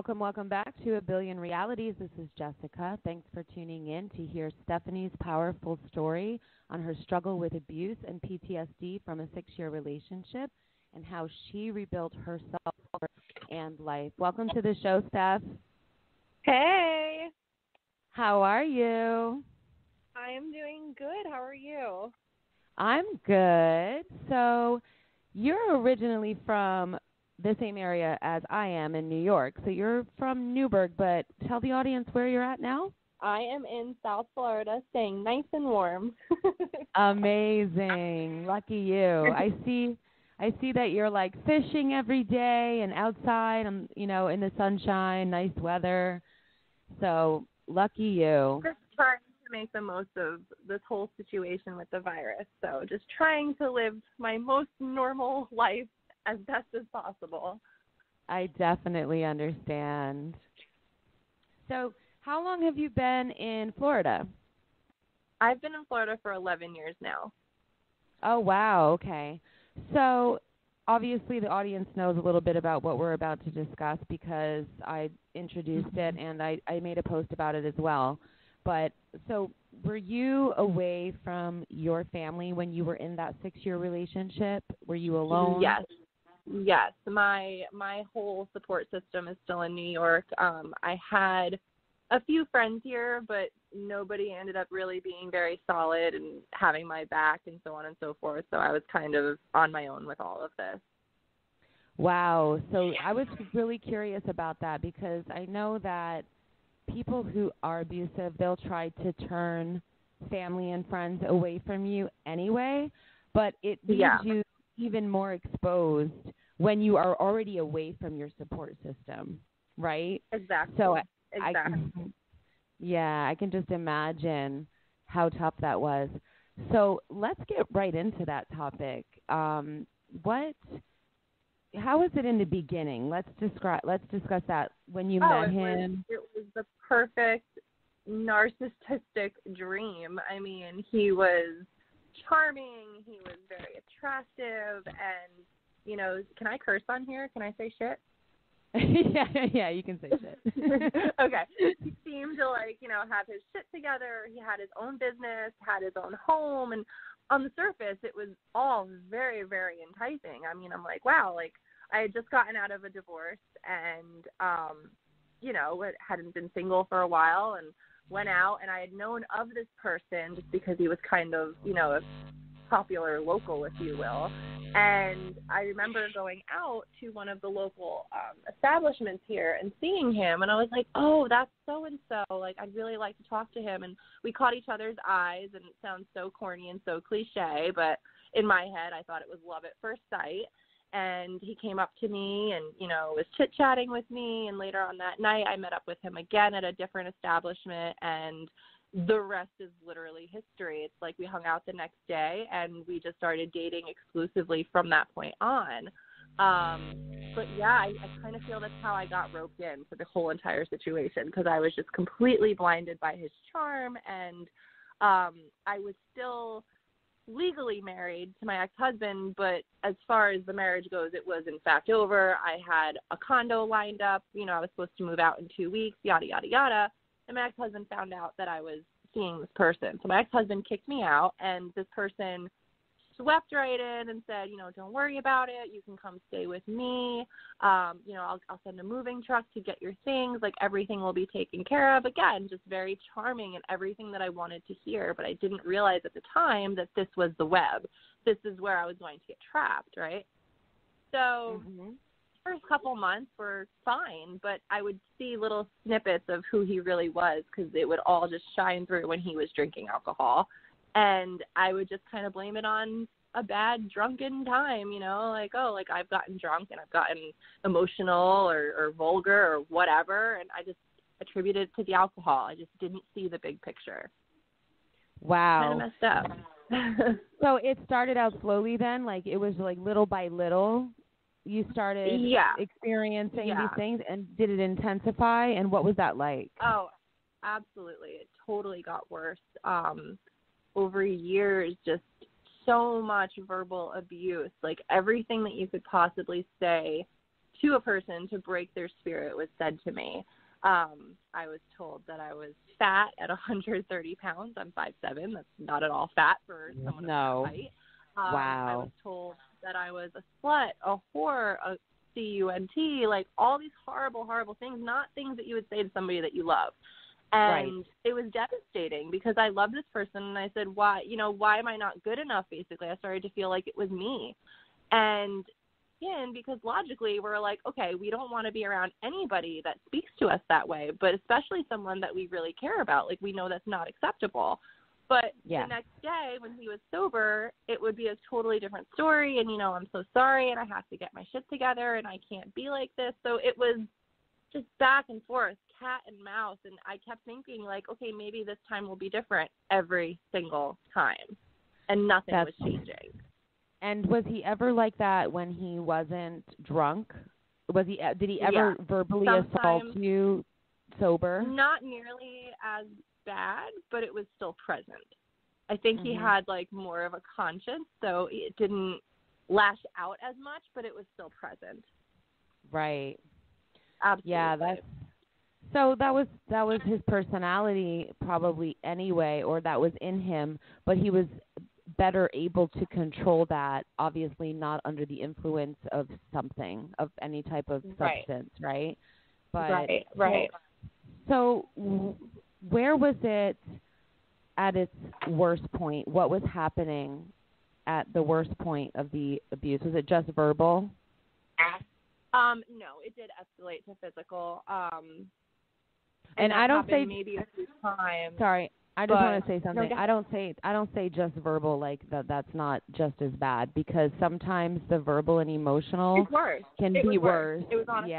welcome back to A Billion Realities. This is Jessica. Thanks for tuning in to hear Stephanie's powerful story on her struggle with abuse and PTSD from a 6-year relationship and how she rebuilt herself and life. Welcome to the show, Steph. Hey. How are you? I am doing good. How are you? I'm good. So you're originally from the same area as I am in New York. So you're from Newburgh, but tell the audience where you're at now. I am in South Florida, staying nice and warm. Amazing. Lucky you. I see that you're like fishing every day and outside, in the sunshine, nice weather. So lucky you. Just trying to make the most of this whole situation with the virus. So just trying to live my most normal life as best as possible. I definitely understand. So how long have you been in Florida? I've been in Florida for 11 years now. Oh, wow. Okay. So obviously the audience knows a little bit about what we're about to discuss because I introduced it and I made a post about it as well. But so were you away from your family when you were in that 6-year relationship? Were you alone? Yes. My whole support system is still in New York. I had a few friends here, but nobody ended up really being very solid and having my back and so on and so forth. So I was kind of on my own with all of this. Wow. So I was really curious about that because I know that people who are abusive, they'll try to turn family and friends away from you anyway, but it leaves you even more exposed when you are already away from your support system, right? Exactly. So exactly. I can just imagine how tough that was. So let's get right into that topic. How was it in the beginning? Let's discuss that when you met him. It was the perfect narcissistic dream. I mean, he was charming, he was very attractive, and, can I curse on here? Can I say shit? yeah, you can say shit. Okay. He seemed to, have his shit together. He had his own business, had his own home, and on the surface, it was all very, very enticing. I mean, I'm like, wow, I had just gotten out of a divorce and, hadn't been single for a while and went out, and I had known of this person just because he was kind of, a popular local, if you will. And I remember going out to one of the local establishments here and seeing him, and I was like, oh, that's so-and-so. I'd really like to talk to him. And we caught each other's eyes, and it sounds so corny and so cliche, but in my head, I thought it was love at first sight. And he came up to me and, was chit-chatting with me. And later on that night, I met up with him again at a different establishment, and the rest is literally history. It's like we hung out the next day, and we just started dating exclusively from that point on. But, I kind of feel that's how I got roped in for the whole entire situation, because I was just completely blinded by his charm, and I was still legally married to my ex-husband, but as far as the marriage goes, it was in fact over. I had a condo lined up. I was supposed to move out in 2 weeks, yada, yada, yada. And my ex-husband found out that I was seeing this person. So my ex-husband kicked me out, and this person swept right in and said, don't worry about it. You can come stay with me. I'll send a moving truck to get your things. Everything will be taken care of. Again, just very charming and everything that I wanted to hear. But I didn't realize at the time that this was the web. This is where I was going to get trapped, right? So the first couple months were fine, but I would see little snippets of who he really was because it would all just shine through when he was drinking alcohol. And I would just kind of blame it on a bad drunken time, I've gotten drunk and I've gotten emotional or vulgar or whatever, and I just attributed it to the alcohol. I just didn't see the big picture. Wow. Kind of messed up. So it started out slowly then? It was little by little you started experiencing these things, and did it intensify, and what was that like? Oh, absolutely. It totally got worse. Over years, just so much verbal abuse, everything that you could possibly say to a person to break their spirit was said to me. I was told that I was fat at 130 pounds. I'm 5'7". That's not at all fat for someone of that height. Wow. I was told that I was a slut, a whore, a cunt, like all these horrible, horrible things, not things that you would say to somebody that you love. And It was devastating because I loved this person, and I said, why am I not good enough, basically? I started to feel like it was me. And because logically we're like, okay, we don't want to be around anybody that speaks to us that way, but especially someone that we really care about. Like, we know that's not acceptable. But the next day when he was sober, it would be a totally different story. And, I'm so sorry, and I have to get my shit together, and I can't be like this. So it was just back and forth, cat and mouse. And I kept thinking, like, okay, maybe this time will be different every single time. And nothing was changing. And was he ever like that when he wasn't drunk? Did he ever verbally assault you sober? Not nearly as bad, but it was still present. I think he had like more of a conscience, so it didn't lash out as much, but it was still present. Right. Absolutely. Yeah, that was his personality probably anyway, or that was in him, but he was better able to control that, obviously not under the influence of something, of any type of substance, right? But right. So where was it at its worst point? What was happening at the worst point of the abuse? Was it just verbal? No, it did escalate to physical. And I don't say maybe a few times. Sorry, I just want to say something. I don't say just verbal, like that's not just as bad, because sometimes the verbal and emotional can be worse. It was honestly,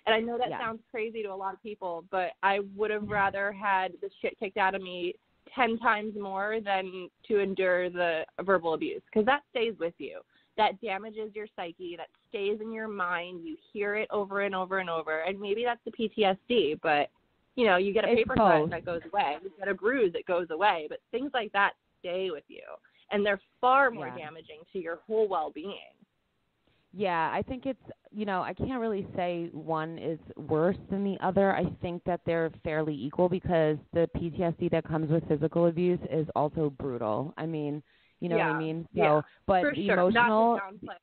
and I know that sounds crazy to a lot of people, but I would have rather had the shit kicked out of me 10 times more than to endure the verbal abuse, because that stays with you. That damages your psyche. That stays in your mind. You hear it over and over and over, and maybe that's the PTSD, but you get a paper cut that goes away. You get a bruise, it goes away. But things like that stay with you, and they're far more damaging to your whole well-being. Yeah, I think it's, I can't really say one is worse than the other. I think that they're fairly equal, because the PTSD that comes with physical abuse is also brutal. I mean, you know what I mean? So, but for the sure. emotional... Not to downplay,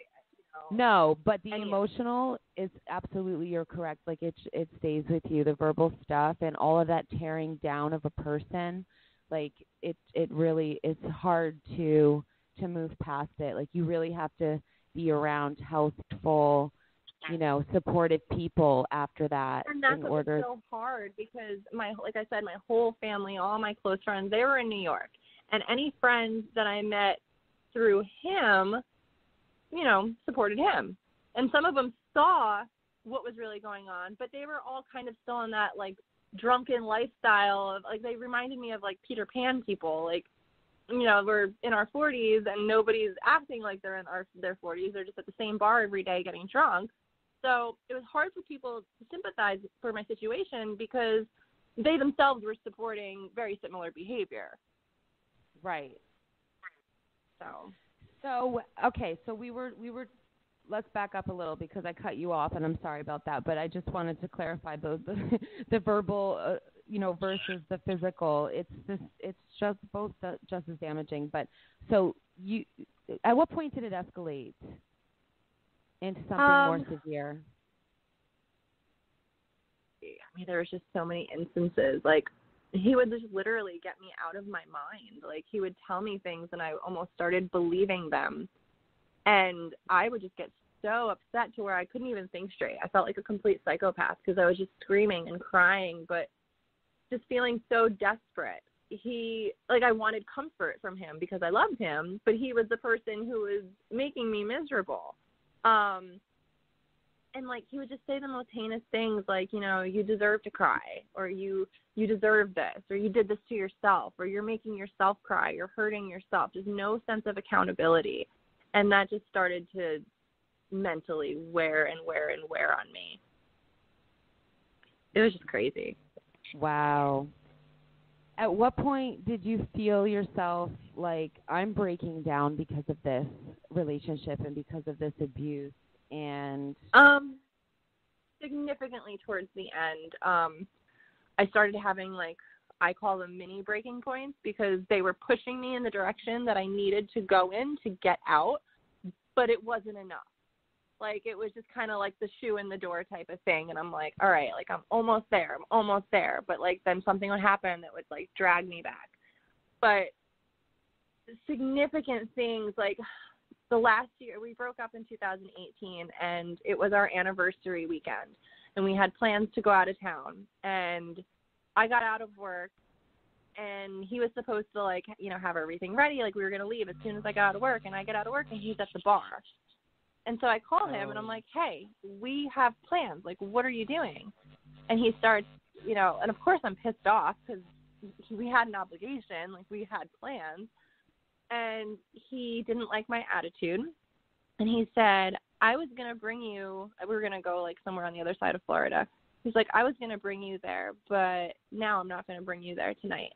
No, but the emotional is absolutely, you're correct. Like it stays with you, the verbal stuff and all of that tearing down of a person. Like it really, it's hard to move past it. Like you really have to be around healthful, supportive people after that. And that's what's so hard, because like I said, my whole family, all my close friends, they were in New York, and any friends that I met through him, supported him. And some of them saw what was really going on, but they were all kind of still in that, like, drunken lifestyle of, like, they reminded me of, like, Peter Pan people. Like, we're in our 40s and nobody's acting like they're in their 40s. They're just at the same bar every day getting drunk. So it was hard for people to sympathize for my situation, because they themselves were supporting very similar behavior. Right. So okay, so we were let's back up a little, because I cut you off, and I'm sorry about that, but I just wanted to clarify the verbal versus the physical. It's just both just as damaging. But so at what point did it escalate into something more severe? I mean, there was just so many instances. Like, he would just literally get me out of my mind. Like, he would tell me things and I almost started believing them. And I would just get so upset to where I couldn't even think straight. I felt like a complete psychopath, because I was just screaming and crying, but just feeling so desperate. I wanted comfort from him because I loved him, but he was the person who was making me miserable. And, like, he would just say the most heinous things, like, you deserve to cry, or you deserve this, or you did this to yourself, or you're making yourself cry, you're hurting yourself. Just no sense of accountability. And that just started to mentally wear on me. It was just crazy. Wow. At what point did you feel yourself like, I'm breaking down because of this relationship and because of this abuse? And significantly towards the end, I started having, like, I call them mini breaking points, because they were pushing me in the direction that I needed to go in to get out, but it wasn't enough. Like, it was just kind of like the shoe in the door type of thing. And I'm like, all right, like, I'm almost there. But, like, then something would happen that would, like, drag me back. But significant things, like, the last year, we broke up in 2018, and it was our anniversary weekend. And we had plans to go out of town. And I got out of work, and he was supposed to, like, you know, have everything ready. Like, we were going to leave as soon as I got out of work. And I get out of work, and he's at the bar. And so I call him, and I'm like, hey, we have plans. Like, what are you doing? And he starts, you know, and of course I'm pissed off because we had an obligation. Like, we had plans. And he didn't like my attitude. And he said, I was going to bring you, we were going to go, like, somewhere on the other side of Florida. He's like, I was going to bring you there, but now I'm not going to bring you there tonight.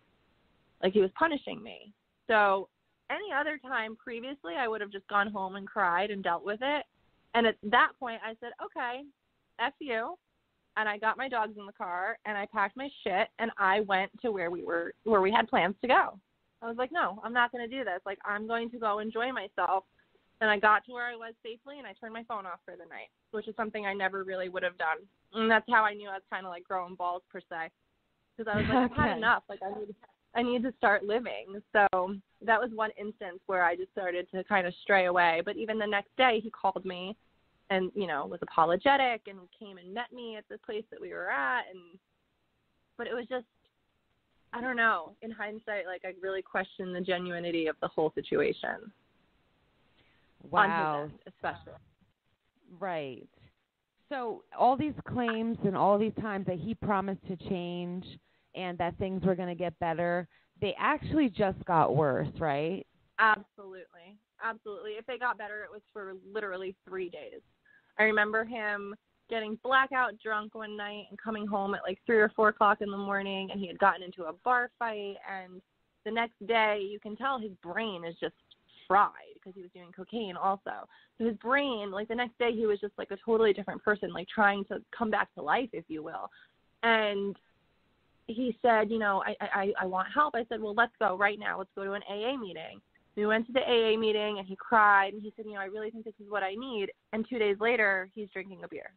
Like, he was punishing me. So any other time previously, I would have just gone home and cried and dealt with it. And at that point, I said, okay, F you. And I got my dogs in the car, and I packed my shit, and I went to where we had plans to go. I was like, no, I'm not going to do this. Like, I'm going to go enjoy myself. And I got to where I was safely, and I turned my phone off for the night, which is something I never really would have done. And that's how I knew I was kind of like growing balls, per se. Because I was like, I've had enough. Like, I need to start living. So that was one instance where I just started to kind of stray away. But even the next day, he called me and, you know, was apologetic and came and met me at the place that we were at. But it was just, I don't know. In hindsight, like, I really questioned the genuinity of the whole situation. Wow. On his end, especially. Right. So all these claims and all these times that he promised to change and that things were going to get better, they actually just got worse, right? Absolutely. Absolutely. If they got better, it was for literally 3 days. I remember him getting blackout drunk one night and coming home at like 3 or 4 o'clock in the morning, and he had gotten into a bar fight, and the next day you can tell his brain is just fried because he was doing cocaine also. So his brain, like, the next day he was just like a totally different person, like trying to come back to life, if you will. And he said, you know, I want help. I said, well, let's go right now. Let's go to an AA meeting. We went to the AA meeting, and he cried, and he said, you know, I really think this is what I need. And 2 days later, he's drinking a beer.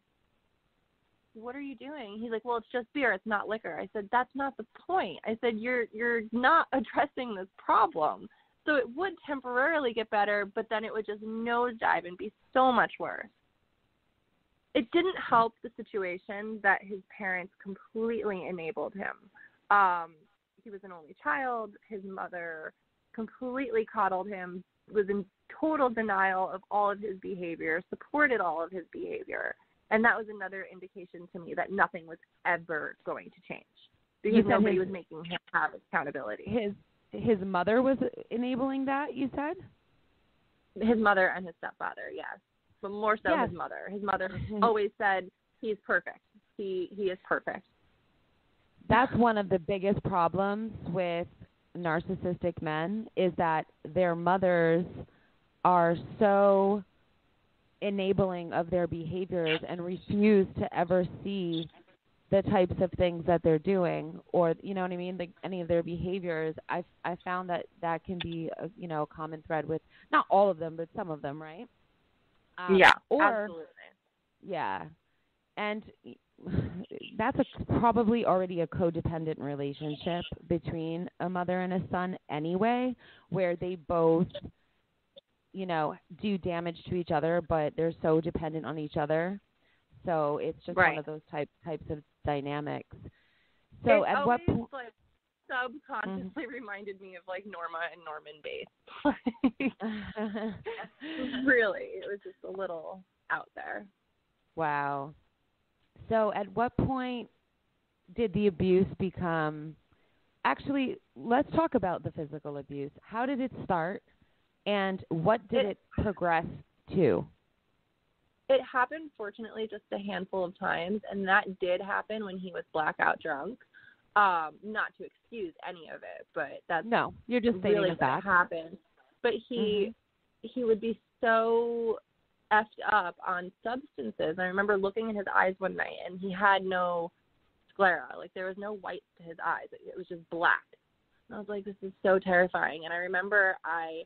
What are you doing? He's like, well, it's just beer. It's not liquor. I said, that's not the point. I said, you're not addressing this problem. So it would temporarily get better, but then it would just nosedive and be so much worse. It didn't help the situation that his parents completely enabled him. He was an only child. His mother completely coddled him, was in total denial of all of his behavior, supported all of his behavior. And that was another indication to me that nothing was ever going to change because nobody was making him have accountability. His mother was enabling that, you said? His mother and his stepfather, yes. But more so his mother. His mother always said, he's perfect. He is perfect. That's one of the biggest problems with narcissistic men is that their mothers are so enabling of their behaviors and refuse to ever see the types of things that they're doing, or, you know what I mean, like any of their behaviors. I found that can be a common thread with not all of them, but some of them, right? Absolutely. Yeah, and that's probably already a codependent relationship between a mother and a son anyway, where they both, do damage to each other, but they're so dependent on each other. So it's just one of those types of dynamics. So it at what point? Like, subconsciously reminded me of like Norma and Norman Bates. Really, it was just a little out there. Wow. So at what point did the abuse become? Actually, let's talk about the physical abuse. How did it start, and what did it progress to? It happened, fortunately, just a handful of times, and that did happen when he was blackout drunk. Not to excuse any of it, but that's you're just really what happened. But he would be so effed up on substances. I remember looking in his eyes one night, and he had no sclera. Like, there was no white to his eyes. It was just black. And I was like, this is so terrifying. And I remember I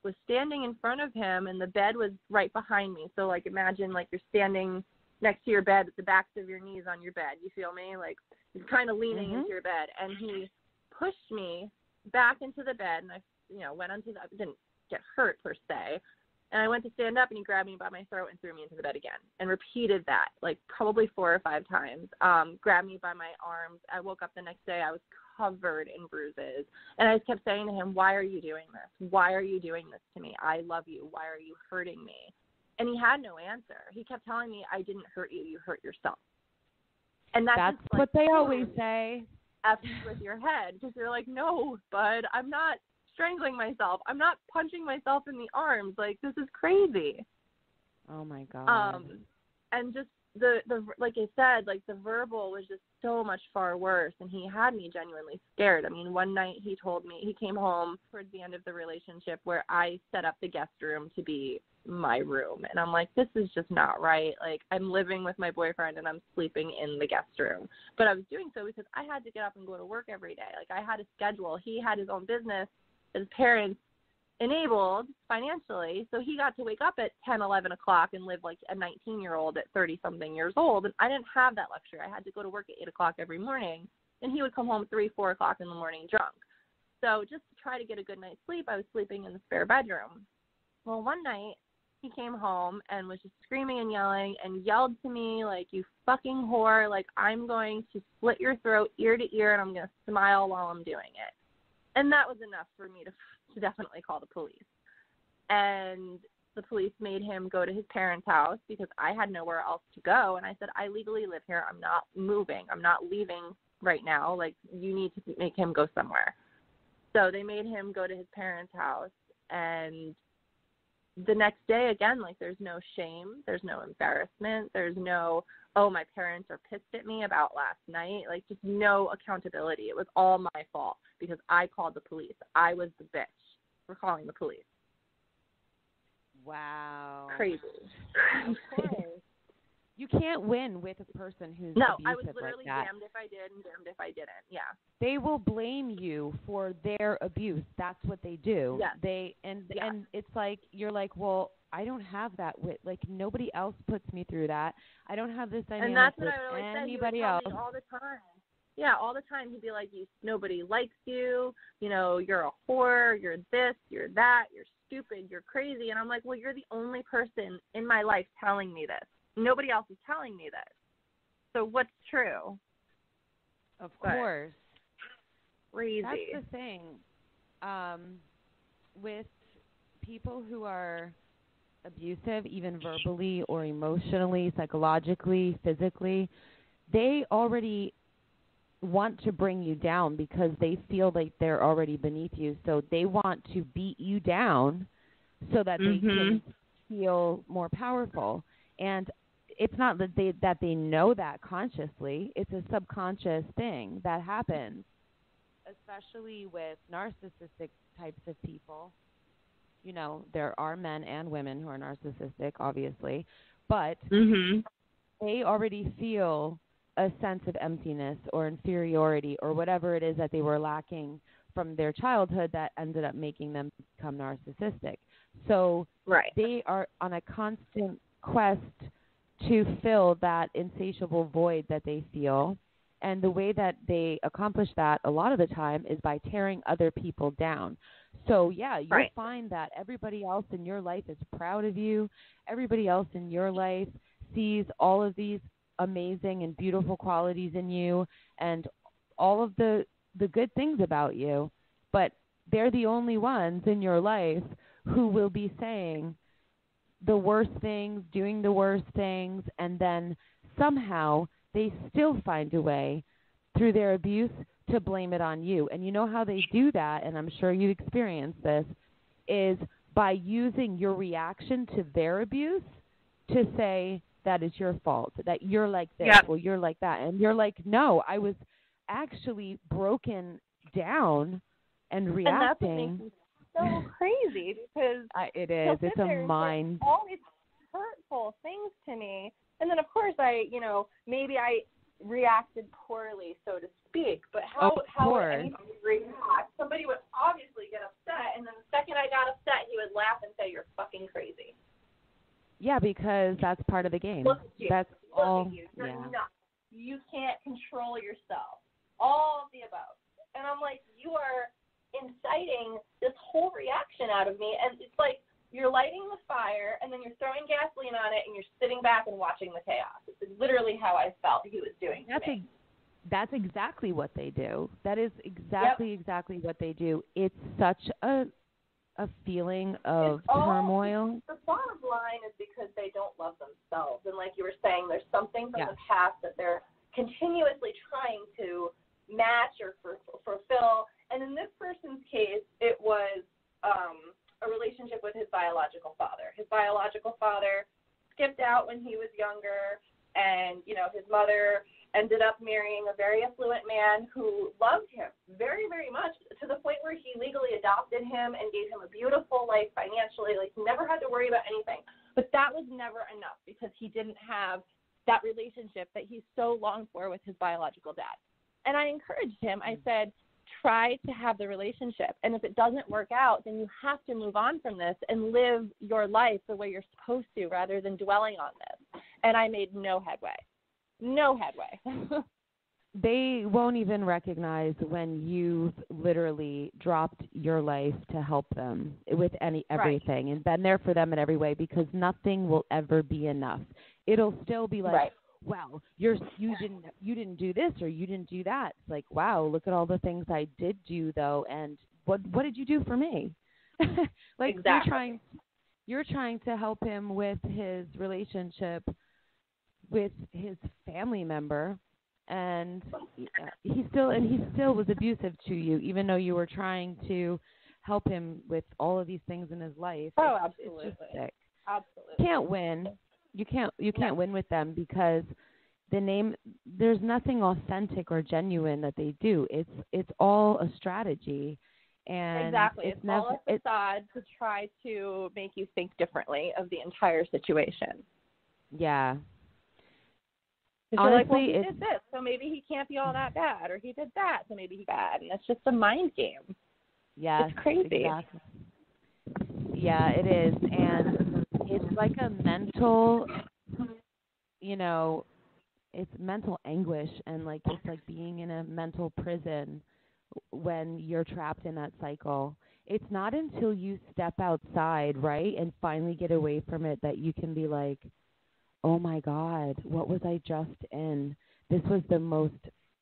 was standing in front of him, and the bed was right behind me. So, like, imagine, like, you're standing next to your bed with the backs of your knees on your bed. You feel me? Like, you're kind of leaning into your bed. And he pushed me back into the bed, and I, went onto the, I didn't get hurt per se. And I went to stand up, and he grabbed me by my throat and threw me into the bed again, and repeated that, like, probably 4 or 5 times. Grabbed me by my arms. I woke up the next day. I was covered in bruises. And I just kept saying to him, why are you doing this? Why are you doing this to me? I love you. Why are you hurting me? And he had no answer. He kept telling me, I didn't hurt you. You hurt yourself. And that's just, like, what they always say. F with your head, because you're like, no, bud, I'm not strangling myself. I'm not punching myself in the arms. Like, this is crazy. Oh my God. And just the like I said, like, the verbal was just so much far worse, and he had me genuinely scared. I mean, one night he told me, he came home towards the end of the relationship where I set up the guest room to be my room, and I'm like, this is just not right. Like, I'm living with my boyfriend and I'm sleeping in the guest room. But I was doing so because I had to get up and go to work every day. Like, I had a schedule. He had his own business. His parents enabled financially, so he got to wake up at 10, 11 o'clock and live like a 19-year-old at 30-something years old, and I didn't have that luxury. I had to go to work at 8 o'clock every morning, and he would come home 3, 4 o'clock in the morning drunk. So just to try to get a good night's sleep, I was sleeping in the spare bedroom. Well, one night, he came home and was just screaming and yelling and yelled to me, like, you fucking whore, like, I'm going to slit your throat ear to ear, and I'm going to smile while I'm doing it. And that was enough for me to definitely call the police. And the police made him go to his parents' house because I had nowhere else to go. And I said, I legally live here. I'm not moving. I'm not leaving right now. Like, you need to make him go somewhere. So they made him go to his parents' house. And the next day, again, like, there's no shame. There's no embarrassment. There's no, oh, my parents are pissed at me about last night. Like, just no accountability. It was all my fault because I called the police. I was the bitch for calling the police. Wow. Crazy. Of course. You can't win with a person who's no, abusive I was literally like that. damned if I did and damned if I didn't. Yeah. They will blame you for their abuse. That's what they do. Yes. And it's like, you're like, well, I don't have that like, nobody else puts me through that. I don't have this dynamic and that's with what I always said. anybody He would tell else. me all the time. Yeah, all the time. He'd be like, nobody likes you. You're a whore. You're this. You're that. You're stupid. You're crazy. And I'm like, well, you're the only person in my life telling me this. Nobody else is telling me this. So what's true? Of course. Crazy. That's the thing. With people who are abusive, even verbally or emotionally, psychologically, physically, they already want to bring you down because they feel like they're already beneath you. So they want to beat you down so that they can feel more powerful. And it's not that they know that consciously. It's a subconscious thing that happens, especially with narcissistic types of people. There are men and women who are narcissistic, obviously, but they already feel a sense of emptiness or inferiority or whatever it is that they were lacking from their childhood that ended up making them become narcissistic. So they are on a constant quest to fill that insatiable void that they feel. And the way that they accomplish that a lot of the time is by tearing other people down. So, yeah, you'll find that everybody else in your life is proud of you. Everybody else in your life sees all of these amazing and beautiful qualities in you and all of the good things about you. But they're the only ones in your life who will be saying the worst things, doing the worst things, and then somehow they still find a way through their abuse to blame it on you. And you know how they do that, and I'm sure you experienced this, is by using your reaction to their abuse to say that it's your fault, that you're like this, well, you're like that. And you're like, no, I was actually broken down and reacting. And that's what makes me so crazy because it is. It's a mind. All these hurtful things to me. And then, of course, maybe I reacted poorly, so to speak. But how would anybody react? Somebody would obviously get upset, and then the second I got upset, he would laugh and say, "You're fucking crazy." Yeah, because that's part of the game. Look at you. That's Look all. at you. You're Yeah. nuts. You can't control yourself. All of the above. And I'm like, you are inciting this whole reaction out of me, and it's like you're lighting the fire, and then you're throwing gasoline on it, and you're sitting back and watching the chaos. It's literally how I felt he was doing to me. That's exactly what they do. That is exactly what they do. It's such a feeling of turmoil. The bottom line is because they don't love themselves. And like you were saying, there's something from the past that they're continuously trying to match or fulfill. And in this person's case, it was a relationship with his biological father. His biological father skipped out when he was younger, and, his mother ended up marrying a very affluent man who loved him very, very much, to the point where he legally adopted him and gave him a beautiful life financially. Like, he never had to worry about anything. But that was never enough because he didn't have that relationship that he so longed for with his biological dad. And I encouraged him. I said, try to have the relationship. And if it doesn't work out, then you have to move on from this and live your life the way you're supposed to rather than dwelling on this. And I made no headway. No headway. They won't even recognize when you've literally dropped your life to help them with everything and been there for them in every way, because nothing will ever be enough. It'll still be like, wow, you didn't do this or you didn't do that. It's like, wow, look at all the things I did do though, and what did you do for me? Like, exactly. you're trying to help him with his relationship with his family member, and he still was abusive to you, even though you were trying to help him with all of these things in his life. Oh, absolutely. It's just sick. Absolutely. You can't win. You can't win with them, because there's nothing authentic or genuine that they do. It's all a strategy. And exactly. It's all a facade to try to make you think differently of the entire situation. Yeah. Honestly, like, well, he did this, so maybe he can't be all that bad, or he did that, so maybe he's bad, and it's just a mind game. Yeah, it's crazy. Exactly. Yeah, it is, and it's like a mental, it's mental anguish, and like it's like being in a mental prison when you're trapped in that cycle. It's not until you step outside, right, and finally get away from it that you can be like, oh my God, what was I just in? This was the most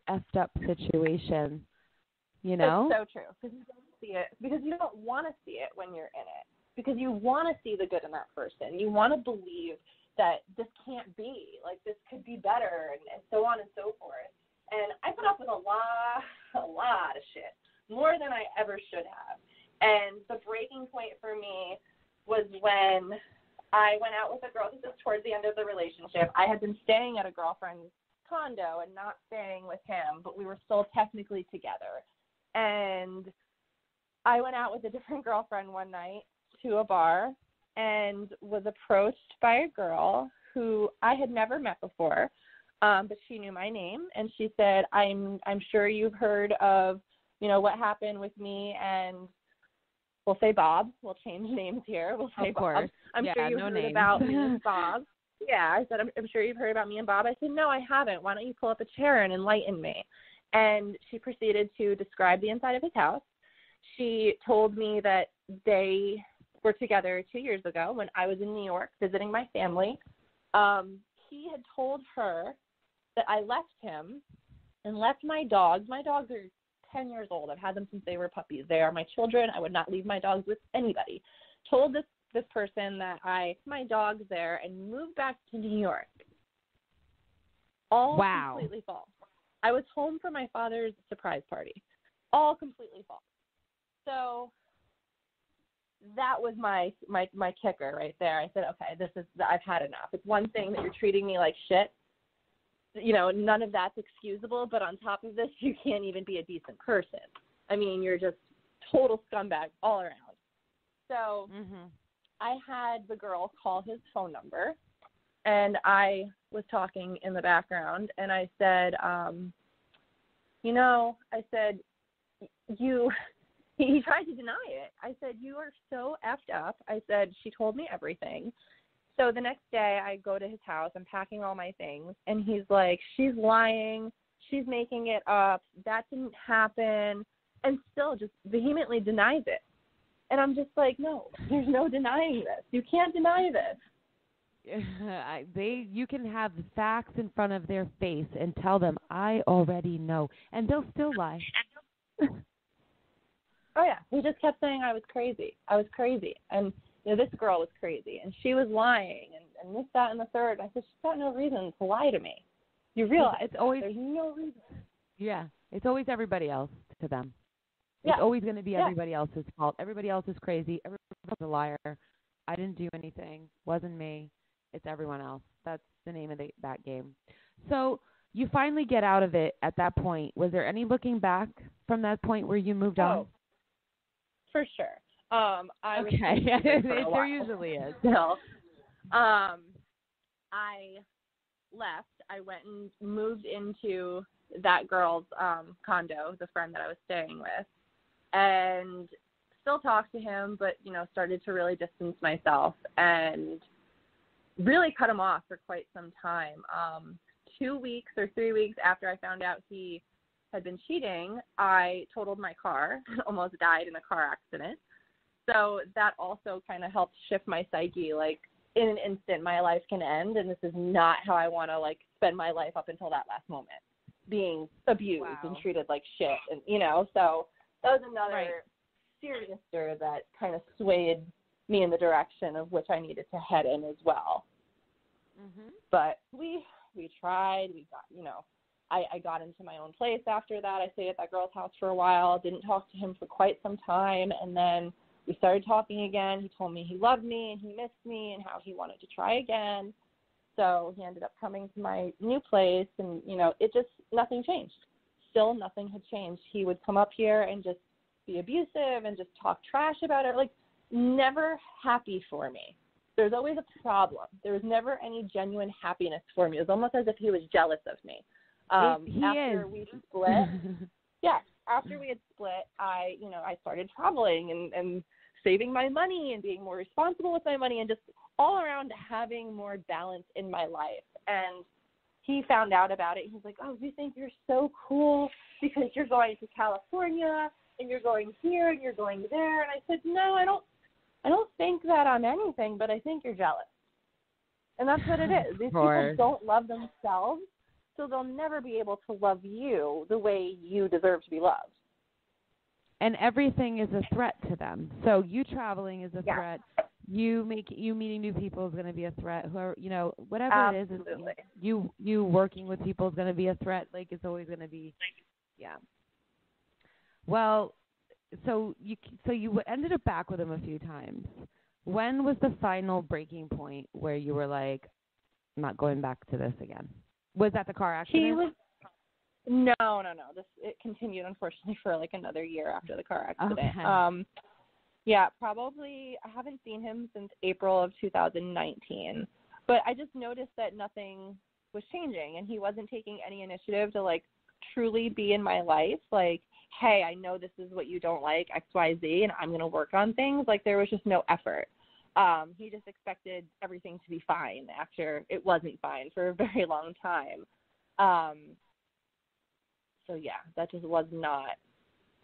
effed up situation, It's so true, because you don't see it, because you don't want to see it when you're in it, because you want to see the good in that person. You want to believe that this can't be, like this could be better, and so on and so forth. And I put up with a lot of shit, more than I ever should have. And the breaking point for me was when I went out with a girl. This is towards the end of the relationship. I had been staying at a girlfriend's condo and not staying with him, but we were still technically together. And I went out with a different girlfriend one night to a bar and was approached by a girl who I had never met before, but she knew my name, and she said, I'm sure you've heard of, what happened with me and we'll say Bob. We'll change names here. We'll say Bob. I'm sure you've heard about me and Bob. Yeah, I said, I'm sure you've heard about me and Bob. I said, no, I haven't. Why don't you pull up a chair and enlighten me? And she proceeded to describe the inside of his house. She told me that they were together 2 years ago when I was in New York visiting my family. He had told her that I left him and left my dogs. My dogs are 10 years old. I've had them since they were puppies. They are my children. I would not leave my dogs with anybody. Told this person that I left my dogs there and moved back to New York. All completely false. I was home for my father's surprise party. All completely false. So that was my kicker right there. I said, okay, I've had enough. It's one thing that you're treating me like shit. None of that's excusable, but on top of this, you can't even be a decent person. I mean, you're just total scumbag all around. So I had the girl call his phone number, and I was talking in the background, and I said, he tried to deny it. I said, you are so effed up. I said, she told me everything. So the next day I go to his house, I'm packing all my things, and he's like, she's lying, she's making it up, that didn't happen, and still just vehemently denies it. And I'm just like, no, there's no denying this. You can't deny this. You can have the facts in front of their face and tell them, I already know, and they'll still lie. Oh, yeah. He just kept saying I was crazy. And, this girl was crazy, and she was lying, and this, that, and the third. I said, she's got no reason to lie to me. You realize it's always, there's no reason. Yeah. It's always everybody else to them. Yeah. It's always going to be everybody else's fault. Everybody else is crazy. Everybody's a liar. I didn't do anything. Wasn't me. It's everyone else. That's the name of that game. So you finally get out of it at that point. Was there any looking back from that point where you moved on? For sure. Okay. There usually is. Still. I left. I went and moved into that girl's condo, the friend that I was staying with, and still talked to him, but, started to really distance myself and really cut him off for quite some time. 2 weeks or 3 weeks after I found out he had been cheating, I totaled my car and almost died in a car accident. So that also kind of helped shift my psyche. Like, in an instant, my life can end, and this is not how I want to, spend my life up until that last moment, being abused and treated like shit. And, so that was another serious stir that kind of swayed me in the direction of which I needed to head in as well. Mm-hmm. But we tried. We got, I got into my own place after that. I stayed at that girl's house for a while, didn't talk to him for quite some time, and then we started talking again. He told me he loved me and he missed me and how he wanted to try again. So he ended up coming to my new place, and, nothing changed. Still nothing had changed. He would come up here and just be abusive and just talk trash about it, never happy for me. There's always a problem. There was never any genuine happiness for me. It was almost as if he was jealous of me. After we split, after we had split, I started traveling and saving my money and being more responsible with my money and just all around having more balance in my life. And he found out about it. He's like, oh, you think you're so cool because you're going to California and you're going here and you're going there. And I said, no, I don't think that I'm anything, but I think you're jealous. And that's what it is. These people don't love themselves, so they'll never be able to love you the way you deserve to be loved. And everything is a threat to them. So you traveling is a threat. You meeting new people is going to be a threat. Whatever Absolutely. it is, you working with people is going to be a threat. It's always going to be, Well, so you ended up back with him a few times. When was the final breaking point where you were like, I'm not going back to this again? Was that the car accident? No. It continued, unfortunately, for another year after the car accident. Okay. Probably. I haven't seen him since April of 2019, but I just noticed that nothing was changing, and he wasn't taking any initiative to truly be in my life. Hey, I know this is what you don't like, X, Y, Z, and I'm going to work on things. There was just no effort. He just expected everything to be fine after it wasn't fine for a very long time. So that just was not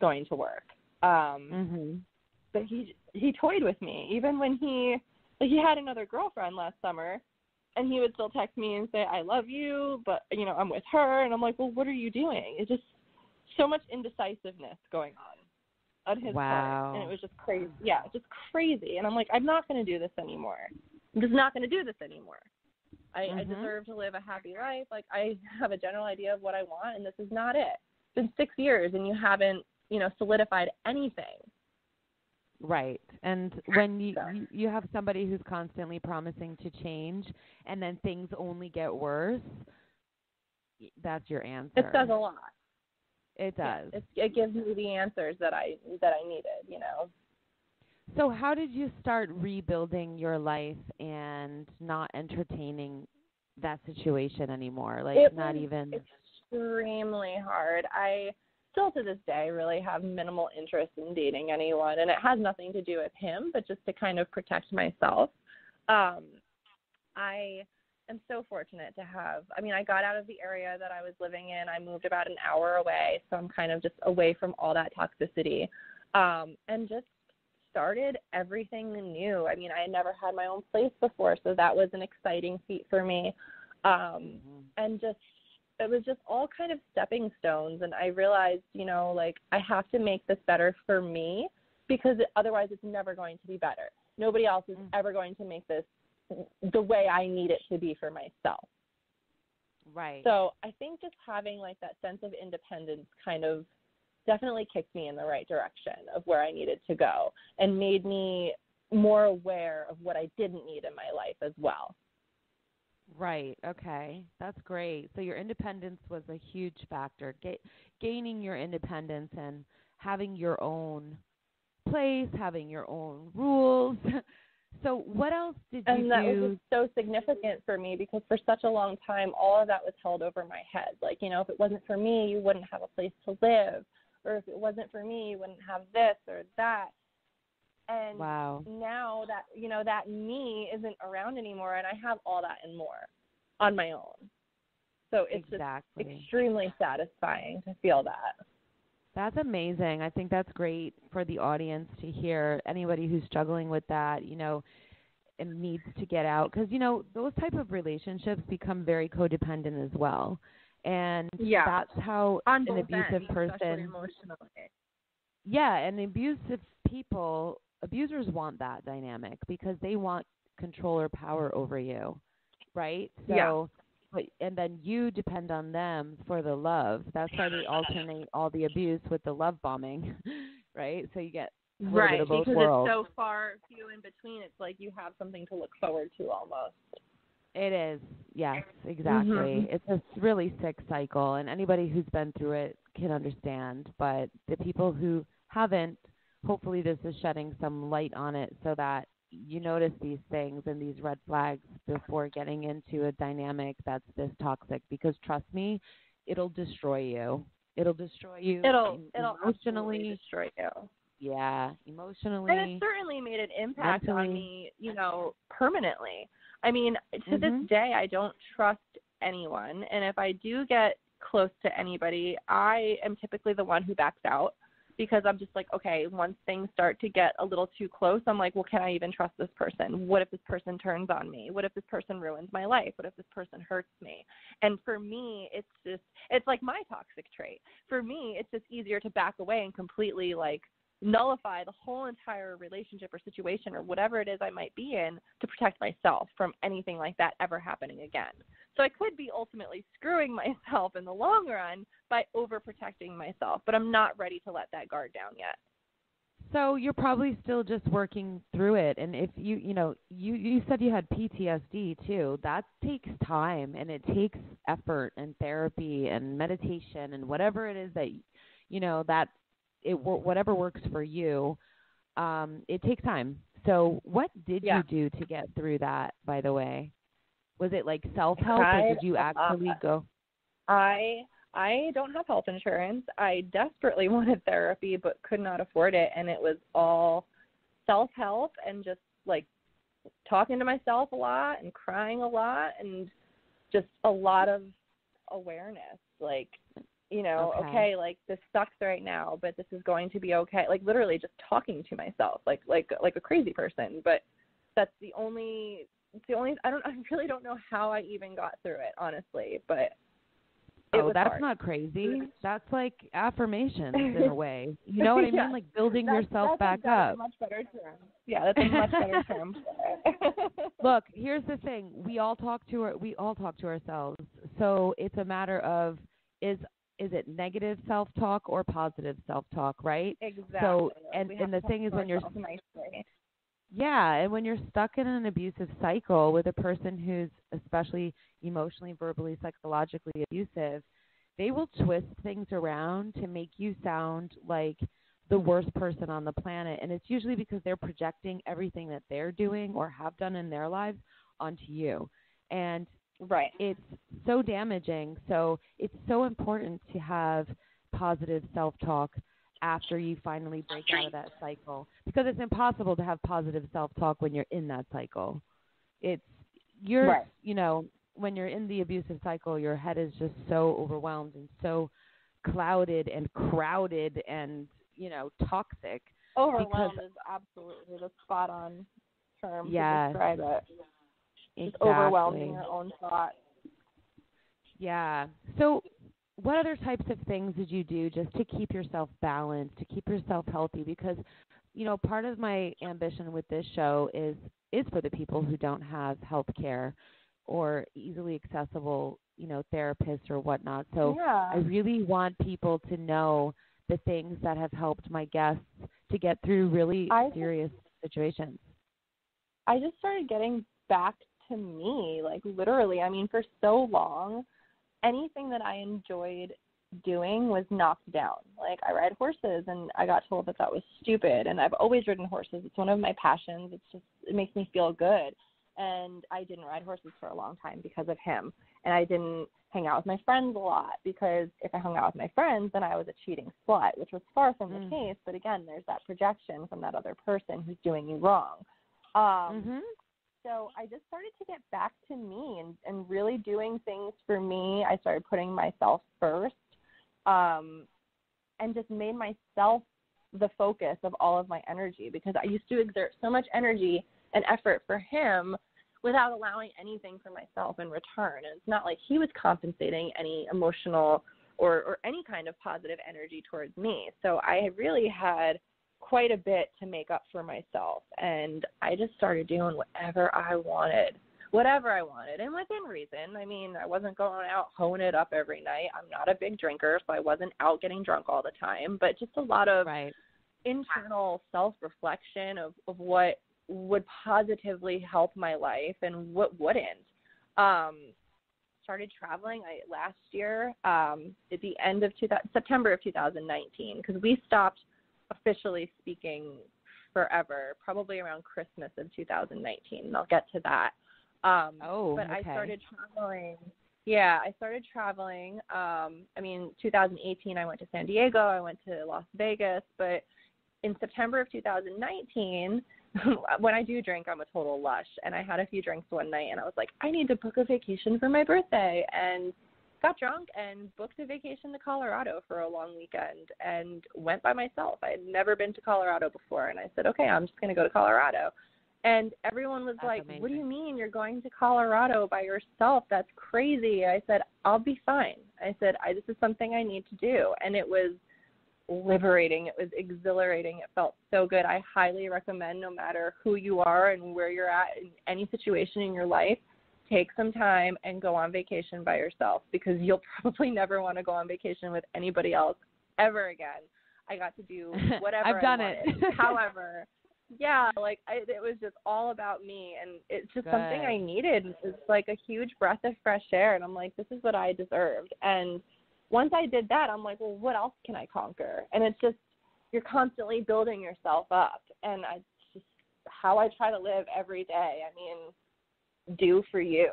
going to work. But he toyed with me, even when he had another girlfriend last summer, and he would still text me and say, I love you, but, I'm with her. And I'm like, well, what are you doing? It's just so much indecisiveness going on his part. And it was just crazy. Yeah, just crazy. And I'm like, I'm not going to do this anymore. I'm just not going to do this anymore. I deserve to live a happy life. I have a general idea of what I want, and this is not it. It's been 6 years, and you haven't, solidified anything. Right. And when you have somebody who's constantly promising to change, and then things only get worse, that's your answer. It says a lot. It does. It gives me the answers that I needed, So how did you start rebuilding your life and not entertaining that situation anymore? Like It not was even. extremely hard. I still to this day really have minimal interest in dating anyone, and it has nothing to do with him, but just to kind of protect myself. I am so fortunate to have, I mean, I got out of the area that I was living in. I moved about an hour away, so I'm kind of just away from all that toxicity, and just started everything new. I mean, I had never had my own place before, so that was an exciting feat for me. And just, it was just all kind of stepping stones. And I realized, you know, like I have to make this better for me because otherwise it's never going to be better. Nobody else is ever going to make this the way I need it to be for myself. Right. So I think just having like that sense of independence kind of definitely kicked me in the right direction of where I needed to go and made me more aware of what I didn't need in my life as well. Right. Okay. That's great. So your independence was a huge factor. Gaining your independence and having your own place, having your own rules. So what else did you do? And that was just so significant for me because for such a long time, all of that was held over my head. Like, you know, if it wasn't for me, you wouldn't have a place to live. Or if it wasn't for me, you wouldn't have this or that. And now that, you know, that me isn't around anymore and I have all that and more on my own. So it's just extremely satisfying to feel that. That's amazing. I think that's great for the audience to hear. Anybody who's struggling with that, you know, and needs to get out. Because, you know, those type of relationships become very codependent as well. And that's how an abusive person. Yeah, and abusive people, abusers want that dynamic because they want control or power over you, right? So, and then you depend on them for the love. That's why they alternate all the abuse with the love bombing, right? So you get a little bit of both worlds. It's so far few in between. It's like you have something to look forward to almost. It is. Yes, exactly. It's a really sick cycle, and anybody who's been through it can understand. But the people who haven't, hopefully this is shedding some light on it so that you notice these things and these red flags before getting into a dynamic that's this toxic. Because trust me, it'll destroy you. It'll destroy you. It'll emotionally destroy you. Yeah, emotionally. And it certainly made an impact on me, you know, permanently. I mean, to this day, I don't trust anyone. And if I do get close to anybody, I am typically the one who backs out because I'm just like, okay, once things start to get a little too close, I'm like, well, can I even trust this person? What if this person turns on me? What if this person ruins my life? What if this person hurts me? And for me, it's like my toxic trait. For me, it's just easier to back away and completely like nullify the whole entire relationship or situation or whatever it is I might be in to protect myself from anything like that ever happening again. So I could be ultimately screwing myself in the long run by overprotecting myself, but I'm not ready to let that guard down yet. So you're probably still just working through it. And if you said you had PTSD too, that takes time and it takes effort and therapy and meditation and whatever it is that, you know, that whatever works for you, it takes time. So what did you do to get through that, by the way? Was it like self-help or did you actually go? I don't have health insurance. I desperately wanted therapy but could not afford it, and it was all self-help and just like talking to myself a lot and crying a lot and just a lot of awareness, like, you know, okay, like this sucks right now, but this is going to be okay. Like literally just talking to myself, like a crazy person. But that's the only. I really don't know how I even got through it, honestly. But that's hard. Not crazy. That's like affirmations in a way. You know what I mean? Like building yourself back up. That's a much better term. Yeah, that's a much better term. Look, here's the thing. We all talk to ourselves. So it's a matter of is it negative self-talk or positive self-talk, right? Exactly. So, and the thing is when you're and when you're stuck in an abusive cycle with a person who's especially emotionally, verbally, psychologically abusive, they will twist things around to make you sound like the worst person on the planet. And it's usually because they're projecting everything that they're doing or have done in their lives onto you. And Right. it's so damaging. So it's so important to have positive self-talk after you finally break out of that cycle, because it's impossible to have positive self-talk when you're in that cycle. You're, you know, when you're in the abusive cycle, your head is just so overwhelmed and so clouded and crowded and, you know, toxic. Overwhelmed is absolutely the spot on term to describe it. Just Exactly. overwhelming your own thoughts. Yeah. So what other types of things did you do just to keep yourself balanced, to keep yourself healthy? Because, you know, part of my ambition with this show is for the people who don't have health care or easily accessible, you know, therapists or whatnot. So I really want people to know the things that have helped my guests to get through really serious situations. I just started getting back to me, like literally. I mean, for so long, anything that I enjoyed doing was knocked down. Like, I ride horses, and I got told that that was stupid, and I've always ridden horses. It's one of my passions. It makes me feel good. And I didn't ride horses for a long time because of him. And I didn't hang out with my friends a lot, because if I hung out with my friends, then I was a cheating slut, which was far from the case. But again, there's that projection from that other person who's doing you wrong. So I just started to get back to me and really doing things for me. I started putting myself first, and just made myself the focus of all of my energy, because I used to exert so much energy and effort for him without allowing anything for myself in return. And it's not like he was compensating any emotional or any kind of positive energy towards me. So I really had quite a bit to make up for myself, and I just started doing whatever I wanted, and within reason. I mean, I wasn't going out hoeing it up every night. I'm not a big drinker, so I wasn't out getting drunk all the time, but just a lot of internal self-reflection of what would positively help my life and what wouldn't. Started traveling last year at the end of September of 2019, because we stopped officially speaking forever, probably around Christmas of 2019, and I'll get to that. I started traveling. Yeah, I started traveling. 2018, I went to San Diego, I went to Las Vegas, but in September of 2019, when I do drink, I'm a total lush, and I had a few drinks one night, and I was like, I need to book a vacation for my birthday, and got drunk and booked a vacation to Colorado for a long weekend and went by myself. I had never been to Colorado before, and I said, okay, I'm just going to go to Colorado. And everyone was like, amazing. What do you mean you're going to Colorado by yourself? That's crazy. I said, I'll be fine. I said, this is something I need to do. And it was liberating. It was exhilarating. It felt so good. I highly recommend, no matter who you are and where you're at in any situation in your life, take some time and go on vacation by yourself, because you'll probably never want to go on vacation with anybody else ever again. I got to do whatever I've done I wanted. it. However, it was just all about me, and it's just something I needed. It's like a huge breath of fresh air, and I'm like, this is what I deserved. And once I did that, I'm like, well, what else can I conquer? And it's just, you're constantly building yourself up, and it's just how I try to live every day. I mean, do for you.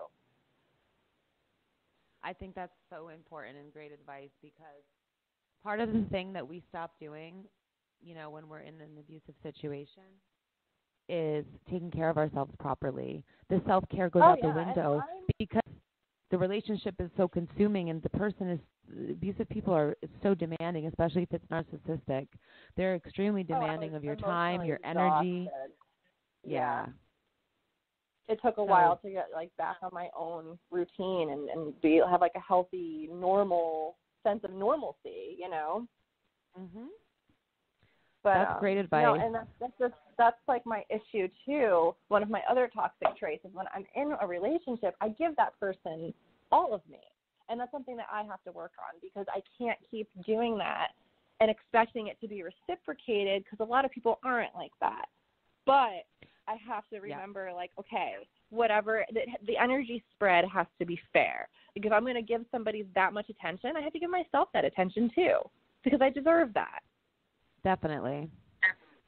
I think that's so important and great advice, because part of the thing that we stop doing, you know, when we're in an abusive situation is taking care of ourselves properly. The self-care goes out the window because the relationship is so consuming, and abusive people are so demanding, especially if it's narcissistic. They're extremely demanding of your time, your energy. Yeah. It took a while to get back on my own routine and have a healthy, normal sense of normalcy, you know. Mhm. But that's great advice. No, and that's my issue too. One of my other toxic traits is when I'm in a relationship, I give that person all of me, and that's something that I have to work on, because I can't keep doing that and expecting it to be reciprocated, because a lot of people aren't like that. But I have to remember, okay, whatever, the energy spread has to be fair. If I'm going to give somebody that much attention, I have to give myself that attention too, because I deserve that. Definitely.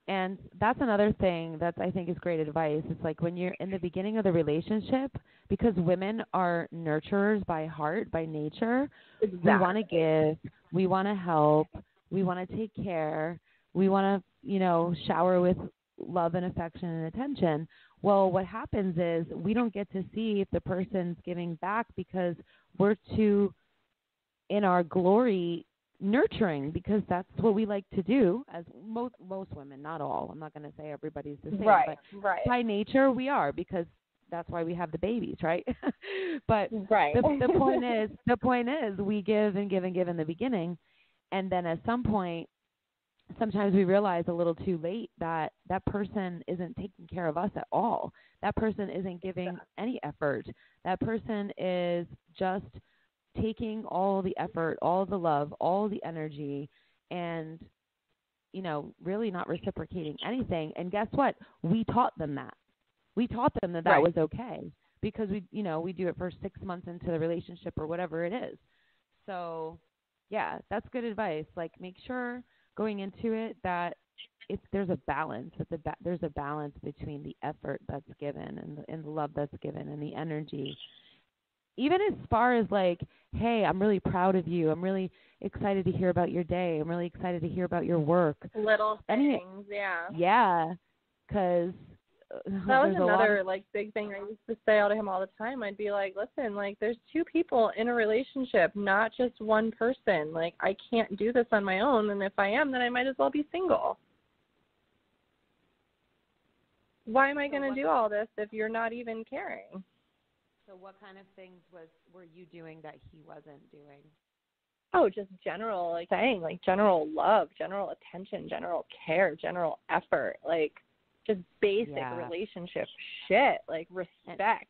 And that's another thing that I think is great advice. It's like when you're in the beginning of the relationship, because women are nurturers by heart, by nature, Exactly. we want to give, we want to help, we want to take care, we want to, shower with love and affection and attention. Well, what happens is we don't get to see if the person's giving back because we're too in our glory nurturing, because that's what we like to do, as most women, not all. I'm not going to say everybody's the same, Right. by nature we are, because that's why we have the babies, right? But right. the point is we give and give and give in the beginning, and then at some point sometimes we realize a little too late that that person isn't taking care of us at all. That person isn't giving any effort. That person is just taking all the effort, all the love, all the energy, and, really not reciprocating anything. And guess what? We taught them that. We taught them that Right. was okay, because we do it for 6 months into the relationship or whatever it is. So, yeah, that's good advice. Like, make sure going into it that there's a balance. There's a balance between the effort that's given and the love that's given and the energy. Even as far as like, hey, I'm really proud of you. I'm really excited to hear about your day. I'm really excited to hear about your work. Little things, yeah. Yeah, because that was another big thing I used to say out to him all the time. I'd be like, listen, there's two people in a relationship, not just one person. I can't do this on my own, and if I am, then I might as well be single. Why am I going to do all this if you're not even caring? So what kind of things were you doing that he wasn't doing? Oh, just general, general love, general attention, general care, general effort, just basic relationship shit, respect,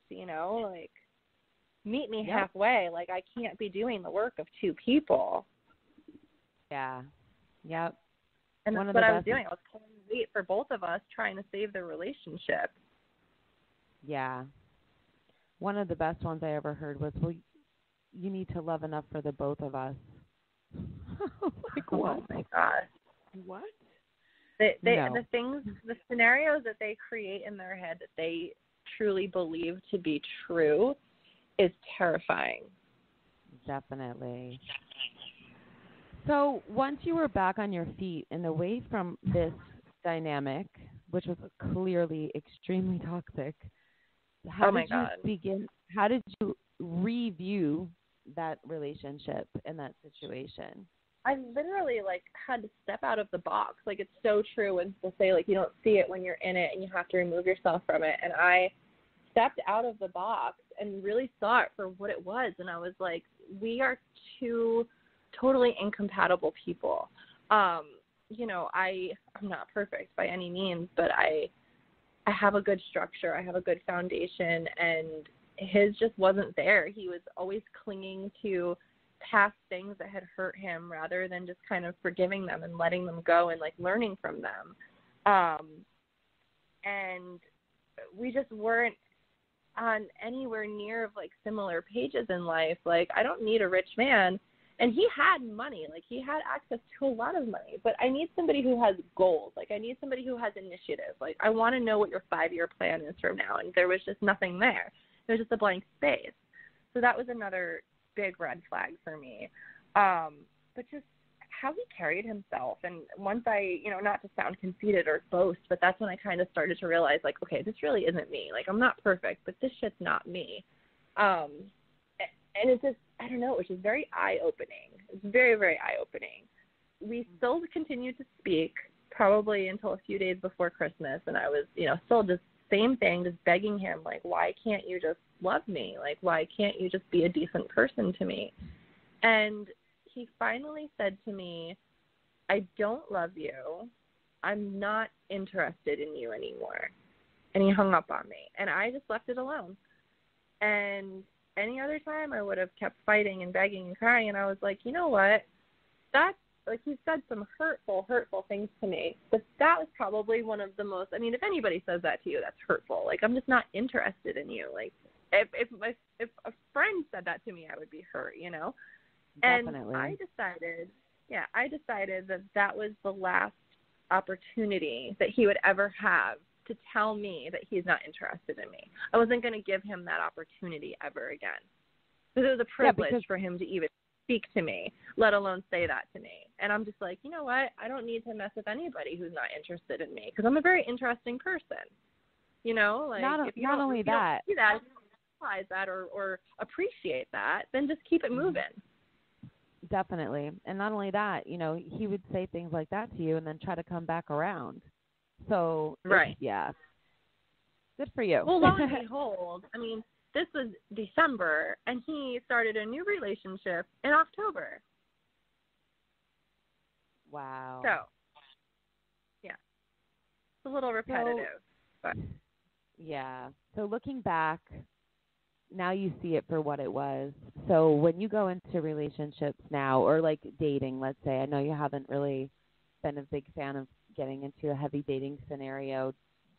meet me halfway. I can't be doing the work of two people. Yeah. Yep. And that's what I was doing. I was pulling weight for both of us, trying to save the relationship. Yeah. One of the best ones I ever heard was, well, you need to love enough for the both of us. What? Oh, my gosh. What? The scenarios that they create in their head that they truly believe to be true is terrifying. Definitely. So once you were back on your feet and away from this dynamic, which was clearly extremely toxic, how did you review that relationship and that situation? I literally had to step out of the box. It's so true when people say you don't see it when you're in it and you have to remove yourself from it. And I stepped out of the box and really saw it for what it was. And I was like, we are two totally incompatible people. I'm not perfect by any means, but I have a good structure. I have a good foundation, and his just wasn't there. He was always clinging to past things that had hurt him rather than just kind of forgiving them and letting them go and learning from them. And we just weren't on anywhere near of similar pages in life. I don't need a rich man. And he had money, he had access to a lot of money, but I need somebody who has goals. I need somebody who has initiative. I want to know what your 5-year plan is from now. And there was just nothing there. There was just a blank space. So that was another big red flag for me. But just how he carried himself. And once I, not to sound conceited or boast, but that's when I kind of started to realize, okay, this really isn't me. I'm not perfect, but this shit's not me. And it's just, I don't know, it was just very eye-opening. It's very, very eye-opening. We still continued to speak probably until a few days before Christmas, and I was, still just same thing, just begging him, why can't you just love me? Why can't you just be a decent person to me? And he finally said to me, I don't love you. I'm not interested in you anymore. And he hung up on me, and I just left it alone. And any other time I would have kept fighting and begging and crying, and I was like, you know what? That's, he said some hurtful things to me, but that was probably one of the most, if anybody says that to you, that's hurtful. I'm just not interested in you. If a friend said that to me, I would be hurt, Definitely. And I decided that was the last opportunity that he would ever have to tell me that he's not interested in me. I wasn't going to give him that opportunity ever again. Because it was a privilege for him to even speak to me, let alone say that to me. And I'm just like, you know what? I don't need to mess with anybody who's not interested in me because I'm a very interesting person. You know, like if you don't see that, if you don't realize that or appreciate that, then just keep it moving. Definitely. And not only that, you know, he would say things like that to you and then try to come back around. So, right. Yeah. Good for you. Well, lo and behold, I mean, this was December, and he started a new relationship in October. Wow. So, yeah. It's a little repetitive. But. Yeah. So looking back, now you see it for what it was. So when you go into relationships now, or like dating, let's say, I know you haven't really been a big fan of getting into a heavy dating scenario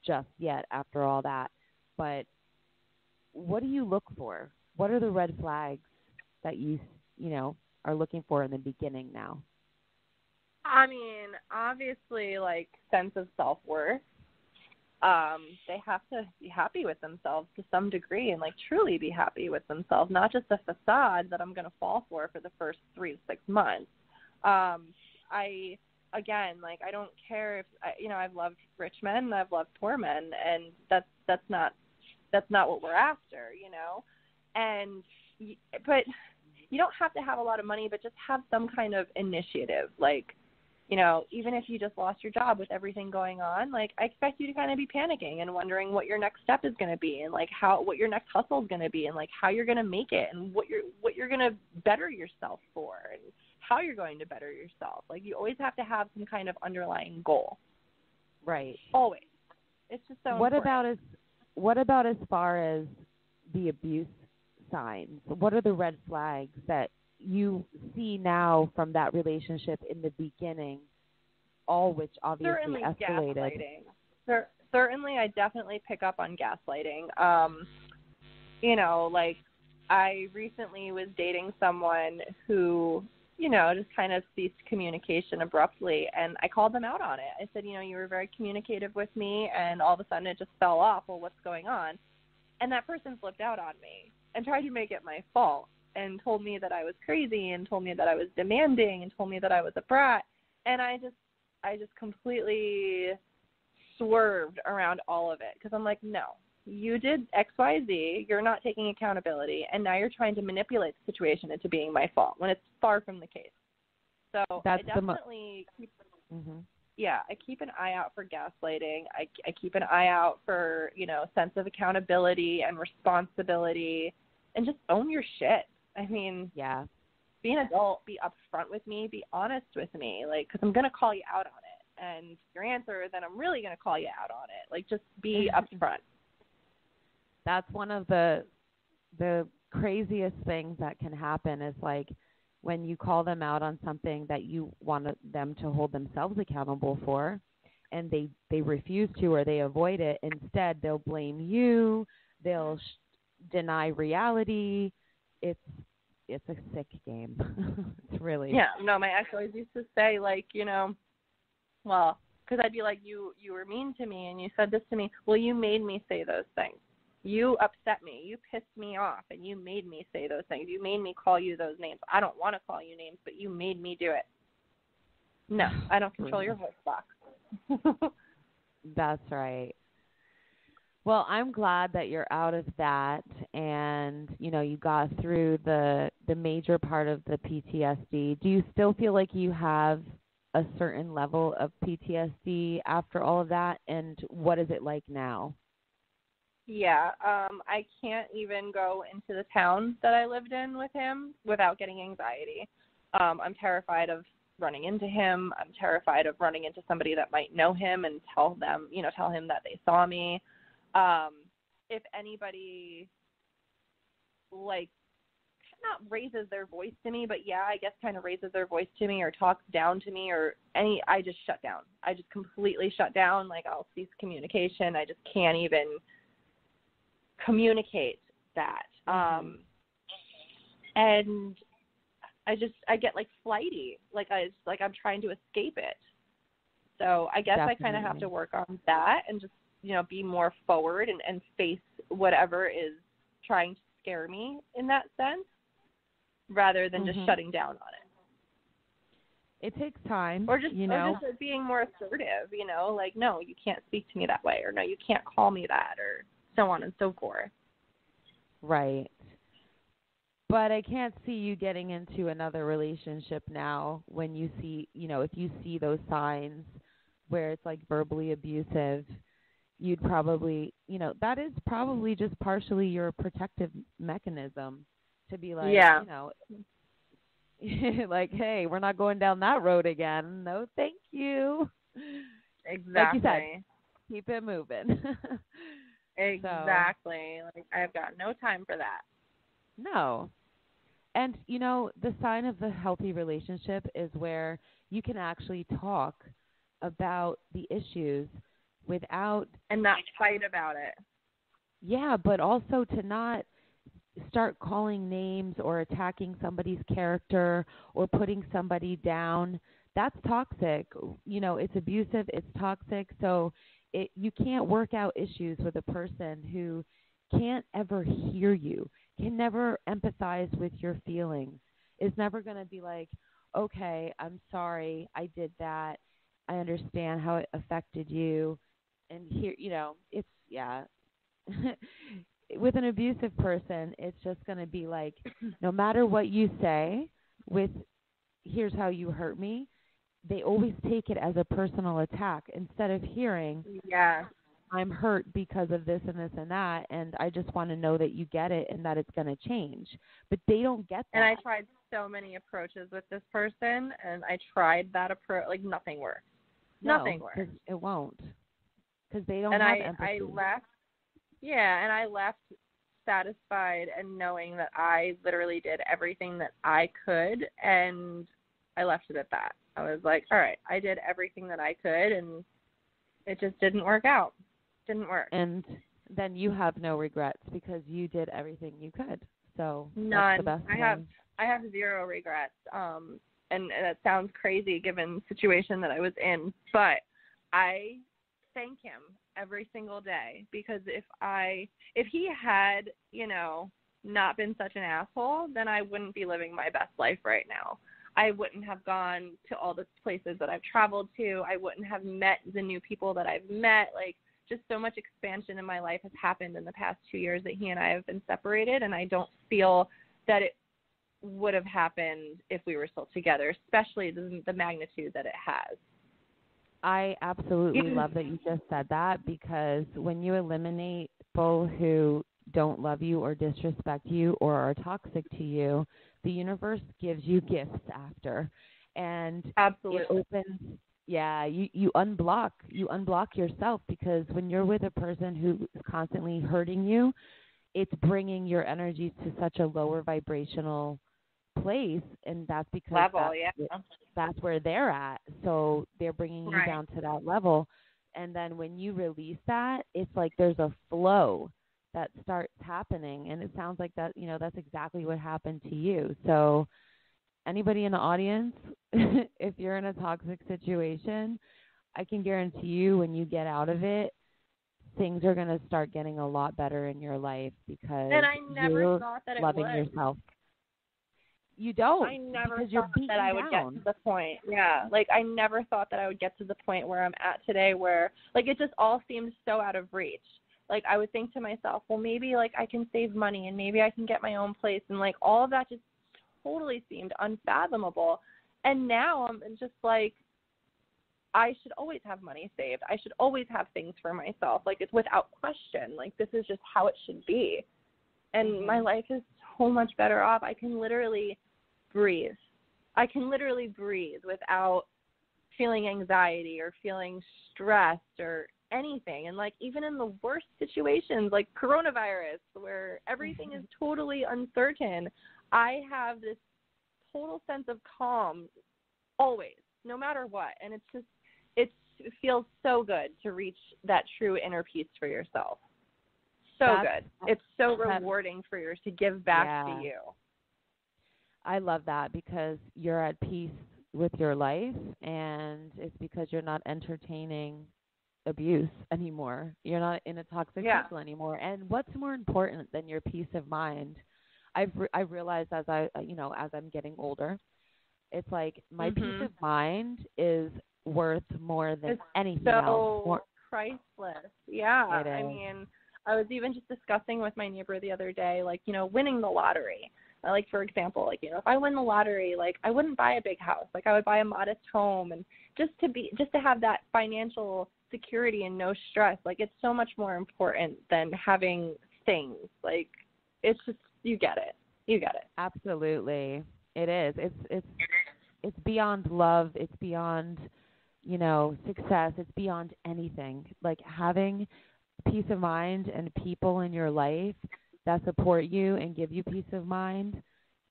just yet after all that, but what do you look for? What are the red flags that you know, are looking for in the beginning now? I mean, obviously, like, sense of self-worth. They have to be happy with themselves to some degree and, like, truly be happy with themselves, not just a facade that I'm going to fall for the first 3 to 6 months. I don't care if, you know, I've loved rich men, I've loved poor men, and that's not what we're after, you know. But you don't have to have a lot of money, but just have some kind of initiative. Like, you know, even if you just lost your job with everything going on, like, I expect you to kind of be panicking and wondering what your next step is going to be, and like what your next hustle is going to be, and like how you're going to make it, and what you're going to better yourself for, and how you're going to better yourself. Like, you always have to have some kind of underlying goal. Right. Always. It's just so important. What about as far as the abuse signs? What are the red flags that you see now from that relationship in the beginning, all which obviously certainly escalated? Gaslighting. Certainly, I definitely pick up on gaslighting. You know, like, I recently was dating someone who, you know, just kind of ceased communication abruptly, and I called them out on it. I said, you know, you were very communicative with me, and all of a sudden it just fell off. Well, what's going on? And that person flipped out on me and tried to make it my fault, and told me that I was crazy, and told me that I was demanding, and told me that I was a brat. And I just completely swerved around all of it, because I'm like, no, you did X, Y, Z, you're not taking accountability, and now you're trying to manipulate the situation into being my fault when it's far from the case. So that's I definitely I keep an eye out for gaslighting. I keep an eye out for, you know, sense of accountability and responsibility, and just own your shit. I mean, be an adult, be upfront with me, be honest with me, like, because I'm going to call you out on it. And your answer, then I'm really going to call you out on it. Like, just be upfront. That's one of the craziest things that can happen is, like, when you call them out on something that you want them to hold themselves accountable for, and they refuse to, or they avoid it. Instead, they'll blame you. They'll deny reality. It's a sick game. It's really. Yeah, no, my ex always used to say, like, you know, well, because I'd be like, you were mean to me, and you said this to me. Well, you made me say those things. You upset me. You pissed me off, and you made me say those things. You made me call you those names. I don't want to call you names, but you made me do it. No, I don't control your voice box. That's right. Well, I'm glad that you're out of that, and, you know, you got through the major part of the PTSD. Do you still feel like you have a certain level of PTSD after all of that, and what is it like now? Yeah, I can't even go into the town that I lived in with him without getting anxiety. I'm terrified of running into him. I'm terrified of running into somebody that might know him and tell him that they saw me. If anybody, like, not raises their voice to me, but I guess kind of raises their voice to me or talks down to me I just shut down. I just completely shut down. Like, I'll cease communication. I just can't even communicate that. And I get, like, flighty. Like, I'm trying to escape it. So I guess Definitely. I kind of have to work on that and just, be more forward and face whatever is trying to scare me in that sense rather than just shutting down on it. It takes time. Or just being more assertive, like, no, you can't speak to me that way, or no, you can't call me that, or so on and so forth. Right. But I can't see you getting into another relationship now when you see, if you see those signs where it's like verbally abusive, you'd probably, that is probably just partially your protective mechanism to be like, like, hey, we're not going down that road again. No, thank you. Exactly. Like you said, keep it moving. Exactly. Like, I've got no time for that. No. And, the sign of the healthy relationship is where you can actually talk about the issues without... And not fight about it. Yeah, but also to not start calling names or attacking somebody's character or putting somebody down. That's toxic. It's abusive. It's toxic. So you can't work out issues with a person who can't ever hear you, can never empathize with your feelings, is never going to be like, okay, I'm sorry, I did that. I understand how it affected you. And here, it's, yeah. With an abusive person, it's just going to be like, no matter what you say with, here's how you hurt me, they always take it as a personal attack instead of hearing, I'm hurt because of this and this and that, and I just want to know that you get it and that it's going to change. But they don't get that. And I tried so many approaches with this person, and I tried that approach, like nothing works. Nothing works. It won't. Because they don't have empathy. And I left satisfied and knowing that I literally did everything that I could, and I left it at that. I was like, all right, I did everything that I could, and it just didn't work out. Didn't work. And then you have no regrets because you did everything you could. So none. That's the best thing. I have zero regrets. And that sounds crazy given the situation that I was in, but I thank him every single day because if he had, not been such an asshole, then I wouldn't be living my best life right now. I wouldn't have gone to all the places that I've traveled to. I wouldn't have met the new people that I've met. Like, just so much expansion in my life has happened in the past 2 years that he and I have been separated, and I don't feel that it would have happened if we were still together, especially the magnitude that it has. I absolutely love that you just said that because when you eliminate people who don't love you or disrespect you or are toxic to you, the universe gives you gifts after. And absolutely. It opens, you unblock yourself because when you're with a person who is constantly hurting you, it's bringing your energies to such a lower vibrational place, and that's because that's where they're at. So they're bringing you down to that level. And then when you release that, it's like there's a flow that starts happening. And it sounds like that, that's exactly what happened to you. So anybody in the audience, if you're in a toxic situation, I can guarantee you when you get out of it, things are going to start getting a lot better in your life because and I never you're thought that it loving would. yourself. You don't. I never because you're thought that I would down. get to the point. Yeah, like I never thought that I would get to the point where I'm at today where like it just all seemed so out of reach. Like I would think to myself, well, maybe like I can save money and maybe I can get my own place. And like all of that just totally seemed unfathomable. And now I'm just like, I should always have money saved. I should always have things for myself. Like it's without question. Like this is just how it should be. And my life is so much better off. I can literally breathe. I can literally breathe without feeling anxiety or feeling stressed or anything. And like even in the worst situations like coronavirus where everything is totally uncertain, I have this total sense of calm always, no matter what. And it's just, it feels so good to reach that true inner peace for yourself. Good. It's so rewarding for yours to give back to you. I love that because you're at peace with your life, and it's because you're not entertaining abuse anymore. You're not in a toxic circle anymore. And what's more important than your peace of mind? I've realized as as I'm getting older, it's like my peace of mind is worth more than anything else. So priceless. Yeah. I mean, I was even just discussing with my neighbor the other day, like, winning the lottery. Like, for example, like, if I win the lottery, like, I wouldn't buy a big house. Like, I would buy a modest home, and just to have that financial security and no stress. Like, it's so much more important than having things. Like, it's just, you get it. You get it. Absolutely. It is. It's beyond love. It's beyond, success. It's beyond anything. Like, having peace of mind and people in your life that support you and give you peace of mind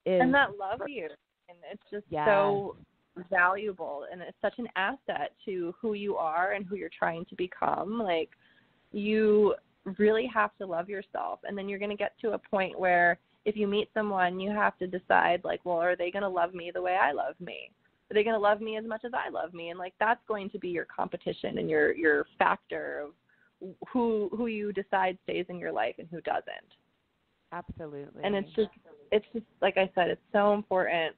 and that love you, and it's just so valuable, and it's such an asset to who you are and who you're trying to become. Like, you really have to love yourself, and then you're going to get to a point where if you meet someone, you have to decide, like, well, are they going to love me the way I love me? Are they going to love me as much as I love me? And, like, that's going to be your competition and your factor of who you decide stays in your life and who doesn't. Absolutely. And it's just like I said, it's so important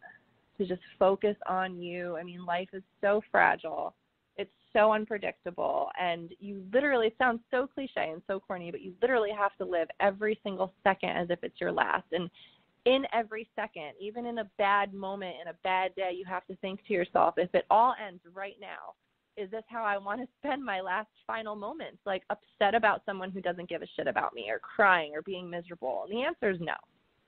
to just focus on you. I mean, life is so fragile. It's so unpredictable. And you literally, it sounds so cliche and so corny, but you literally have to live every single second as if it's your last. And in every second, even in a bad moment, in a bad day, you have to think to yourself, if it all ends right now, is this how I want to spend my last final moments? Like, upset about someone who doesn't give a shit about me, or crying, or being miserable? And the answer is no.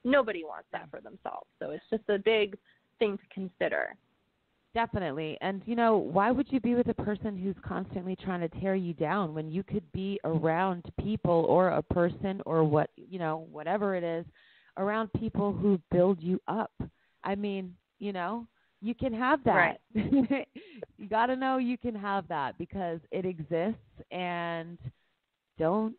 Nobody wants that for themselves. So it's just a big thing to consider. Definitely. And, why would you be with a person who's constantly trying to tear you down when you could be around people or a person or whatever it is, around people who build you up? I mean, you can have that. Right. You got to know you can have that because it exists, and don't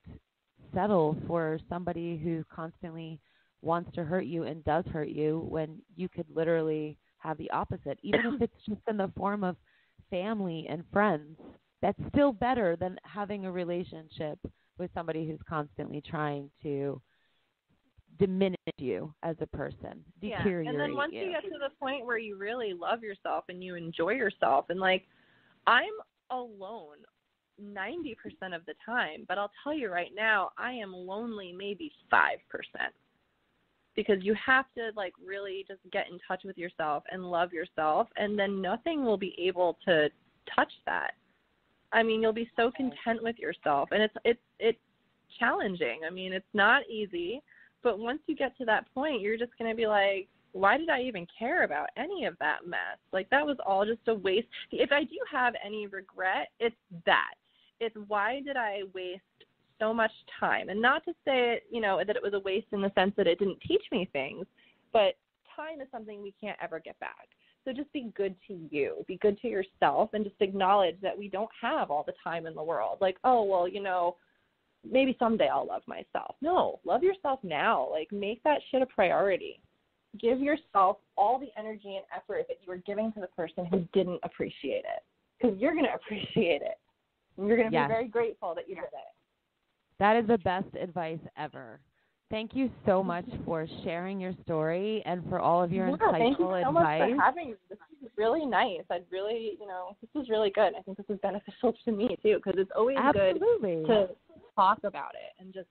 settle for somebody who constantly wants to hurt you and does hurt you when you could literally have the opposite. Even if it's just in the form of family and friends, that's still better than having a relationship with somebody who's constantly trying to diminish you as a person, deteriorate you. And then once you get to the point where you really love yourself and you enjoy yourself, and like, I'm alone 90% of the time, but I'll tell you right now, I am lonely maybe 5%, because you have to, like, really just get in touch with yourself and love yourself, and then nothing will be able to touch that. I mean, you'll be so content with yourself, and it's challenging. I mean, it's not easy. But once you get to that point, you're just going to be like, why did I even care about any of that mess? Like, that was all just a waste. If I do have any regret, it's that. It's why did I waste so much time? And not to say, that it was a waste in the sense that it didn't teach me things, but time is something we can't ever get back. So just be good to you. Be good to yourself, and just acknowledge that we don't have all the time in the world. Like, oh, well, maybe someday I'll love myself. No, love yourself now. Like, make that shit a priority. Give yourself all the energy and effort that you were giving to the person who didn't appreciate it, because you're going to appreciate it. And you're going to be very grateful that you did it. That is the best advice ever. Thank you so much for sharing your story and for all of your insightful advice. Thank you so much for having me. This is really nice. I'd really, this is really good. I think this is beneficial to me, too, because it's always good to talk about it and just,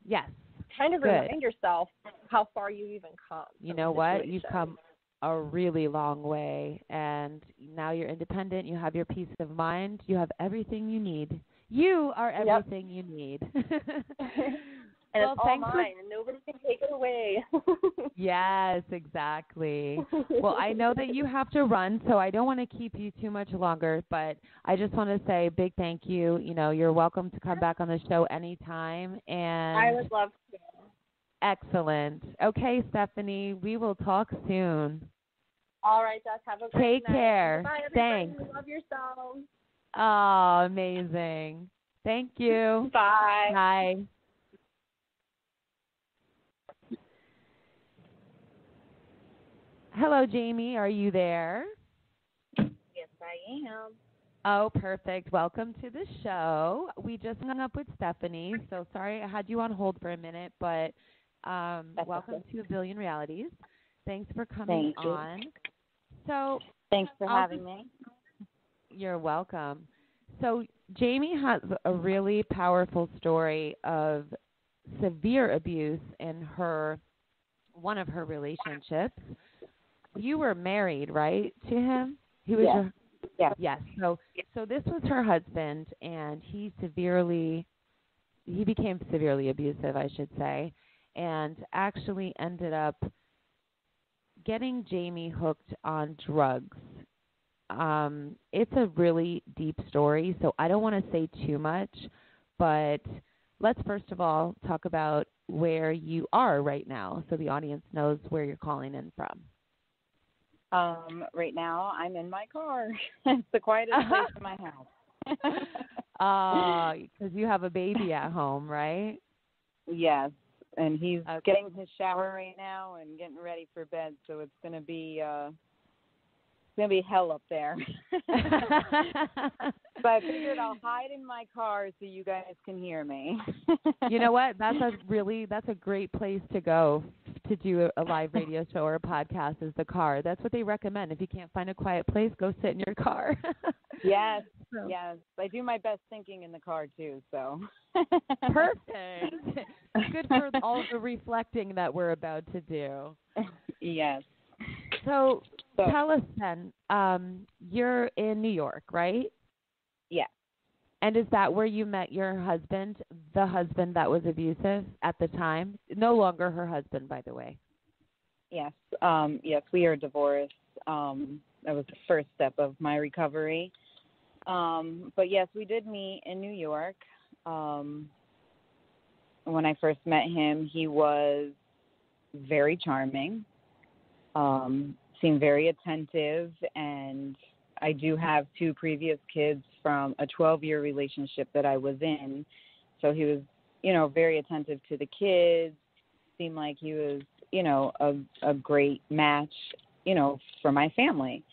yes, kind of remind yourself how far you even come. You know what? You've come a really long way, and now you're independent. You have your peace of mind. You have everything you need. You are everything you need. And it's all mine, and nobody can take it away. Yes, exactly. Well, I know that you have to run, so I don't want to keep you too much longer, but I just want to say a big thank you. You're welcome to come back on the show anytime. And I would love to. Excellent. Okay, Stephanie, we will talk soon. All right, Jess, have a great night. Take care. Bye, everybody. Thanks. Love yourselves. Oh, amazing. Thank you. Bye. Bye. Hello, Jamie. Are you there? Yes, I am. Oh, perfect. Welcome to the show. We just hung up with Stephanie, so sorry I had you on hold for a minute, but That's welcome okay. to A Billion Realities. Thanks for coming Thank you. on. So Thanks for I'll having me. You're welcome. So Jamie has a really powerful story of severe abuse in one of her relationships. You were married, right, to him? He was Yes. your Yes. Yes. So this was her husband, and he became severely abusive, I should say, and actually ended up getting Jamie hooked on drugs. It's a really deep story, so I don't want to say too much, but let's first of all talk about where you are right now so the audience knows where you're calling in from. Right now, I'm in my car. It's the quietest place in my house. Because you have a baby at home, right? Yes, and he's Okay. getting his shower right now and getting ready for bed, so it's gonna be hell up there. So I figured I'll hide in my car so you guys can hear me. You know what? That's a great place to go to do a live radio show or a podcast is the car. That's what they recommend. If you can't find a quiet place, go sit in your car. Yes, So. yes. I do my best thinking in the car too, so. Perfect. Good for all the reflecting that we're about to do. Yes. So tell us then, you're in New York, right? Yeah. And is that where you met your husband, the husband that was abusive at the time? No longer her husband, by the way. Yes. Yes, we are divorced. That was the first step of my recovery. But yes, we did meet in New York. When I first met him, he was very charming, seemed very attentive, and I do have 2 previous kids from a 12-year relationship that I was in. So he was, very attentive to the kids, seemed like he was, a great match, for my family.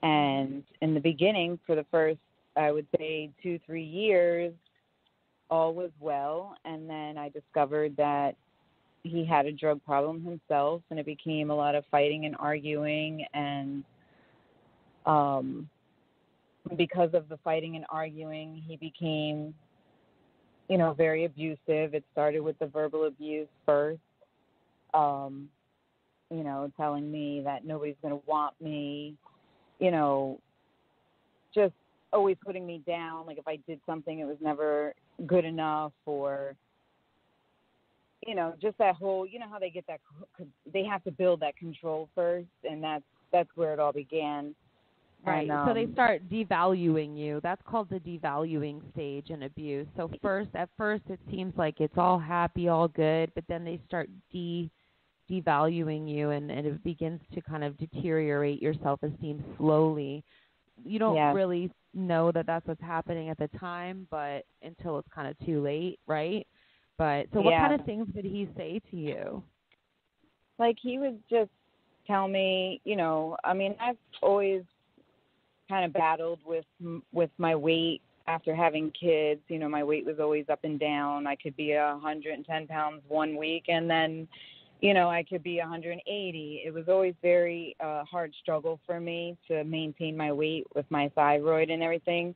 And in the beginning, for the first, I would say 2-3 years, all was well. And then I discovered that he had a drug problem himself, and it became a lot of fighting and arguing. And because of the fighting and arguing, he became, very abusive. It started with the verbal abuse first, telling me that nobody's going to want me, just always putting me down. Like if I did something, it was never good enough, or, just that whole, how they get that, they have to build that control first, and that's where it all began. Right. And, so they start devaluing you. That's called the devaluing stage in abuse. So at first it seems like it's all happy, all good, but then they start devaluing you, and it begins to kind of deteriorate your self-esteem slowly. You don't really know that that's what's happening at the time, but until it's kind of too late, right? But so what kind of things did he say to you? Like he would just tell me, I've always kind of battled with my weight after having kids. My weight was always up and down. I could be 110 pounds one week, and then, I could be 180. It was always very hard struggle for me to maintain my weight with my thyroid and everything.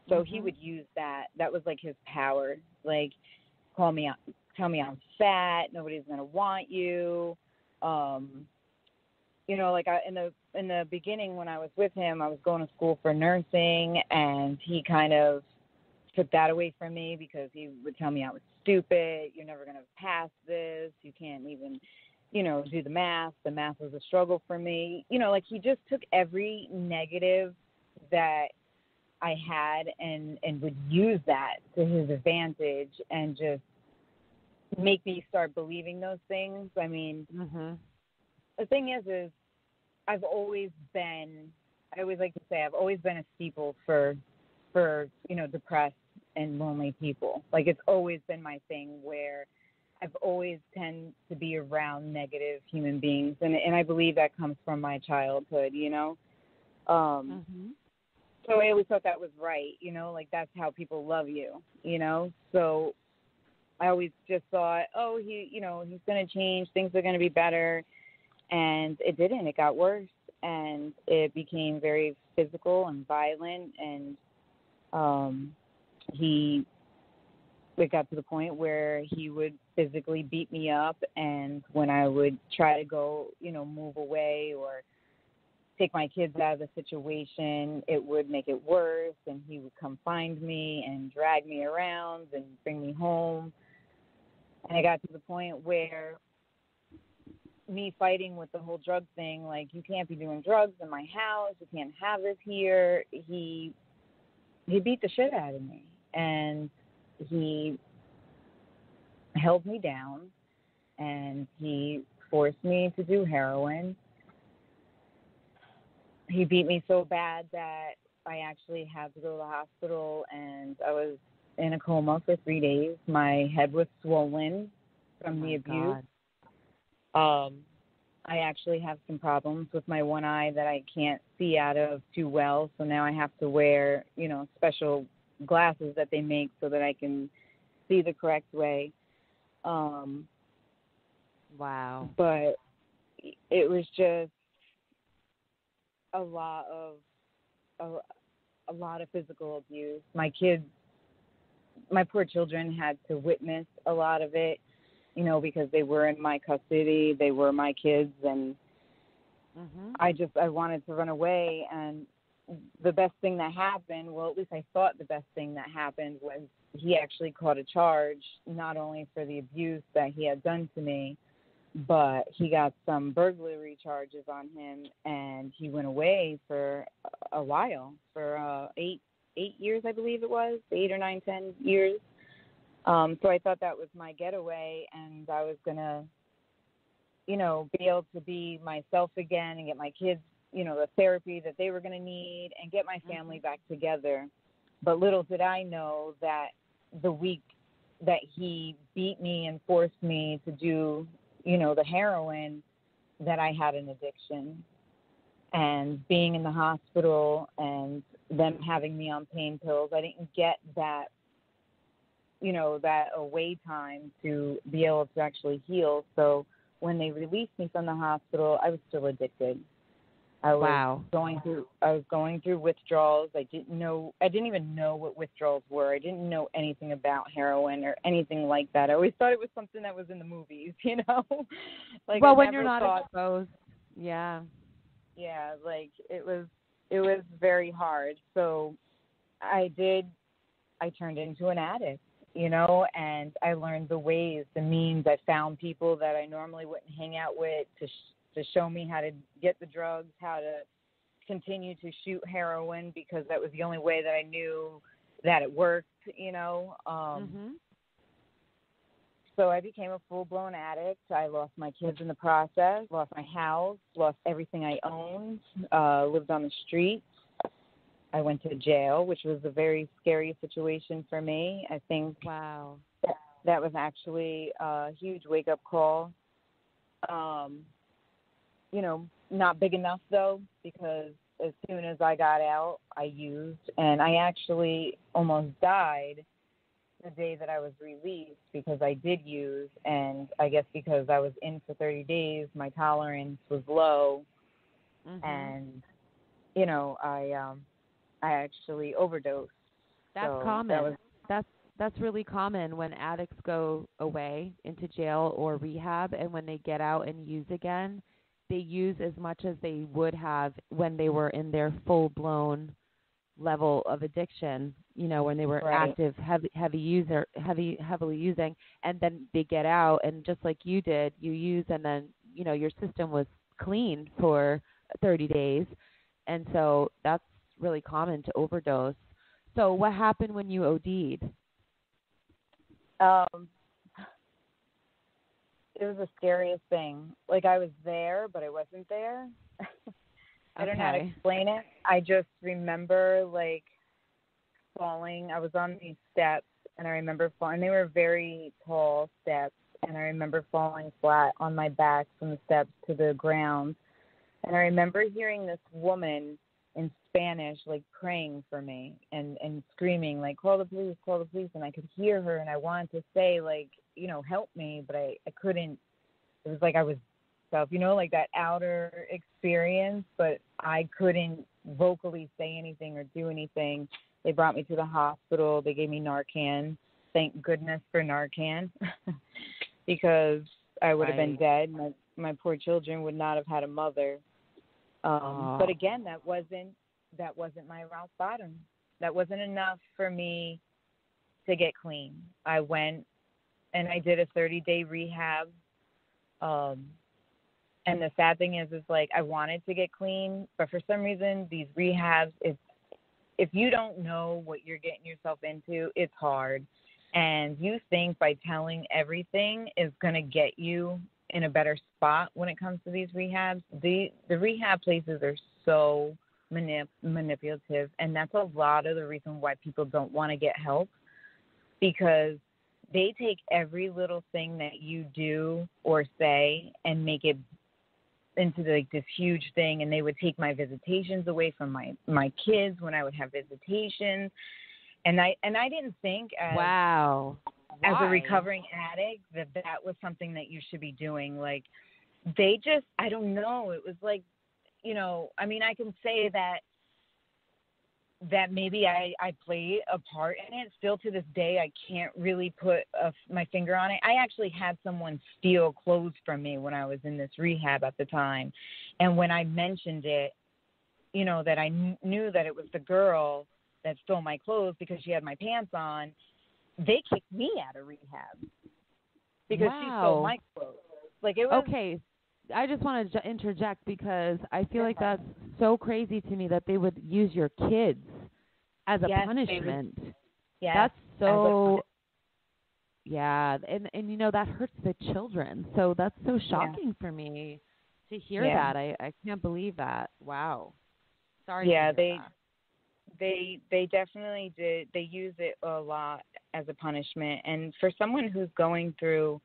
So he would use that. That was like his power. Like, call me out, tell me I'm fat. Nobody's gonna want you. In the beginning when I was with him, I was going to school for nursing, and he kind of took that away from me because he would tell me I was stupid. You're never going to pass this. You can't even, do the math. The math was a struggle for me. He just took every negative that I had and would use that to his advantage and just make me start believing those things. I mean, the thing is I've always been, I always like to say, I've always been a steeple for depressed and lonely people. Like, it's always been my thing where I've always tend to be around negative human beings, and I believe that comes from my childhood, you know. Mhm. So I always thought that was right, you know, like that's how people love you, you know. So I always just thought, oh, he's going to change, things are going to be better, and it didn't. It got worse, and it became very physical and violent, and he it got to the point where he would physically beat me up, and when I would try to go, move away or take my kids out of the situation, it would make it worse, and he would come find me and drag me around and bring me home. And it got to the point where me fighting with the whole drug thing, like, you can't be doing drugs in my house, you can't have this here. He beat the shit out of me, and he held me down, and he forced me to do heroin. He beat me so bad that I actually had to go to the hospital, and I was in a coma for 3 days. My head was swollen from the abuse. I actually have some problems with my one eye that I can't see out of too well, so now I have to wear, special glasses that they make so that I can see the correct way. Wow. But it was just a lot of physical abuse. My poor children had to witness a lot of it, because they were in my custody, they were my kids, and I wanted to run away. And the best thing that happened, well, at least I thought the best thing that happened, was he actually caught a charge, not only for the abuse that he had done to me, but he got some burglary charges on him, and he went away for a while, for 8 years, I believe it was, 8 or 9, 10 years. So I thought that was my getaway, and I was going to, be able to be myself again and get my kids, the therapy that they were going to need, and get my family back together. But little did I know that the week that he beat me and forced me to do, the heroin, that I had an addiction. And being in the hospital and them having me on pain pills, I didn't get that, that away time to be able to actually heal. So when they released me from the hospital, I was still addicted. I was going through withdrawals. I didn't even know what withdrawals were. I didn't know anything about heroin or anything like that. I always thought it was something that was in the movies, Like, well, I when never you're not thought, exposed, yeah. Yeah, like it was very hard. So I turned into an addict, and I learned the ways, the means. I found people that I normally wouldn't hang out with to show me how to get the drugs, how to continue to shoot heroin, because that was the only way that I knew that it worked, So I became a full-blown addict. I lost my kids in the process, lost my house, lost everything I owned, lived on the streets. I went to jail, which was a very scary situation for me. I think that was actually a huge wake-up call. Not big enough, though, because as soon as I got out, I used, and I actually almost died the day that I was released because I did use, and I guess because I was in for 30 days, my tolerance was low, and, I actually overdosed. That's common. That's really common when addicts go away into jail or rehab, and when they get out and use again, they use as much as they would have when they were in their full-blown level of addiction, when they were active, heavily using, and then they get out, and just like you did, you use, and then, your system was clean for 30 days. And so that's really common to overdose. So what happened when you OD'd? It was the scariest thing. Like, I was there, but I wasn't there. I don't know how to explain it. I just remember, like, falling. I was on these steps, and I remember falling. They were very tall steps, and I remember falling flat on my back from the steps to the ground. And I remember hearing this woman in Spanish, like, praying for me and screaming, like, call the police, call the police. And I could hear her, and I wanted to say, like, help me, but I couldn't. It was like I was stuff, like that outer experience, but I couldn't vocally say anything or do anything. They brought me to the hospital. They gave me Narcan. Thank goodness for Narcan, because I would have been dead. My poor children would not have had a mother. But again, that wasn't my rock bottom. That wasn't enough for me to get clean. I went and I did a 30-day rehab. And the sad thing is like, I wanted to get clean, but for some reason, these rehabs, if you don't know what you're getting yourself into, it's hard. And you think by telling everything is going to get you in a better spot when it comes to these rehabs. The rehab places are so manipulative, and that's a lot of the reason why people don't want to get help, because they take every little thing that you do or say and make it into like this huge thing. And they would take my visitations away from my kids when I would have visitations. And I didn't think as a recovering addict that was something that you should be doing. Like, they just, I don't know. It was like, I mean, I can say that maybe I played a part in it. Still to this day, I can't really put my finger on it. I actually had someone steal clothes from me when I was in this rehab at the time. And when I mentioned it, that I knew that it was the girl that stole my clothes because she had my pants on, they kicked me out of rehab because she stole my clothes. Like, it was okay. I just wanted to interject because I feel like that's so crazy to me that they would use your kids as a punishment. Yes. That's so, and that hurts the children. So that's so shocking for me to hear that. I can't believe that. Wow. Sorry. Yeah, to hear that. They definitely did. They use it a lot as a punishment. And for someone who's going through,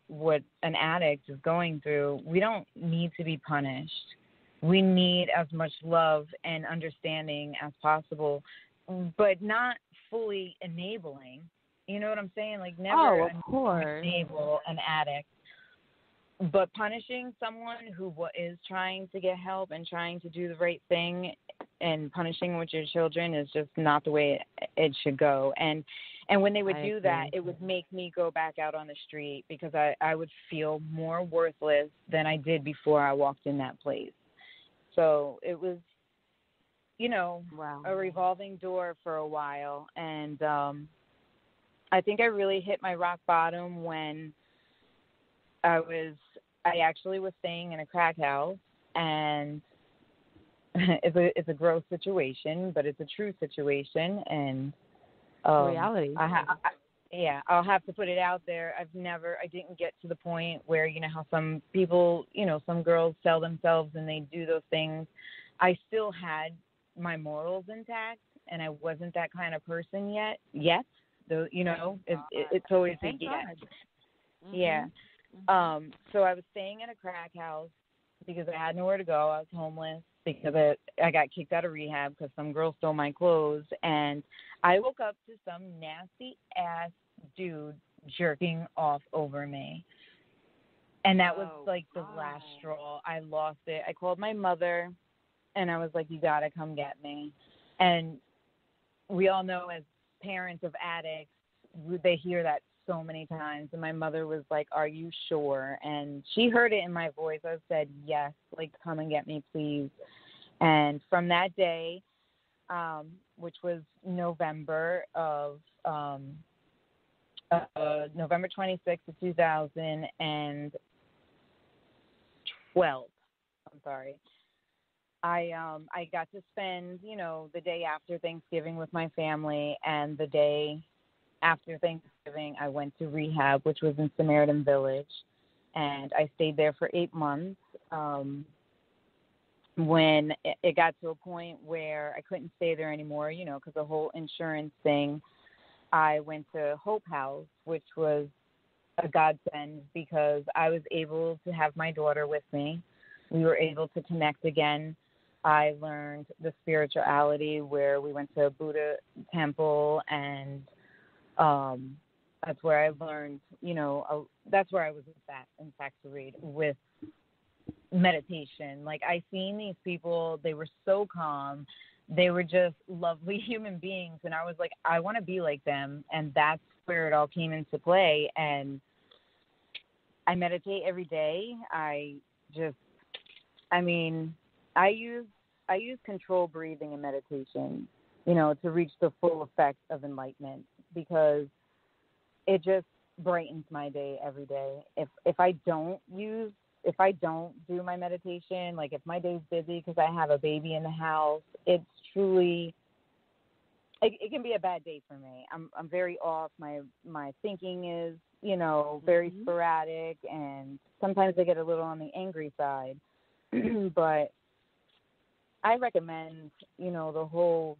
what an addict is going through, we don't need to be punished. We need as much love and understanding as possible, but not fully enabling. You know what I'm saying? Like, never enable an addict. But punishing someone who is trying to get help and trying to do the right thing, and punishing with your children is just not the way it should go. And when they would do that, it would make me go back out on the street because I would feel more worthless than I did before I walked in that place. So it was, a revolving door for a while. And I think I really hit my rock bottom when I actually was staying in a crack house, and it's a gross situation, but it's a true situation, and reality. I'll have to put it out there. I didn't get to the point where, how some people, some girls sell themselves and they do those things. I still had my morals intact, and I wasn't that kind of person yet. Though, it's always a yet. Mm-hmm. Yeah. So I was staying in a crack house because I had nowhere to go. I was homeless because I got kicked out of rehab because some girl stole my clothes, and I woke up to some nasty ass dude jerking off over me. And that was like the last straw. I lost it. I called my mother, and I was like, you got to come get me. And we all know, as parents of addicts, they hear that so many times. And my mother was like, are you sure? And she heard it in my voice. I said, yes, like, come and get me, please. And from that day, which was November 26th of 2012. I'm sorry. I got to spend, the day after Thanksgiving with my family, and the day after Thanksgiving, I went to rehab, which was in Samaritan Village, and I stayed there for 8 months. When it got to a point where I couldn't stay there anymore, because the whole insurance thing, I went to Hope House, which was a godsend because I was able to have my daughter with me. We were able to connect again. I learned the spirituality where we went to a Buddha temple, and that's where I learned, that's where I was infatuated with meditation. Like, I seen these people, they were so calm. They were just lovely human beings. And I was like, I want to be like them. And that's where it all came into play. And I meditate every day. I use control breathing and meditation, to reach the full effect of enlightenment, because it just brightens my day every day. If I don't do my meditation, like if my day's busy because I have a baby in the house, it's truly, it can be a bad day for me. I'm very off. My thinking is, very sporadic, and sometimes I get a little on the angry side. But I recommend, the whole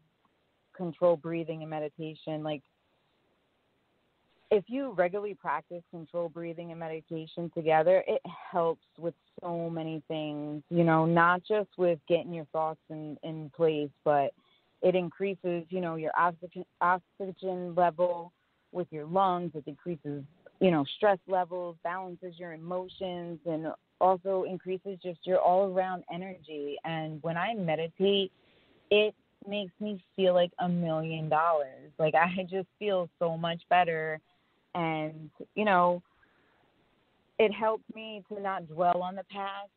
control breathing and meditation. Like, if you regularly practice control breathing and meditation together, it helps with so many things, not just with getting your thoughts in place, but it increases, your oxygen level with your lungs. It decreases, stress levels, balances your emotions, and also increases just your all-around energy. And when I meditate, it makes me feel like $1 million. Like, I just feel so much better. And, it helped me to not dwell on the past.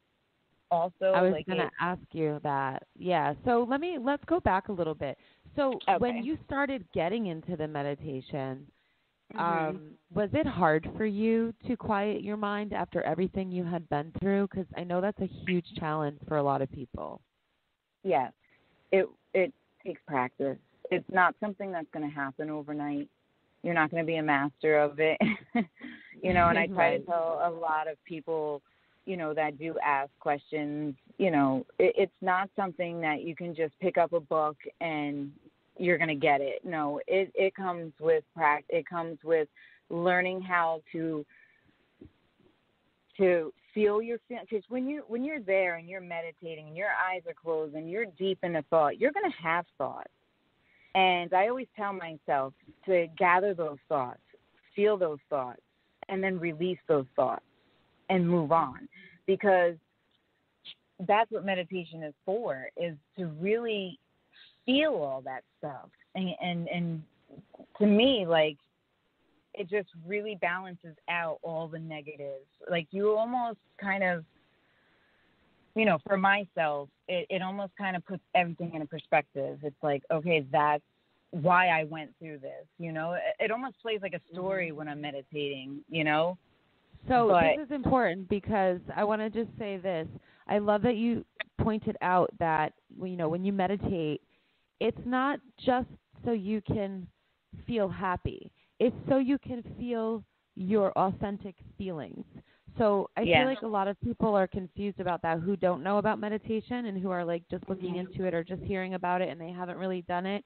Also, I was going to ask you that. Yeah. So let's go back a little bit. So when you started getting into the meditation, was it hard for you to quiet your mind after everything you had been through? Because I know that's a huge challenge for a lot of people. Yeah. It takes practice. It's not something that's going to happen overnight. You're not going to be a master of it, and I try to tell a lot of people, that do ask questions, it's not something that you can just pick up a book and you're going to get it. No, it comes with practice. It comes with learning how to feel your feelings. Because when you're there and you're meditating and your eyes are closed and you're deep in a thought, you're going to have thoughts. And I always tell myself to gather those thoughts, feel those thoughts, and then release those thoughts and move on. Because that's what meditation is for, is to really feel all that stuff. And to me, like, it just really balances out all the negatives. Like, you almost kind of, for myself, it almost kind of puts everything in a perspective. It's like, okay, that's why I went through this, It almost plays like a story when I'm meditating, So this is important, because I want to just say this. I love that you pointed out that, when you meditate, it's not just so you can feel happy. It's so you can feel your authentic feelings. So I feel like a lot of people are confused about that, who don't know about meditation and who are like just looking into it or just hearing about it and they haven't really done it.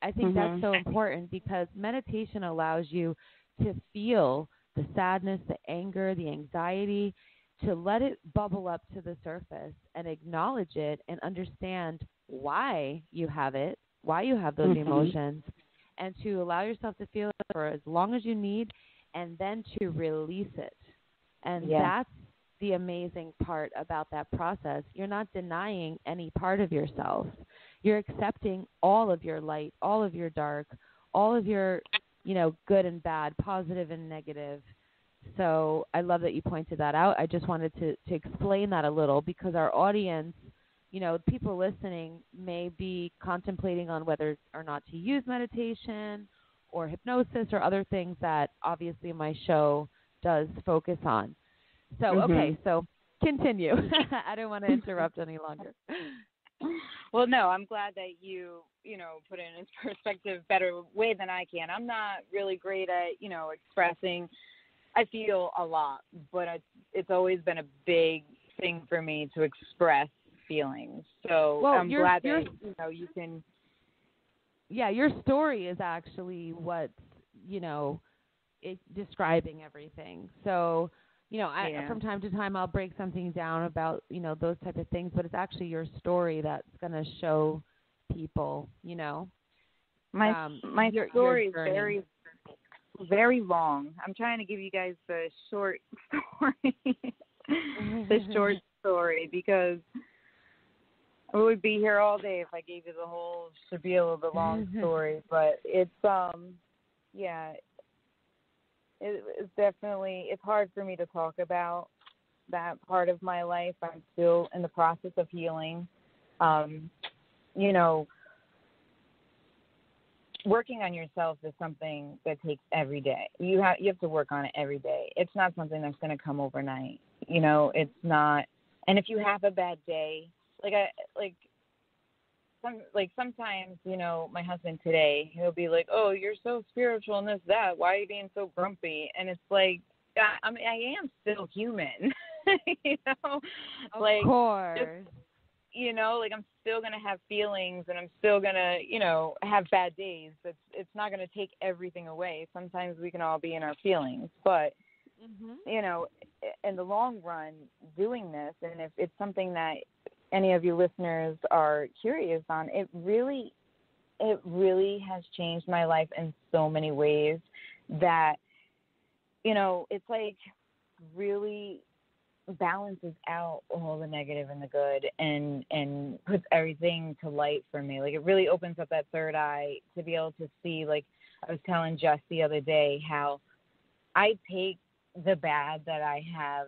I think that's so important, because meditation allows you to feel the sadness, the anger, the anxiety, to let it bubble up to the surface and acknowledge it and understand why you have it, why you have those emotions, and to allow yourself to feel it for as long as you need, and then to release it. And that's the amazing part about that process. You're not denying any part of yourself. You're accepting all of your light, all of your dark, all of your, good and bad, positive and negative. So I love that you pointed that out. I just wanted to explain that a little, because our audience, people listening may be contemplating on whether or not to use meditation or hypnosis or other things that obviously my show does focus on. So, okay, so continue. I don't want to interrupt any longer. Well, no, I'm glad that you put it in perspective better way than I can. I'm not really great at, expressing. I feel a lot, but it's always been a big thing for me to express feelings. So I'm glad that, you can. Yeah, your story is actually what, describing everything. So, Yeah. from time to time I'll break something down about, those type of things, but it's actually your story that's going to show people, My your story is journey. very long. I'm trying to give you guys the short story. The short story, because we would be here all day if I gave you the whole spiel of the long story. But it's yeah, it's definitely, it's hard for me to talk about that part of my life. I'm still in the process of healing. You know, working on yourself is something that takes every day. You have to work on it every day. It's not something that's going to come overnight. It's not. And if you have a bad day, sometimes, my husband today, he'll be like, "Oh, you're so spiritual and this, that. Why are you being so grumpy?" And it's like, I am still human, Of course. I'm still going to have feelings, and I'm still going to, have bad days. It's not going to take everything away. Sometimes we can all be in our feelings, but, in the long run, doing this, and if it's something that any of you listeners are curious on, it really has changed my life in so many ways that, it's like really balances out all the negative and the good, and puts everything to light for me. Like, it really opens up that third eye to be able to see, like I was telling Jess the other day, how I take the bad that I have,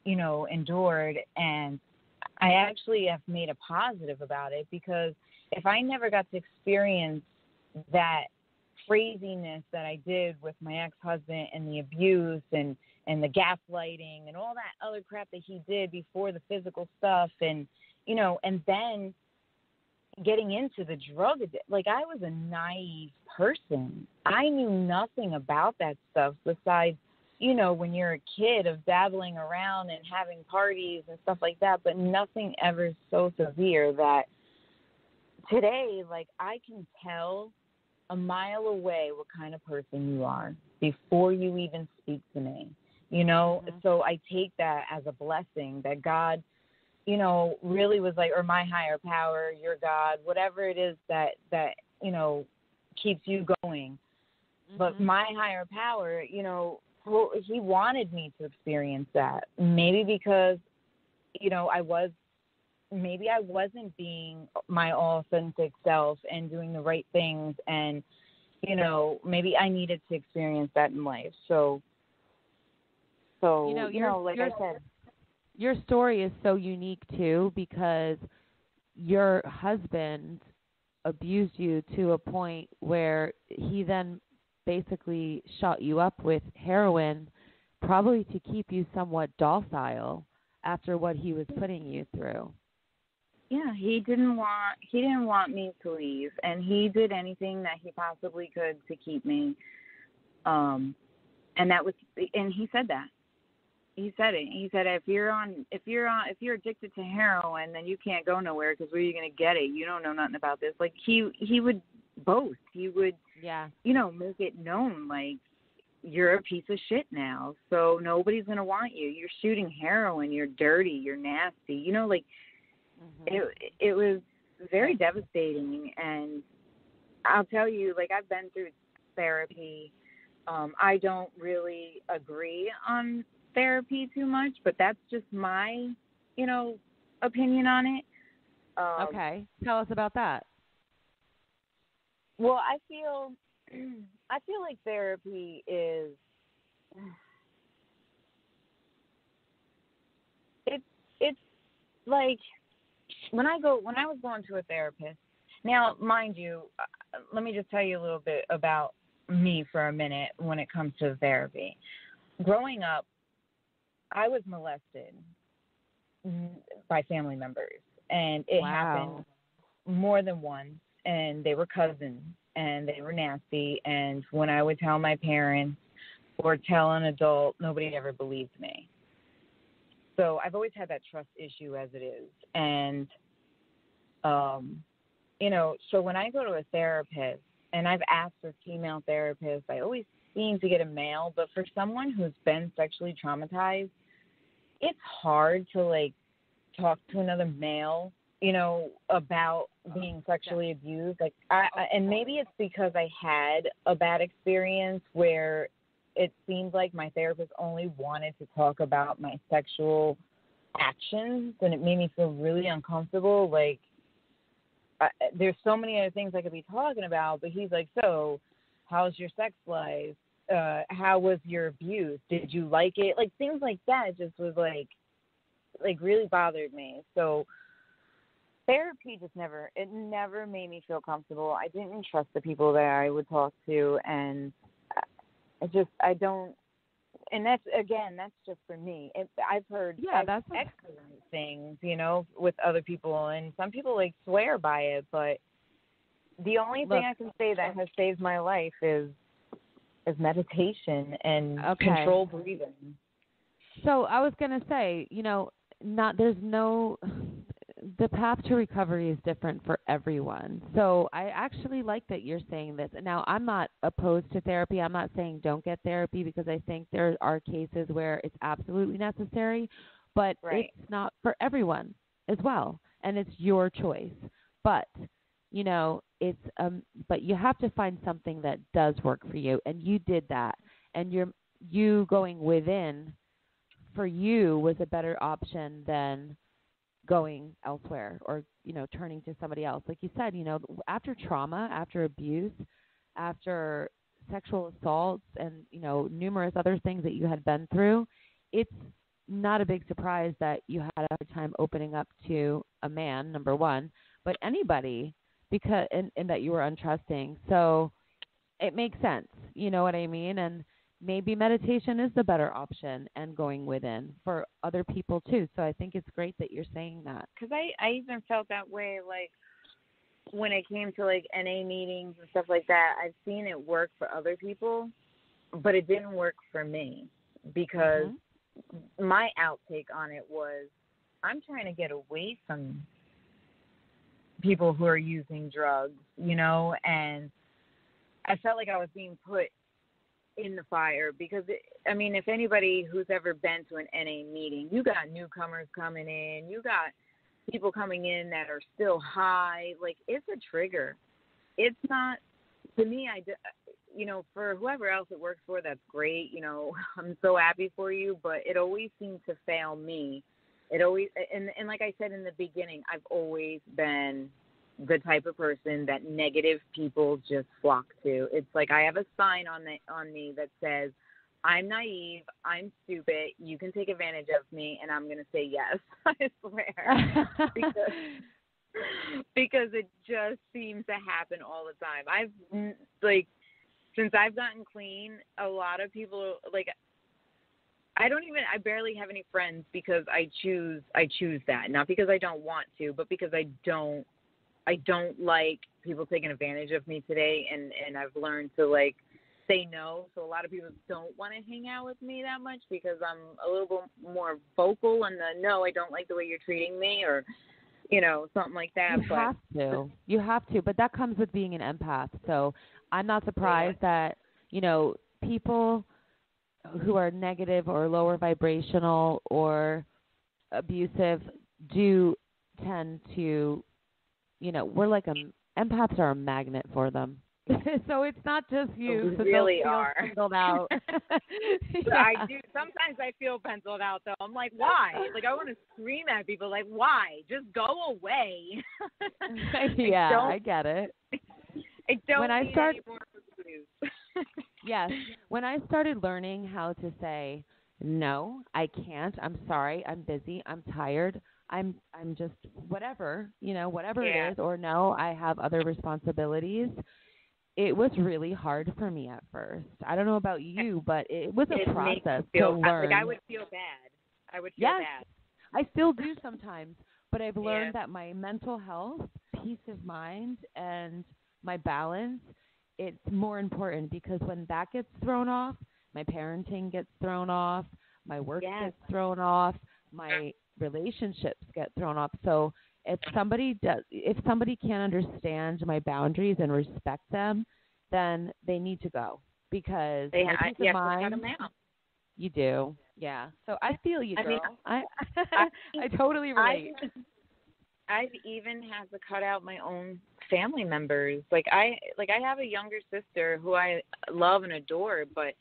endured, and I actually have made a positive about it, because if I never got to experience that craziness that I did with my ex-husband, and the abuse and the gaslighting and all that other crap that he did before the physical stuff, and and then getting into the drug addiction. Like, I was a naive person. I knew nothing about that stuff besides, when you're a kid, of dabbling around and having parties and stuff like that, but nothing ever so severe that today, like, I can tell a mile away what kind of person you are before you even speak to me, So I take that as a blessing that God, really was like, or my higher power, your God, whatever it is that keeps you going. But my higher power, he wanted me to experience that. Maybe because, maybe I wasn't being my authentic self and doing the right things, and, maybe I needed to experience that in life. So like I said, your story is so unique too, because your husband abused you to a point where he then basically shot you up with heroin, probably to keep you somewhat docile after what he was putting you through. Yeah, he didn't want me to leave, and he did anything that he possibly could to keep me. And he said that. He said it. He said, if you're addicted to heroin, then you can't go nowhere, because where are you going to get it? You don't know nothing about this. Like, he would boast. He would, make it known, like, you're a piece of shit now, so nobody's going to want you. You're shooting heroin. You're dirty. You're nasty. It was very devastating. And I'll tell you, like, I've been through therapy. I don't really agree on therapy too much, but that's just my, opinion on it. Okay. Tell us about that. Well, I feel like therapy is, it's like, when I was going to a therapist. Now, mind you, let me just tell you a little bit about me for a minute when it comes to therapy. Growing up, I was molested by family members, and it happened more than once, and they were cousins, and they were nasty, and when I would tell my parents or tell an adult, nobody ever believed me. So I've always had that trust issue as it is, and, so when I go to a therapist, and I've asked for female therapists, I always seem to get a male, but for someone who's been sexually traumatized, it's hard to like talk to another male, you know, about being sexually abused. Like, and maybe it's because I had a bad experience where it seemed like my therapist only wanted to talk about my sexual actions, and it made me feel really uncomfortable. Like, there's so many other things I could be talking about, but he's like, so how's your sex life? How was your abuse? Did you like it? Like, things like that just was like really bothered me. So therapy just never made me feel comfortable. I didn't trust the people that I would talk to, and I don't, and that's just for me. I've heard that's excellent things, you know, with other people, and some people like swear by it, but the only thing I can say that has saved my life is meditation and controlled breathing. So I was going to say, you know, the path to recovery is different for everyone. So I actually like that you're saying this. Now, I'm not opposed to therapy. I'm not saying don't get therapy, because I think there are cases where it's absolutely necessary, but it's not for everyone as well, and it's your choice. But, you know, but you have to find something that does work for you, and you did that. And you going within for you was a better option than going elsewhere or, you know, turning to somebody else. Like you said, you know, after trauma, after abuse, after sexual assaults and, you know, numerous other things that you had been through, it's not a big surprise that you had a hard time opening up to a man, number one, but anybody, because and that you were untrusting. So it makes sense. You know what I mean? And maybe meditation is the better option and going within for other people too. So I think it's great that you're saying that. Because I even felt that way, like, when it came to, like, NA meetings and stuff like that. I've seen it work for other people, but it didn't work for me because my outtake on it was, I'm trying to get away from people who are using drugs, you know, and I felt like I was being put in the fire because, if anybody who's ever been to an NA meeting, you got newcomers coming in, you got people coming in that are still high. Like, it's a trigger. It's not, to me, for whoever else it works for, that's great. You know, I'm so happy for you, but it always seemed to fail me. It always, and like I said in the beginning, I've always been the type of person that negative people just flock to. It's like I have a sign on me that says, I'm naive, I'm stupid, you can take advantage of me, and I'm going to say yes. I swear. because it just seems to happen all the time. Since I've gotten clean, a lot of people, like, I barely have any friends because I choose that. Not because I don't want to, but because I don't like people taking advantage of me today, and I've learned to, like, say no. So a lot of people don't want to hang out with me that much because I'm a little bit more vocal on the, no, I don't like the way you're treating me, or, you know, something like that. You have to, but that comes with being an empath. So I'm not surprised that, you know, people who are negative or lower vibrational or abusive do tend to, you know, we're like empaths are a magnet for them. So it's not just you. We really are. Penciled out. I do. Sometimes I feel penciled out, though. I'm like, why? Like, I want to scream at people, like, why? Just go away. I get it. I don't need any more abuse. Yes. When I started learning how to say, no, I can't, I'm sorry, I'm busy, I'm tired, I'm just whatever, you know, whatever it is, or no, I have other responsibilities. It was really hard for me at first. I don't know about you, but it was a process to learn. Like, I would feel bad. Bad. I still do sometimes, but I've learned that my mental health, peace of mind, and my balance, it's more important, because when that gets thrown off, my parenting gets thrown off, my work gets thrown off, my relationships get thrown off. So if somebody can't understand my boundaries and respect them, then they need to go, because you my peace of have mind. to cut them out. You do, yeah. So I feel you, girl. I totally relate. I've even had to cut out my own family members. I have a younger sister who I love and adore, but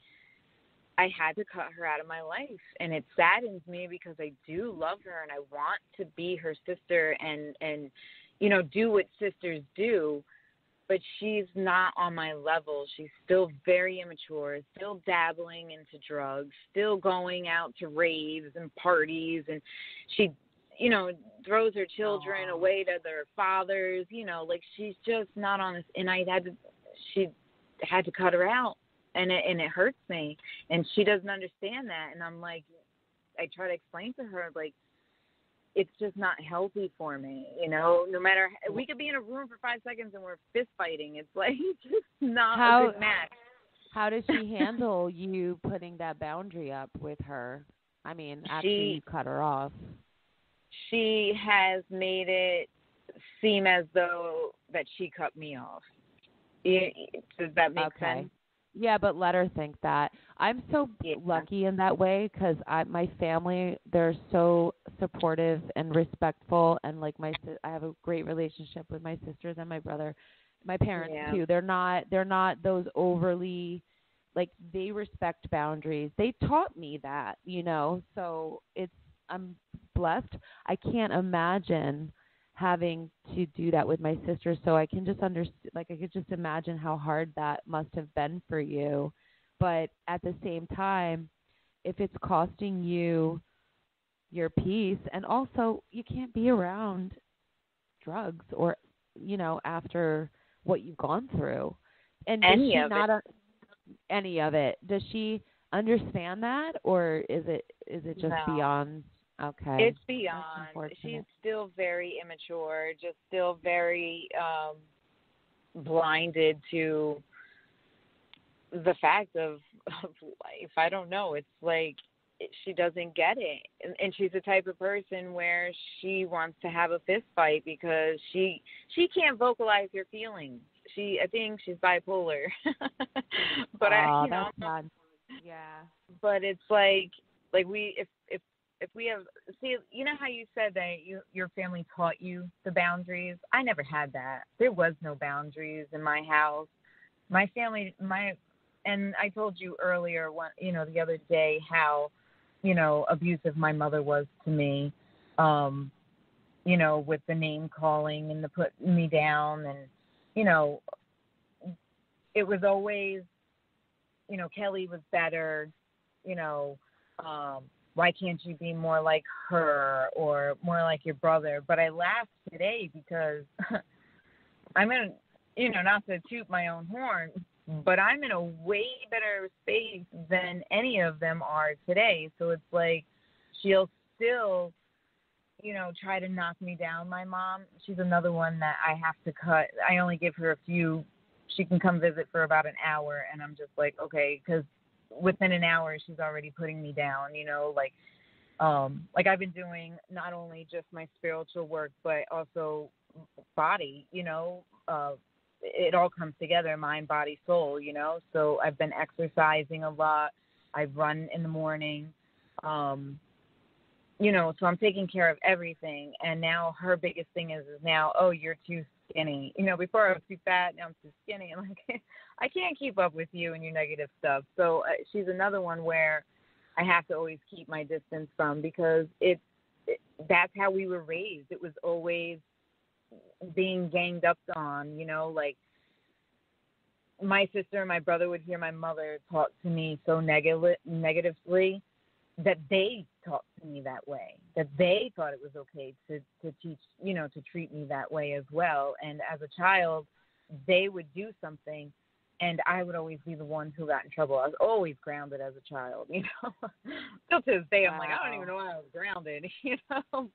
I had to cut her out of my life, and it saddens me because I do love her and I want to be her sister and do what sisters do, but she's not on my level. She's still very immature, still dabbling into drugs, still going out to raves and parties, and she throws her children away to their fathers, she's just not on this, and she had to cut her out, and it hurts me, and she doesn't understand that, and I'm like, I try to explain to her, it's just not healthy for me, no matter, we could be in a room for 5 seconds and we're fist fighting, it's just not a good match. How does she handle you putting that boundary up with her? I mean, after you cut her off. She has made it seem as though that she cut me off. Does that make sense? Yeah, but let her think that. I'm so lucky in that way because my family, they're so supportive and respectful, and I have a great relationship with my sisters and my brother, my parents too. They're not those overly, they respect boundaries. They taught me that, so I'm blessed. I can't imagine having to do that with my sister, so I can just I could just imagine how hard that must have been for you. But at the same time, if it's costing you your peace, and also you can't be around drugs or after what you've gone through, and any of it, does she understand that, or is it just beyond? Okay. It's beyond. She's still very immature, just still very blinded to the fact of life. I don't know. It's she doesn't get it. And she's the type of person where she wants to have a fist fight because she can't vocalize her feelings. I think she's bipolar. But that's bad. Yeah. But it's if we have, see, how you said that your family taught you the boundaries? I never had that. There was no boundaries in my house. My family, and I told you earlier, the other day, how, abusive my mother was to me, with the name calling and the putting me down. And, it was always, Kelly was better, why can't you be more like her or more like your brother? But I laughed today because I'm in, not to toot my own horn, but I'm in a way better space than any of them are today. So it's she'll still, try to knock me down. My mom, she's another one that I have to cut. I only give her a few. She can come visit for about an hour, and I'm just okay, because within an hour she's already putting me down, I've been doing not only just my spiritual work but also body, it all comes together, mind, body, soul, so I've been exercising a lot. I run in the morning, so I'm taking care of everything. And now her biggest thing is now, oh, you're too skinny. Before I was too fat, now I'm too skinny. I'm I can't keep up with you and your negative stuff. So she's another one where I have to always keep my distance from, because that's how we were raised. It was always being ganged up on, my sister and my brother would hear my mother talk to me so negatively that they talked to me that way, that they thought it was okay to teach, to treat me that way as well. And as a child, they would do something, and I would always be the one who got in trouble. I was always grounded as a child, Still to this day, I'm I don't even know why I was grounded,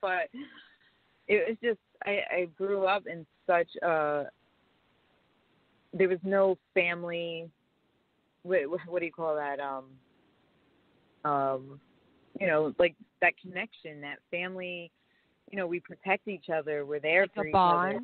But it was just, I grew up in such there was no family, what do you call that, that connection, that family, we protect each other. We're there for each other.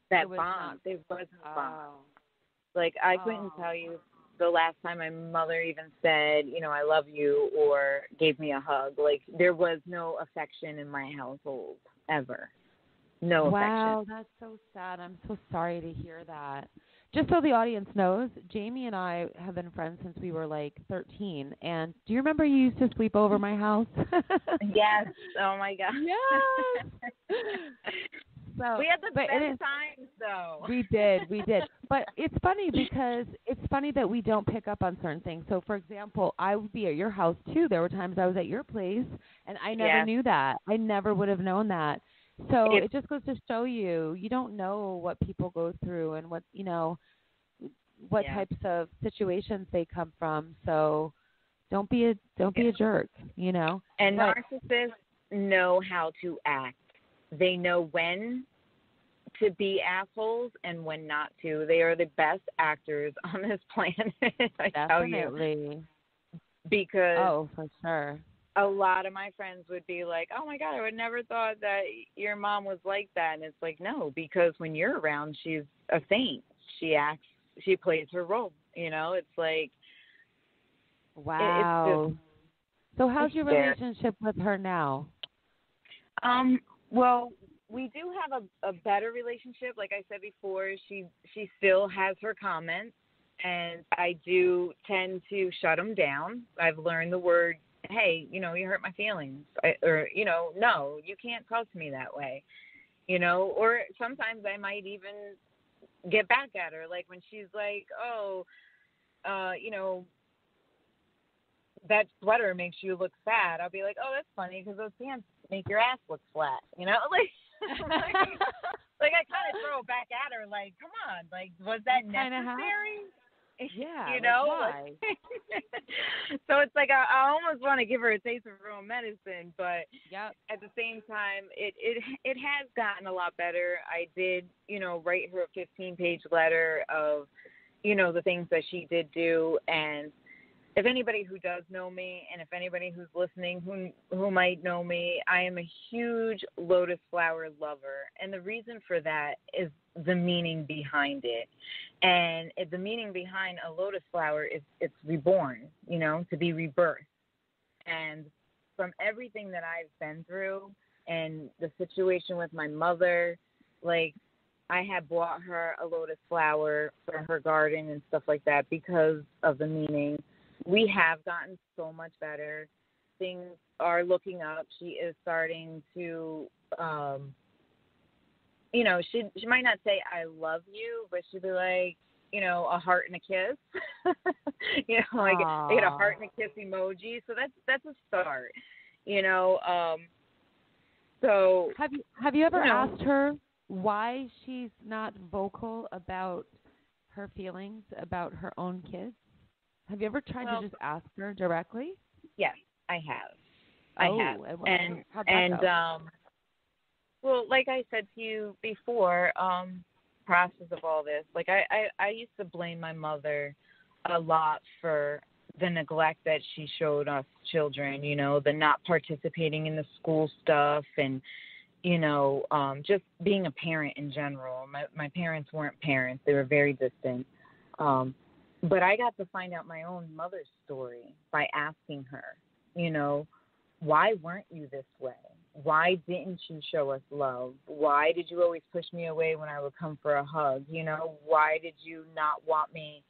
That bond. There was no bond. I couldn't tell you the last time my mother even said, I love you or gave me a hug. Like, there was no affection in my household ever. No affection. Wow, that's so sad. I'm so sorry to hear that. Just so the audience knows, Jamie and I have been friends since we were like 13. And do you remember you used to sleep over my house? Yes. Oh, my God. Yes. So, we had the best times, though. We did. But it's funny because it's funny that we don't pick up on certain things. So, for example, I would be at your house, too. There were times I was at your place, and I never knew that. I never would have known that. So it just goes to show you don't know what people go through and what, what types of situations they come from. So don't be a jerk, And narcissists know how to act. They know when to be assholes and when not to. They are the best actors on this planet, I tell you. Because for sure. A lot of my friends would be like, oh, my God, I would never thought that your mom was like that. And it's like, no, because when you're around, she's a saint. She plays her role. It's like. Wow. So how's your relationship with her now? Well, we do have a better relationship. Like I said before, she still has her comments, and I do tend to shut them down. I've learned the word, hey, you hurt my feelings, no, you can't talk to me that way, or sometimes I might even get back at her. Like when she's like, that sweater makes you look fat. I'll be like, oh, that's funny because those pants make your ass look flat, like I kind of throw it back at her, like, come on, like, was that necessary? Yeah, why? So it's like I almost want to give her a taste of her own medicine, but at the same time, it has gotten a lot better. I did, write her a 15-page letter of, the things that she did do, and if anybody who does know me, and if anybody who's listening who might know me, I am a huge lotus flower lover, and the reason for that is the meaning behind it. And the meaning behind a lotus flower is it's reborn, to be rebirthed. And from everything that I've been through and the situation with my mother, like, I had bought her a lotus flower for her garden and stuff like that because of the meaning. We have gotten so much better. Things are looking up. She is starting to, she might not say I love you, but she'll be like, a heart and a kiss. I get a heart and a kiss emoji. So that's a start. So have you ever asked her why she's not vocal about her feelings about her own kids? Have you ever tried to just ask her directly? Yes, I have. I have. And well, like I said to you before, process of all this, like I used to blame my mother a lot for the neglect that she showed us children, the not participating in the school stuff and, just being a parent in general. My parents weren't parents. They were very distant. But I got to find out my own mother's story by asking her, why weren't you this way? Why didn't you show us love? Why did you always push me away when I would come for a hug? Why did you not want me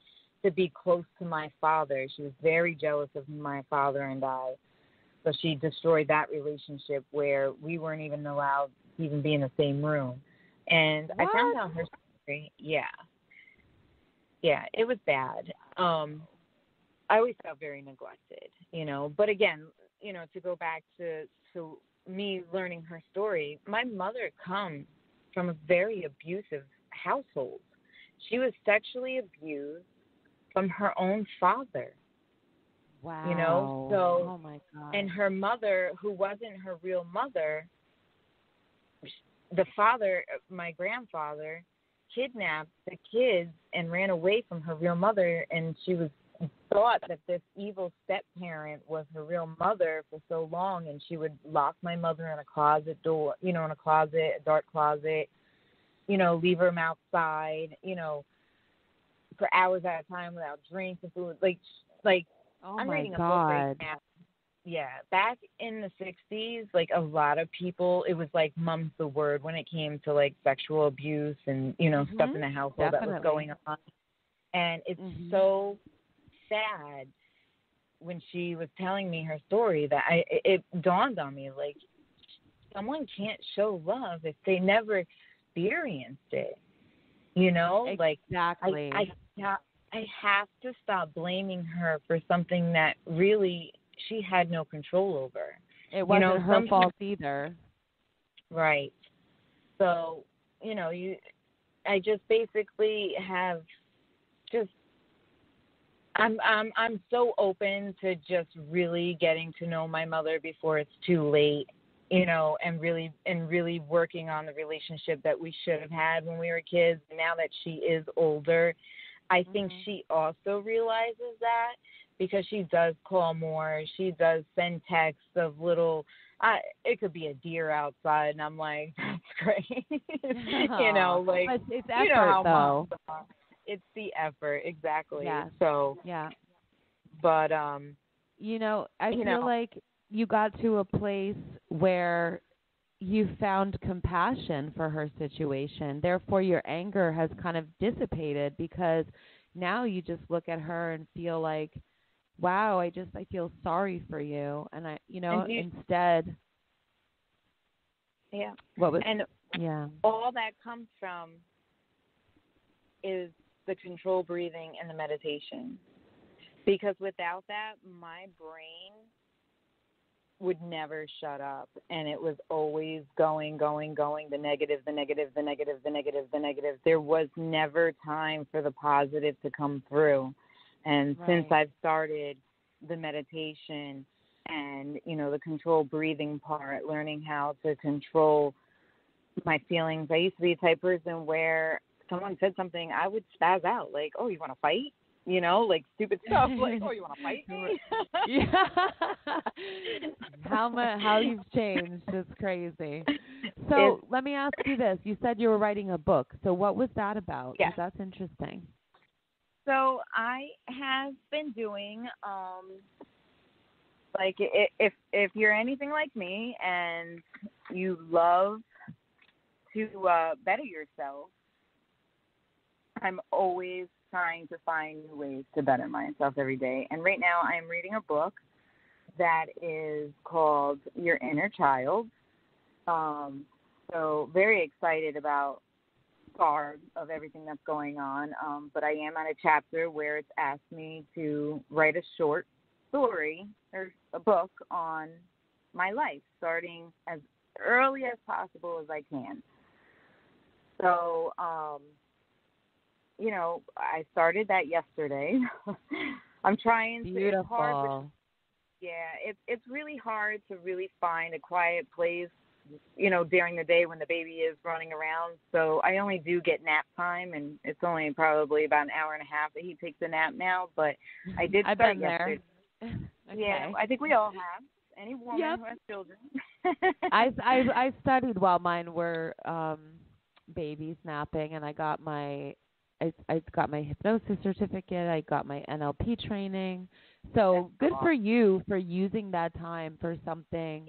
to be close to my father? She was very jealous of my father and I. So she destroyed that relationship where we weren't even allowed to even be in the same room. And what? I found out her story. Yeah. Yeah, it was bad. I always felt very neglected, But again, to go back to me learning her story, my mother comes from a very abusive household. She was sexually abused from her own father. Wow. So, oh my God. And her mother, who wasn't her real mother, the father, my grandfather, kidnapped the kids and ran away from her real mother, and she was thought that this evil step-parent was her real mother for so long, and she would lock my mother in a closet door, in a closet, a dark closet, leave her outside, for hours at a time without drinks and food. Like Oh I'm my reading a book right God. now. Yeah, back in the 60s, like a lot of people, it was like mum's the word when it came to like sexual abuse and, stuff in the household that was going on. And it's so sad when she was telling me her story that it dawned on me, like, someone can't show love if they never experienced it, Like, Exactly. I have to stop blaming her for something that really she had no control over. It wasn't her fault either. Right. So, I just basically have just I'm so open to just really getting to know my mother before it's too late, and really working on the relationship that we should have had when we were kids. Now that she is older, I think she also realizes that, because she does call more. She does send texts of little, it could be a deer outside, and I'm like, that's great. Like, but it's effort, though. It's the effort, exactly. Yeah. So, yeah. But, I feel like you got to a place where you found compassion for her situation. Therefore, your anger has kind of dissipated, because now you just look at her and feel like, wow, I feel sorry for you. And instead. Yeah. What was, and yeah. all that comes from is the control breathing and the meditation. Because without that, my brain would never shut up, and it was always going, the negative, the negative, the negative, the negative, the negative. There was never time for the positive to come through. And since I've started the meditation and, the control breathing part, learning how to control my feelings, I used to be the type of person where someone said something, I would spaz out, like, oh, you want to fight? Like stupid stuff, like, oh, you want to fight me? Yeah. How you've changed is crazy. So let me ask you this. You said you were writing a book. So what was that about? Yeah. 'Cause that's interesting. So I have been doing, like, if you're anything like me and you love to better yourself, I'm always trying to find new ways to better myself every day. And right now I'm reading a book that is called Your Inner Child. So very excited about part of everything that's going on. But I am at a chapter where it's asked me to write a short story or a book on my life, starting as early as possible as I can. So, I started that yesterday. I'm trying to. Beautiful. It's hard, it's really hard to really find a quiet place, during the day when the baby is running around. So I only do get nap time, and it's only probably about an hour and a half that he takes a nap now. But I did start I've been yesterday. there. Okay. Yeah, I think we all have. Any woman who has children. I studied while mine were babies napping, and I got my hypnosis certificate. I got my NLP training. So That's good awesome. for you for using that time for something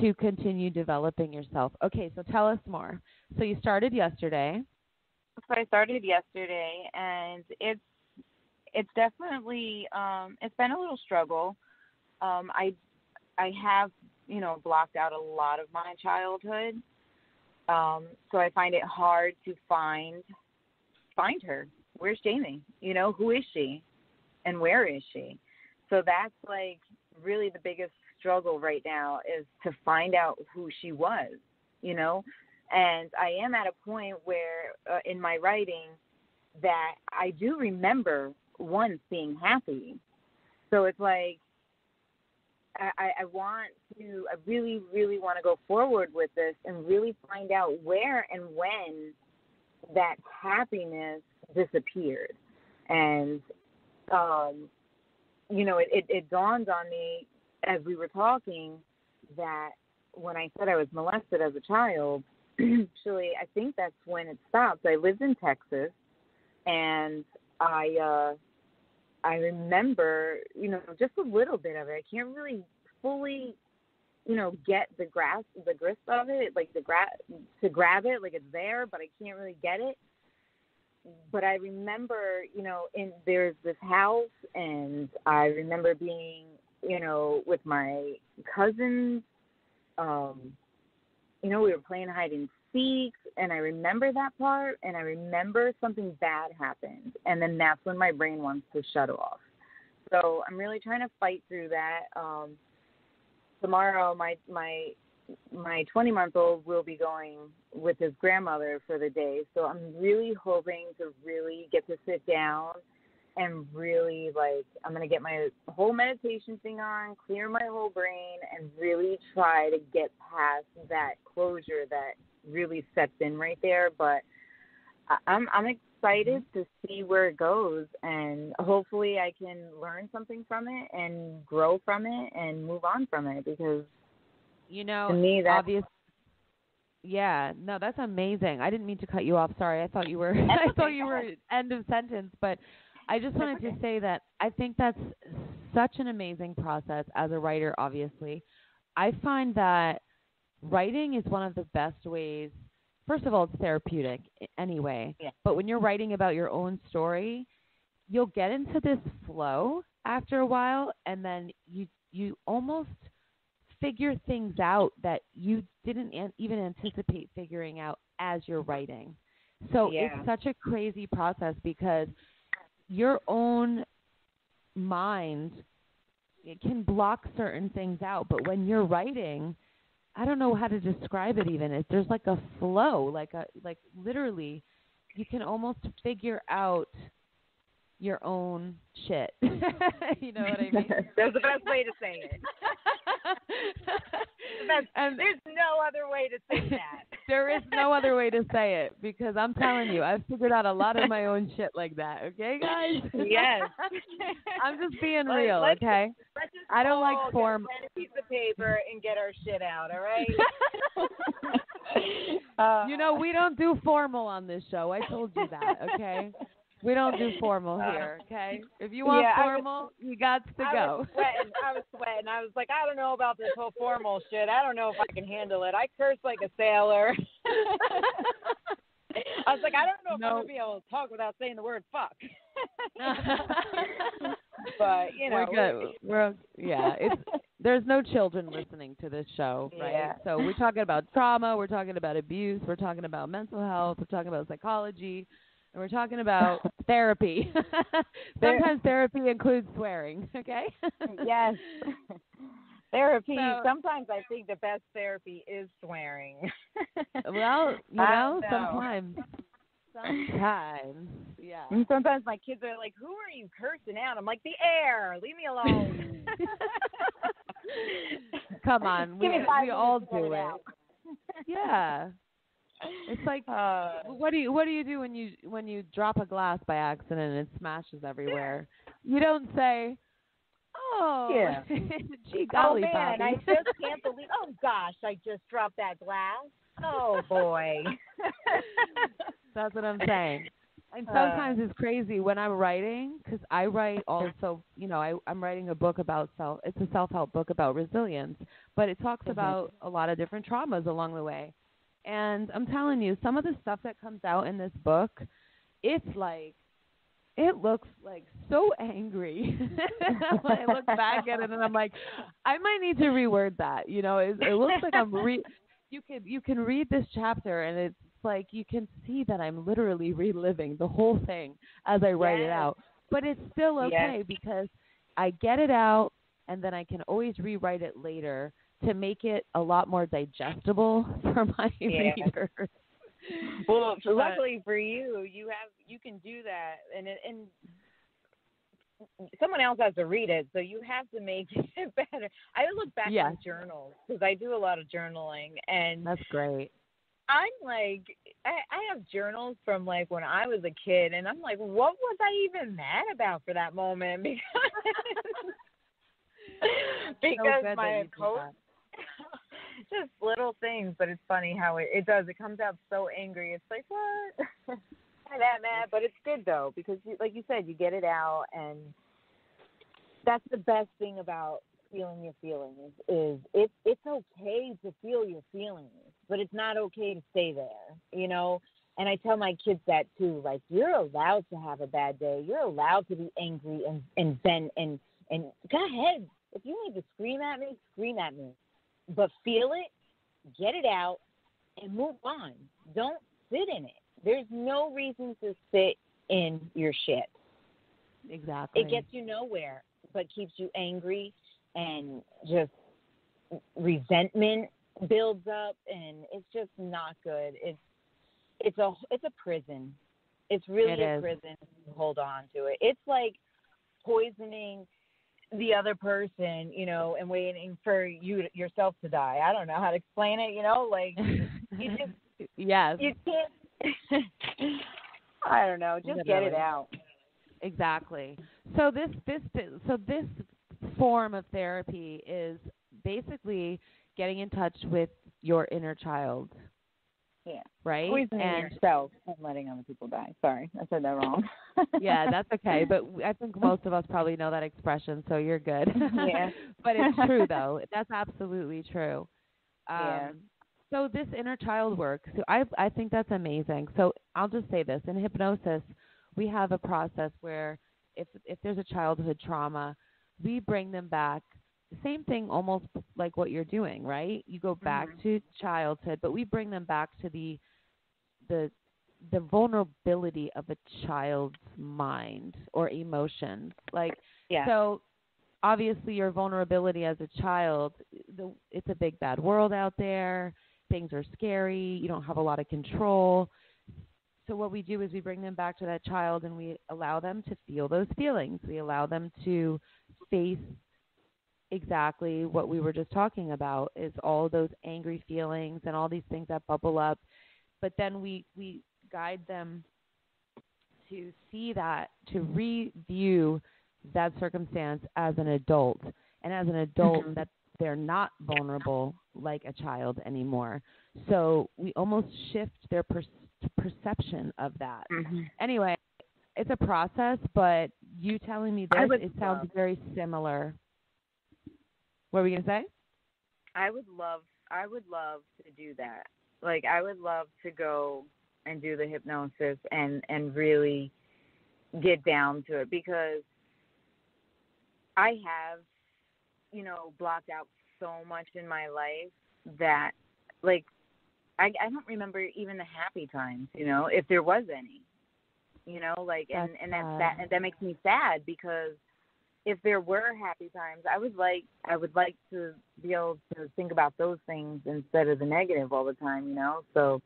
to continue developing yourself. Okay, so tell us more. So you started yesterday. So I started yesterday, and it's definitely it's been a little struggle. I have blocked out a lot of my childhood, so I find it hard to find her. Where's Jaime? Who is she, and where is she? So that's like really the biggest struggle right now, is to find out who she was. And I am at a point where in my writing that I do remember once being happy. So it's like I really, really want to go forward with this and really find out where and when that happiness disappeared. And, it dawned on me as we were talking that when I said I was molested as a child, actually, I think that's when it stopped. I lived in Texas, and I remember, just a little bit of it. I can't really fully, get the grist of it, like to grab it, like it's there, but I can't really get it. But I remember, there's this house, and I remember being, with my cousins. We were playing hide and seek, and I remember that part, and I remember something bad happened, and then that's when my brain wants to shut off. So I'm really trying to fight through that. Tomorrow, my 20-month-old will be going with his grandmother for the day, so I'm really hoping to really get to sit down and really, I'm going to get my whole meditation thing on, clear my whole brain, and really try to get past that closure that really sets in right there. But I'm excited to see where it goes, and hopefully I can learn something from it and grow from it and move on from it, because to me that's obviously. Yeah, no, that's amazing. I didn't mean to cut you off. Sorry, I thought you were. I thought you were end of sentence, but I just wanted to say that I think that's such an amazing process as a writer. Obviously, I find that writing is one of the best ways. First of all, it's therapeutic anyway. Yeah. But when you're writing about your own story, you'll get into this flow after a while, and then you almost figure things out that you didn't even anticipate figuring out as you're writing. So It's such a crazy process, because your own mind, it can block certain things out. But when you're writing, I don't know how to describe it even. There's like a flow, like literally, you can almost figure out your own shit. You know what I mean? That's the best way to say it. And there's no other way to say that. There is no other way to say it, because I'm telling you, I've figured out a lot of my own shit like that. Okay, guys? Yes. I'm just being real, okay? Let's just I don't like form. Get a piece of paper and get our shit out, all right? We don't do formal on this show. I told you that, okay? We don't do formal here, okay? If you want formal, you got to go. I was sweating. I was like, I don't know about this whole formal shit. I don't know if I can handle it. I curse like a sailor. I was like, I don't know if I'm going to be able to talk without saying the word fuck. But, we're good. There's no children listening to this show, right? Yeah. So we're talking about trauma, we're talking about abuse, we're talking about mental health, we're talking about psychology, and we're talking about therapy. Sometimes therapy includes swearing, okay? Yes. Therapy. Sometimes I think the best therapy is swearing. Well, sometimes. Yeah. And sometimes my kids are like, "Who are you cursing out?" I'm like, "The air. Leave me alone." Come on, we all do it. Yeah. It's like, what do you do when you drop a glass by accident and it smashes everywhere? You don't say, "Oh, yeah. Gee golly, oh man, Bobby. I just can't believe. Oh gosh, I just dropped that glass. Oh boy." That's what I'm saying. And sometimes it's crazy when I'm writing, because I write also, I'm writing a book about it's a self-help book about resilience, but it talks about a lot of different traumas along the way. And I'm telling you, some of the stuff that comes out in this book, it looks like so angry. When I look back at it and I'm like, I might need to reword that. It looks like you can read this chapter and it's like you can see that I'm literally reliving the whole thing as I write it out. But it's still okay because I get it out and then I can always rewrite it later to make it a lot more digestible for my readers. Well, luckily for you, you can do that, and someone else has to read it, so you have to make it better. I look back on journals because I do a lot of journaling, and that's great. I'm like, I have journals from like when I was a kid, and I'm like, what was I even mad about for that moment? Because my coach. Just little things, but it's funny how it does. It comes out so angry. It's like, what? that mad, but it's good though because, like you said, you get it out, and that's the best thing about feeling your feelings is it's okay to feel your feelings, but it's not okay to stay there, you know. And I tell my kids that too. Like, you're allowed to have a bad day. You're allowed to be angry and vent and go ahead. If you need to scream at me, but feel it, get it out, and move on. Don't sit in it. There's no reason to sit in your shit. Exactly. It gets you nowhere, but keeps you angry, and just resentment builds up, and it's just not good. It's a prison. It's really a prison to hold on to it. It's like poisoning the other person, you know, and waiting for yourself to die. I don't know how to explain it, you know, like you just yes. You can't I don't know, just get it out. Exactly. So this form of therapy is basically getting in touch with your inner child. Yeah. Right? Poisoning and yourself and letting other people die. Sorry, I said that wrong. Yeah, that's okay. But I think most of us probably know that expression, so you're good. Yeah. But it's true, though. That's absolutely true. Yeah. So this inner child work, so I think that's amazing. So I'll just say this. In hypnosis, we have a process where if there's a childhood trauma, we bring them back. Same thing almost like what you're doing, right? You go back to childhood, but we bring them back to the vulnerability of a child's mind or emotions. Like, so obviously your vulnerability as a child, it's a big bad world out there. Things are scary. You don't have a lot of control. So what we do is we bring them back to that child, and we allow them to feel those feelings. We allow them to face exactly what we were just talking about, is all those angry feelings and all these things that bubble up. But then we guide them to see that, to review that circumstance as an adult, and as an adult that they're not vulnerable like a child anymore. So we almost shift their perception of that. Anyway, it's a process, but you telling me this, it sounds very similar. What were you going to say? I would love to do that. Like, I would love to go and do the hypnosis and really get down to it, because I have, you know, blocked out so much in my life that, like, I don't remember even the happy times, you know, if there was any, you know, like, and that makes me sad, because if there were happy times, I would like to be able to think about those things instead of the negative all the time, you know. So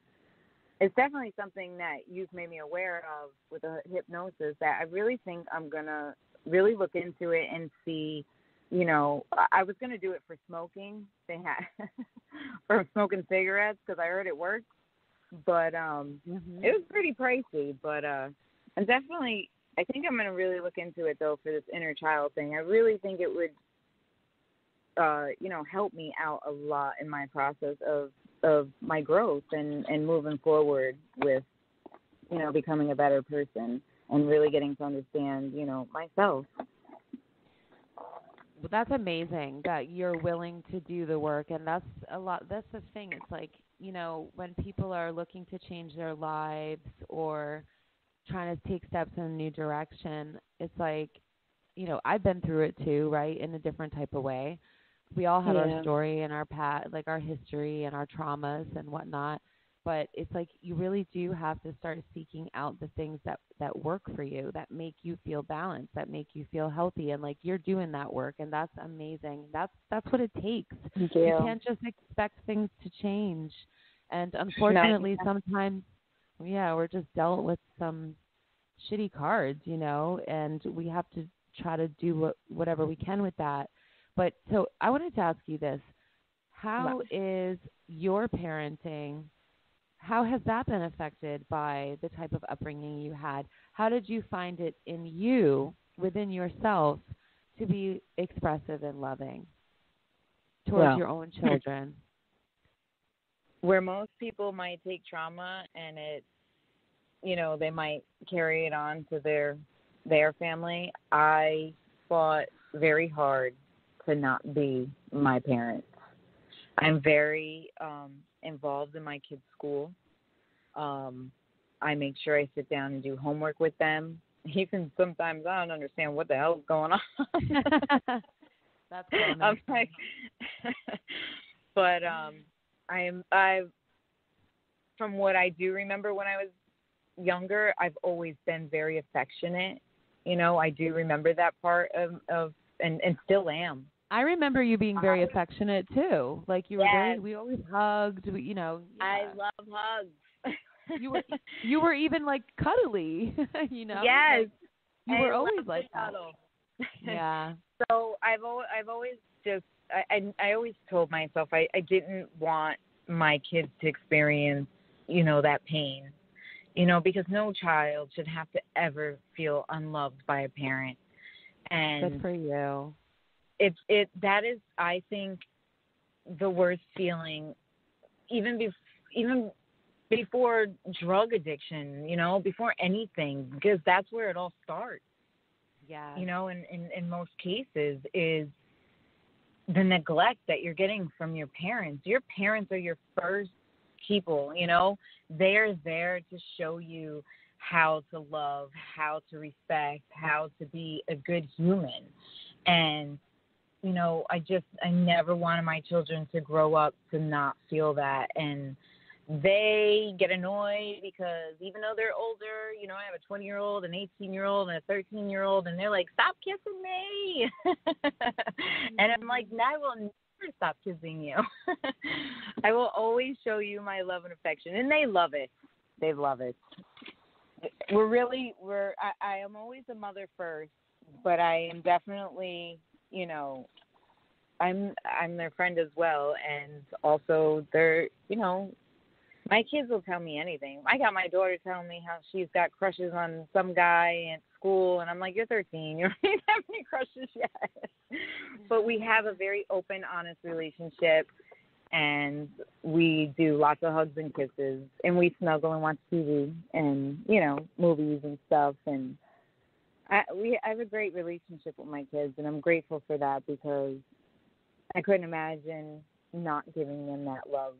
it's definitely something that you've made me aware of with the hypnosis, that I really think I'm going to really look into it and see, you know. I was going to do it for smoking. They had for smoking cigarettes, because I heard it worked. But it was pretty pricey. But I'm definitely, I think I'm going to really look into it, though, for this inner child thing. I really think it would, you know, help me out a lot in my process of my growth and moving forward with, you know, becoming a better person and really getting to understand, you know, myself. Well, that's amazing that you're willing to do the work, and that's the thing. It's like, you know, when people are looking to change their lives or trying to take steps in a new direction, it's like, you know, I've been through it too, right, in a different type of way. We all have our story and our past, like our history and our traumas and whatnot. But it's like you really do have to start seeking out the things that work for you, that make you feel balanced, that make you feel healthy. And like, you're doing that work, and that's amazing. That's what it takes. Thank you. You can't just expect things to change. And unfortunately, sometimes, we're just dealt with some shitty cards, you know, and we have to try to do whatever we can with that. But so I wanted to ask you this. How is your parenting, how has that been affected by the type of upbringing you had? How did you find it in you, within yourself, to be expressive and loving towards your own children? Where most people might take trauma and it's they might carry it on to their family. I fought very hard to not be my parents. I'm very involved in my kids' school. I make sure I sit down and do homework with them. Even sometimes I don't understand what the hell is going on. That's cool. I'm like, but I from what I do remember when I was younger, I've always been very affectionate. I do remember that part of and still am. I remember you being very affectionate too. Like you were yes. we always hugged, Yeah. I love hugs. You were even like cuddly, Yes. Like, you were always like that. cuddle. Yeah. So I've always just I always told myself I didn't want my kids to experience, that pain. Because no child should have to ever feel unloved by a parent. And good for you. That is, I think, the worst feeling, even before drug addiction, before anything, because that's where it all starts. Yeah. In most cases is the neglect that you're getting from your parents. Your parents are your first people, They're there to show you how to love, how to respect, how to be a good human. And, I never wanted my children to grow up to not feel that. And they get annoyed because even though they're older, I have a 20-year-old, an 18-year-old, and a 13-year-old, and they're like, stop kissing me. And I'm like, I will never stop kissing you. I will always show you my love and affection. And they love it. They love it. I am always a mother first, but I am definitely, I'm their friend as well. And also they're, my kids will tell me anything. I got my daughter telling me how she's got crushes on some guy at school, and I'm like, you're 13. You don't have any crushes yet. But we have a very open, honest relationship, and we do lots of hugs and kisses, and we snuggle and watch TV and, movies and stuff. And I have a great relationship with my kids, and I'm grateful for that because I couldn't imagine not giving them that love.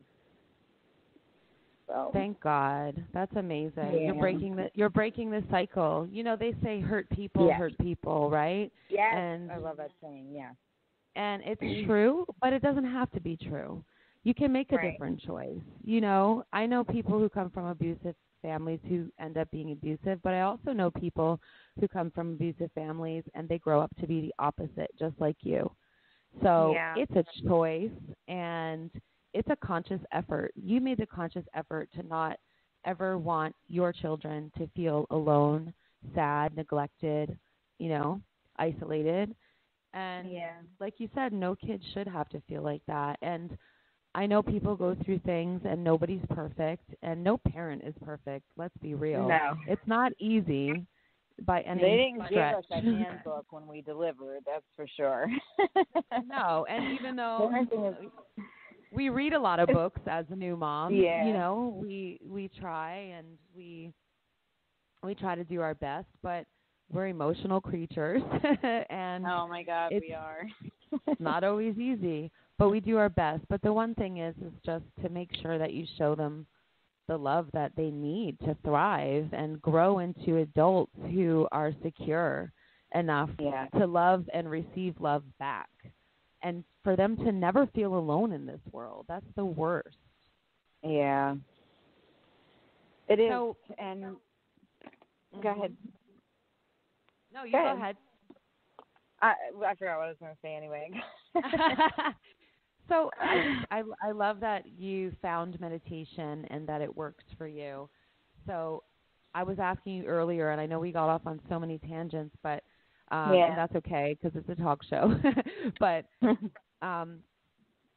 So. Thank God. That's amazing. Yeah. You're breaking the cycle. They say hurt people Yes. hurt people, right? Yes. And I love that saying, yeah. And it's true, but it doesn't have to be true. You can make a Right. different choice. I know people who come from abusive families who end up being abusive, but I also know people who come from abusive families and they grow up to be the opposite, just like you. So Yeah. it's a choice, and it's a conscious effort. You made the conscious effort to not ever want your children to feel alone, sad, neglected, isolated. And like you said, no kid should have to feel like that. And I know people go through things and nobody's perfect and no parent is perfect. Let's be real. No. It's not easy by any They didn't stretch. give us a handbook when we delivered, that's for sure. No, and even though Parenting is we read a lot of books as a new mom, Yeah. we try and we try to do our best, but we're emotional creatures and oh my God, we are. it's not always easy, but we do our best. But the one thing is just to make sure that you show them the love that they need to thrive and grow into adults who are secure enough to love and receive love back. And for them to never feel alone in this world. That's the worst. Yeah. It is. So, and go ahead. No, you go ahead. I forgot what I was going to say anyway. So I love that you found meditation and that it works for you. So I was asking you earlier, and I know we got off on so many tangents, but and that's okay because it's a talk show. But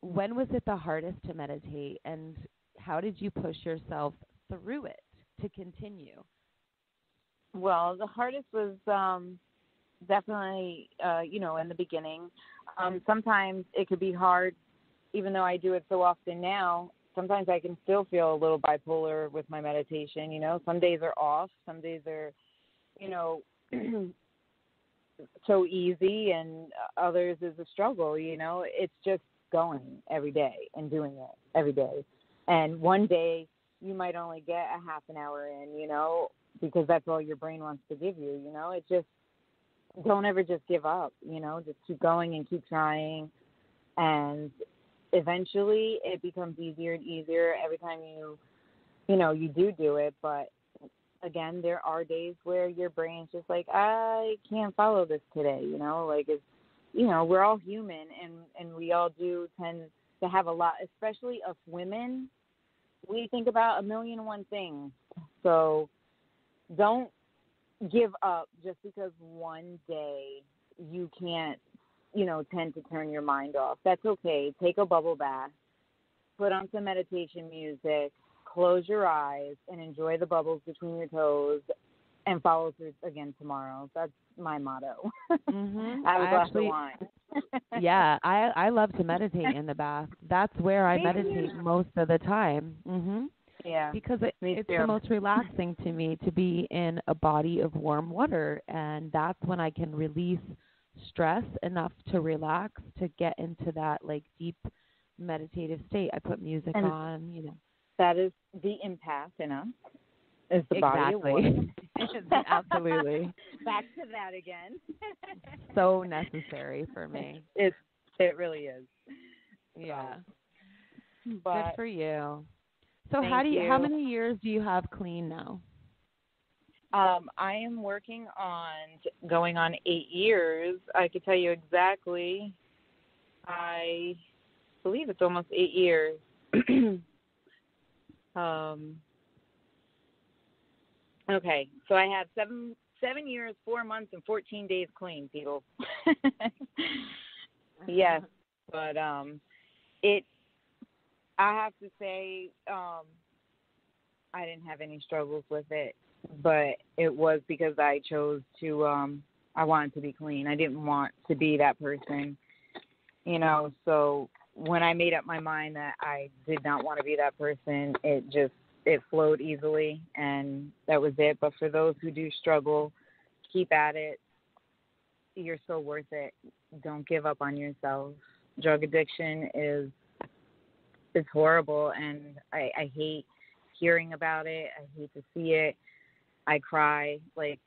when was it the hardest to meditate, and how did you push yourself through it to continue? Well, the hardest was definitely, in the beginning. Sometimes it could be hard, even though I do it so often now, sometimes I can still feel a little bipolar with my meditation. You know, some days are off, some days are, you know, so easy, and others is a struggle. You know, it's just going every day and doing it every day. And one day you might only get a half an hour in, you know, because that's all your brain wants to give you. You know, it just, don't ever just give up. You know, just keep going and keep trying, and eventually it becomes easier and easier every time you know, you do it. But again, there are days where your brain's just like, I can't follow this today, you know, like it's, you know, we're all human, and we all do tend to have a lot, especially us women. We think about a million and one things. So don't give up just because one day you can't, you know, tend to turn your mind off. That's okay. Take a bubble bath, put on some meditation music, close your eyes, and enjoy the bubbles between your toes, and follow through again tomorrow. That's my motto. Mm-hmm. Have a glass of wine. Yeah, I love to meditate in the bath. That's where I meditate most of the time. Mhm. Yeah. Because it's the most relaxing to me to be in a body of warm water, and that's when I can release stress enough to relax, to get into that like deep meditative state. I put music on, you know. That is the empath in us. Is the body of water. Absolutely. Back to that again. So necessary for me. It really is. Yeah. But good for you. So how many years do you have clean now? I am working on going on 8 years. I could tell you exactly. I believe it's almost 8 years. Okay, so I have 7 years, 4 months, and 14 days clean, people. Yes, but I have to say, I didn't have any struggles with it, but it was because I chose to. I wanted to be clean. I didn't want to be that person, you know. So when I made up my mind that I did not want to be that person, it flowed easily, and that was it. But for those who do struggle, keep at it. You're so worth it. Don't give up on yourself. Drug addiction is horrible, and I hate hearing about it. I hate to see it. I cry. Like,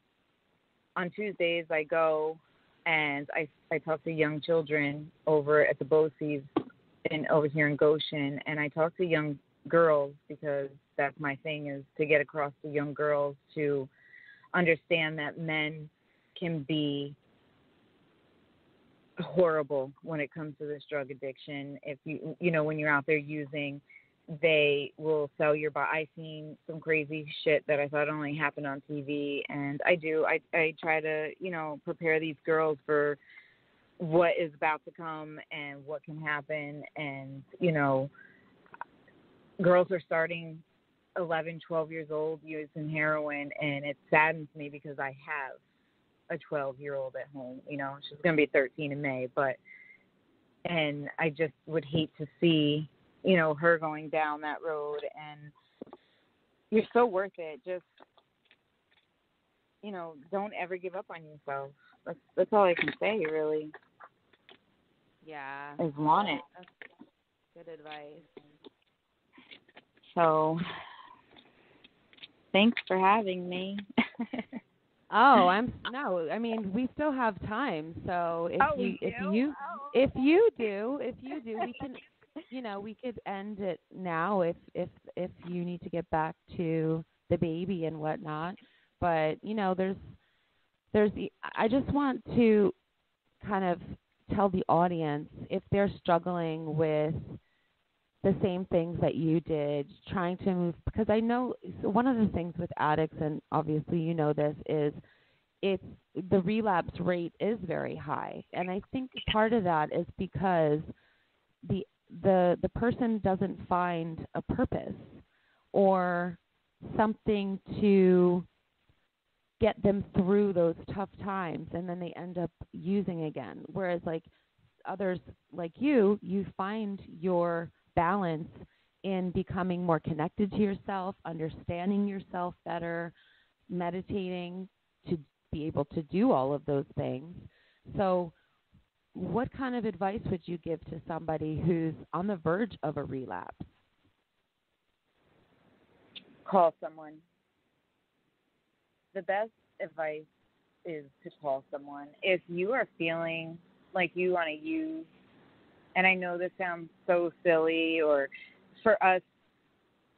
on Tuesdays, I go and I talk to young children over at the BOCES over here in Goshen, and I talk to young girls because that's my thing, is to get across to young girls to understand that men can be horrible when it comes to this drug addiction. If you know, when you're out there using, they will sell your body. I've seen some crazy shit that I thought only happened on TV, and I try to, you know, prepare these girls for what is about to come and what can happen. And, you know, girls are starting 11, 12 years old using heroin, and it saddens me because I have a 12-year-old at home. You know, she's going to be 13 in May, and I just would hate to see, you know, her going down that road. And you're so worth it. Just, you know, don't ever give up on yourself. That's all I can say, really. Yeah. Is want it. That's good advice. So, thanks for having me. I mean, we still have time. So if you do, we can, you know, we could end it now if you need to get back to the baby and whatnot. But, you know, I just want to kind of tell the audience, if they're struggling with the same things that you did, trying to move, because I know one of the things with addicts, and obviously you know this, is the relapse rate is very high. And I think part of that is because the person doesn't find a purpose or something to get them through those tough times, and then they end up using again. Whereas like others like you find your balance in becoming more connected to yourself, understanding yourself better, meditating to be able to do all of those things. So what kind of advice would you give to somebody who's on the verge of a relapse? Call someone. The best advice is to call someone. If you are feeling like you want to use, and I know this sounds so silly, or for us,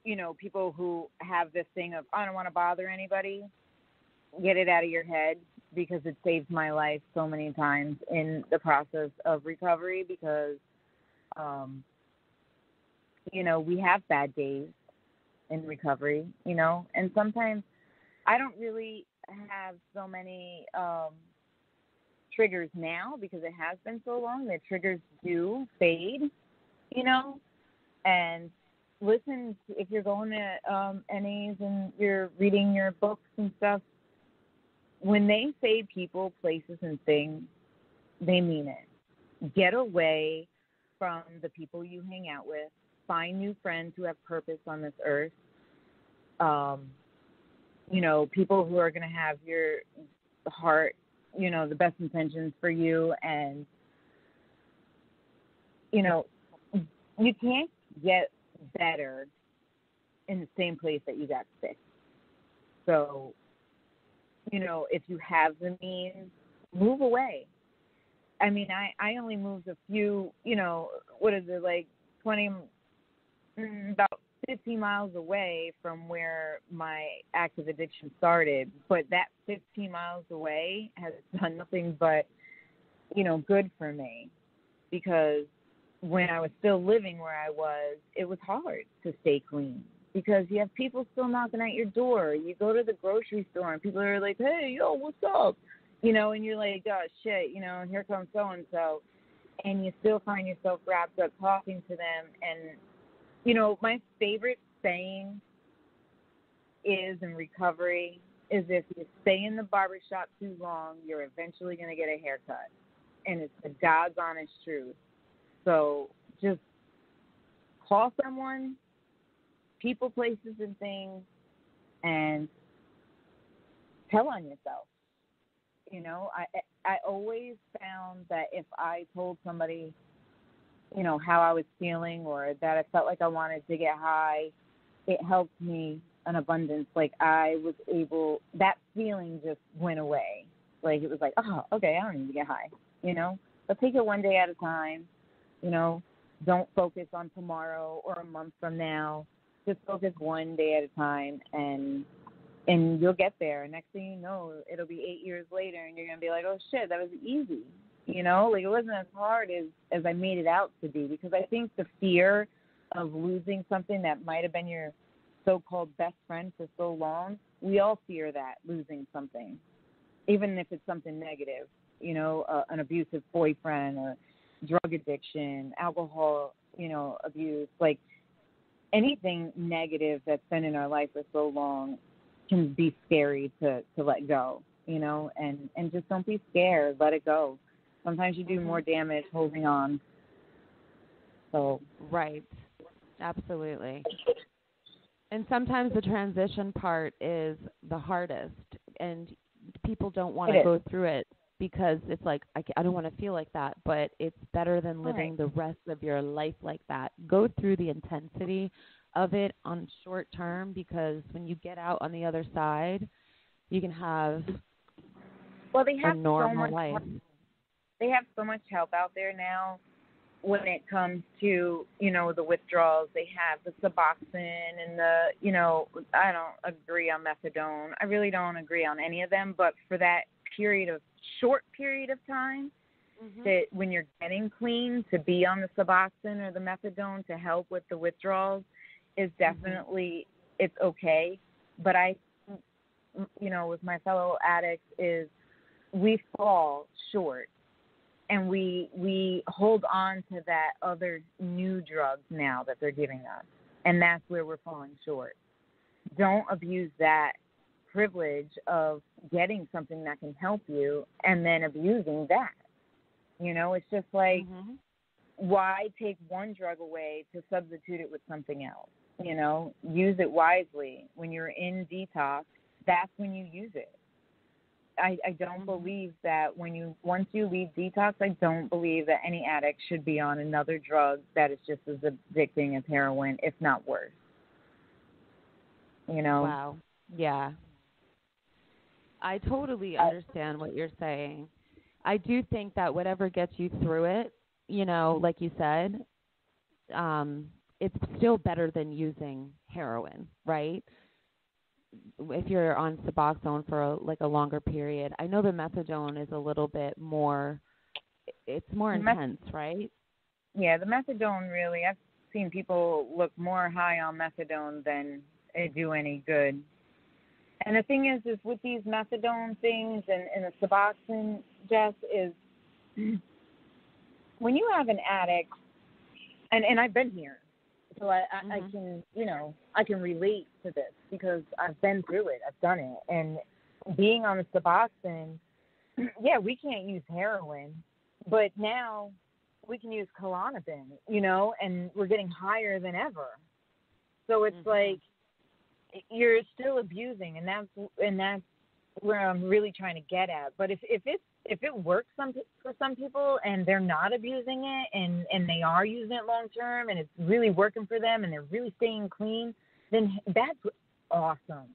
you know, people who have this thing of, I don't want to bother anybody, get it out of your head, because it saved my life so many times in the process of recovery, because, you know, we have bad days in recovery, you know, and sometimes I don't really have so many triggers now because it has been so long that triggers do fade, you know, and listen, if you're going to NAs and you're reading your books and stuff, when they say people, places, and things, they mean it. Get away from the people you hang out with. Find new friends who have purpose on this earth. You know, people who are going to have your heart, you know, the best intentions for you. And, you know, you can't get better in the same place that you got sick. So, you know, if you have the means, move away. I mean, I only moved a few, you know, what is it, like about 15 miles away from where my active addiction started. But that 15 miles away has done nothing but, you know, good for me. Because when I was still living where I was, it was hard to stay clean. Because you have people still knocking at your door. You go to the grocery store and people are like, hey, yo, what's up? You know, and you're like, oh, shit, you know, here comes so-and-so. And you still find yourself wrapped up talking to them. And, you know, my favorite saying is in recovery is if you stay in the barbershop too long, you're eventually going to get a haircut. And it's the God's honest truth. So just call someone, people, places, and things, and tell on yourself. You know, I always found that if I told somebody, you know, how I was feeling or that I felt like I wanted to get high, it helped me an abundance. Like I was able, that feeling just went away. Like it was like, oh, okay, I don't need to get high, you know. But take it one day at a time, you know. Don't focus on tomorrow or a month from now. Just focus one day at a time, and you'll get there. Next thing you know, it'll be 8 years later, and you're going to be like, oh, shit, that was easy. You know, like it wasn't as hard as I made it out to be, because I think the fear of losing something that might have been your so-called best friend for so long, we all fear that, losing something, even if it's something negative, you know, an abusive boyfriend or drug addiction, alcohol, you know, abuse, like anything negative that's been in our life for so long can be scary to let go, you know, and just don't be scared. Let it go. Sometimes you do more damage holding on. So right. Absolutely. And sometimes the transition part is the hardest, and people don't want to go through it because it's like, I don't want to feel like that, but it's better than living the rest of your life like that. Go through the intensity of it on short term, because when you get out on the other side, you can have a normal life. They have so much help out there now when it comes to, you know, the withdrawals. They have the Suboxone and the, you know, I don't agree on methadone. I really don't agree on any of them, but for that short period of time, that when you're getting clean, to be on the Suboxone or the methadone to help with the withdrawals is definitely, it's okay. But I, you know, with my fellow addicts is we fall short, and we hold on to that other new drugs now that they're giving us, and that's where we're falling short. Don't abuse that privilege of getting something that can help you and then abusing that. You know, it's just like why take one drug away to substitute it with something else? You know, use it wisely. When you're in detox, that's when you use it. I don't believe that once you leave detox, I don't believe that any addict should be on another drug that is just as addicting as heroin, if not worse. You know? Wow. Yeah. I totally understand what you're saying. I do think that whatever gets you through it, you know, like you said, it's still better than using heroin, right? If you're on Suboxone for a longer period. I know the methadone is a little bit more, it's more intense, right? Yeah, the methadone really, I've seen people look more high on methadone than it do any good. And the thing is with these methadone things and the Suboxone, Jess, is when you have an addict, and I've been here, so I can, you know, I can relate to this because I've been through it. I've done it. And being on the Suboxone, yeah, we can't use heroin, but now we can use Klonopin, you know, and we're getting higher than ever. So it's like you're still abusing, and that's where I'm really trying to get at. But if it works for some people and they're not abusing it and they are using it long term and it's really working for them and they're really staying clean, then that's awesome,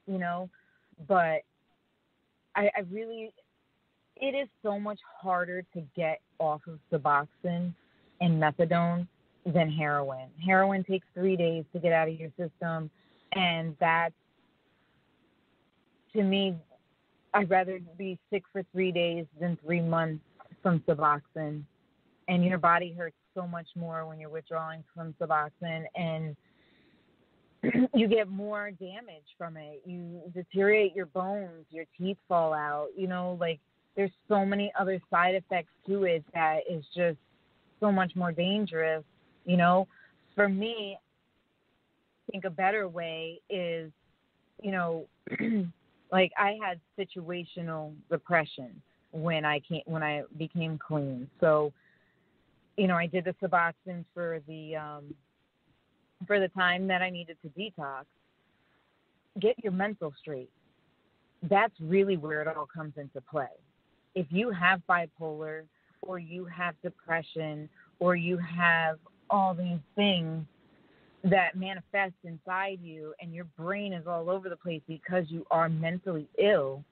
you know. But I really, it is so much harder to get off of Suboxone and methadone than heroin. Heroin takes 3 days to get out of your system, and that's, to me, I'd rather be sick for 3 days than 3 months from Suboxone. And your body hurts so much more when you're withdrawing from Suboxone, and you get more damage from it. You deteriorate your bones, your teeth fall out. You know, like, there's so many other side effects to it that is just so much more dangerous. You know, for me, I think a better way is, you know, like I had situational depression when I became clean. So, you know, I did the Suboxone for the time that I needed to detox. Get your mental straight. That's really where it all comes into play. If you have bipolar or you have depression or you have all these things that manifest inside you and your brain is all over the place because you are mentally ill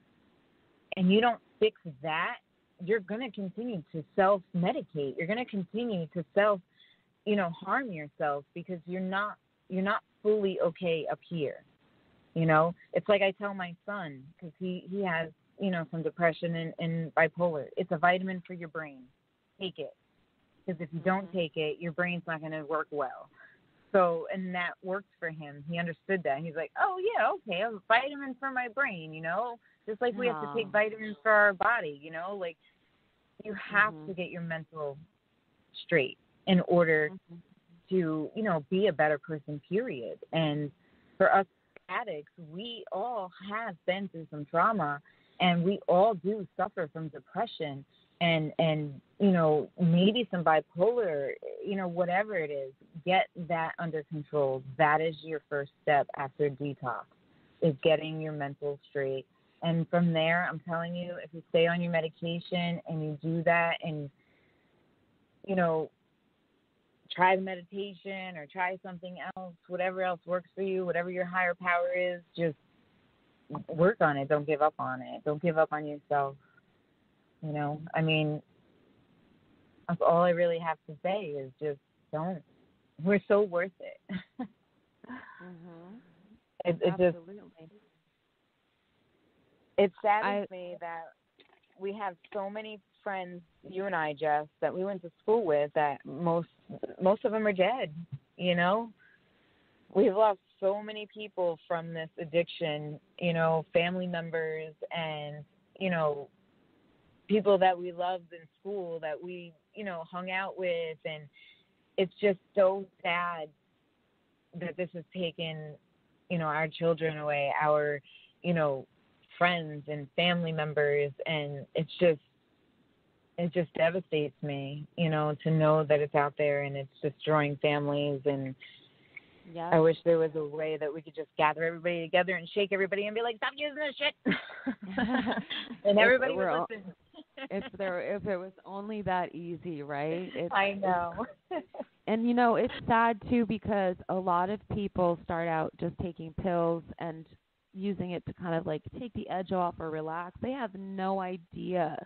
and you don't fix that, you're going to continue to self-medicate. You're going to continue to harm yourself because you're not fully okay up here. You know, it's like I tell my son, because he has, you know, some depression and bipolar. It's a vitamin for your brain. Take it. Because if you don't take it, your brain's not going to work well. So, and that worked for him. He understood that. He's like, oh, yeah, okay, a vitamin for my brain, you know, just like we have to take vitamins for our body, you know, like you have to get your mental straight in order to, you know, be a better person, period. And for us addicts, we all have been through some trauma and we all do suffer from depression and you know, maybe some bipolar, you know, whatever it is. Get that under control. That is your first step after detox, is getting your mental straight. And from there, I'm telling you, if you stay on your medication and you do that and, you know, try the meditation or try something else, whatever else works for you, whatever your higher power is, just work on it. Don't give up on it. Don't give up on yourself. You know, I mean, that's all I really have to say is just don't. We're so worth it. It saddens me that we have so many friends, you and I, Jess, that we went to school with that most of them are dead, you know? We've lost so many people from this addiction, you know, family members and, you know, people that we loved in school that we, you know, hung out with. And it's just so sad that this has taken, you know, our children away, our, you know, friends and family members. And it's it just devastates me, to know that it's out there and it's destroying families. And Yeah. I wish there was a way that we could just gather everybody together and shake everybody and be like, stop using this shit. And everybody would listen. If it was only that easy, right? I know. And it's sad too, because a lot of people start out just taking pills and using it to kind of like take the edge off or relax. They have no idea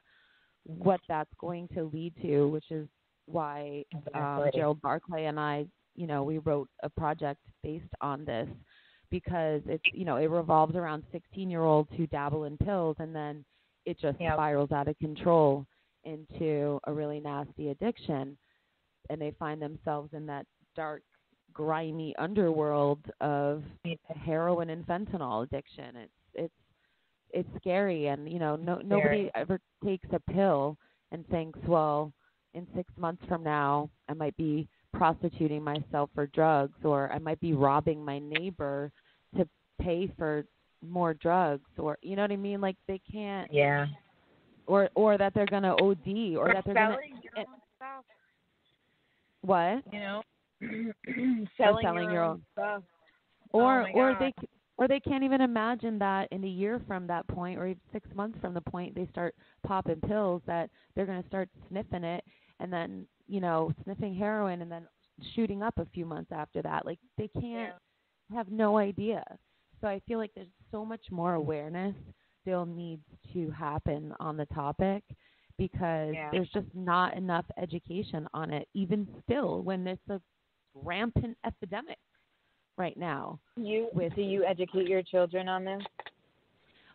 what that's going to lead to, which is why Gerald Barclay and I, we wrote a project based on this, because it's, it revolves around 16-year-olds who dabble in pills, and then it just spirals out of control into a really nasty addiction, and they find themselves in that dark, grimy underworld of heroin and fentanyl addiction. It's scary, and nobody ever takes a pill and thinks, well, in 6 months from now I might be prostituting myself for drugs, or I might be robbing my neighbor to pay for more drugs, or you know what I mean? Like they can't. Yeah. Or that they're gonna OD, or that they're gonna. Stuff. What? Selling your own stuff. Or they can't even imagine that in a year from that point, or even 6 months from the point they start popping pills, that they're going to start sniffing it, and then, sniffing heroin, and then shooting up a few months after that. Like, they can't have no idea. So I feel like there's so much more awareness still needs to happen on the topic, because there's just not enough education on it, even still, when it's a rampant epidemic right now. Do you educate your children on this?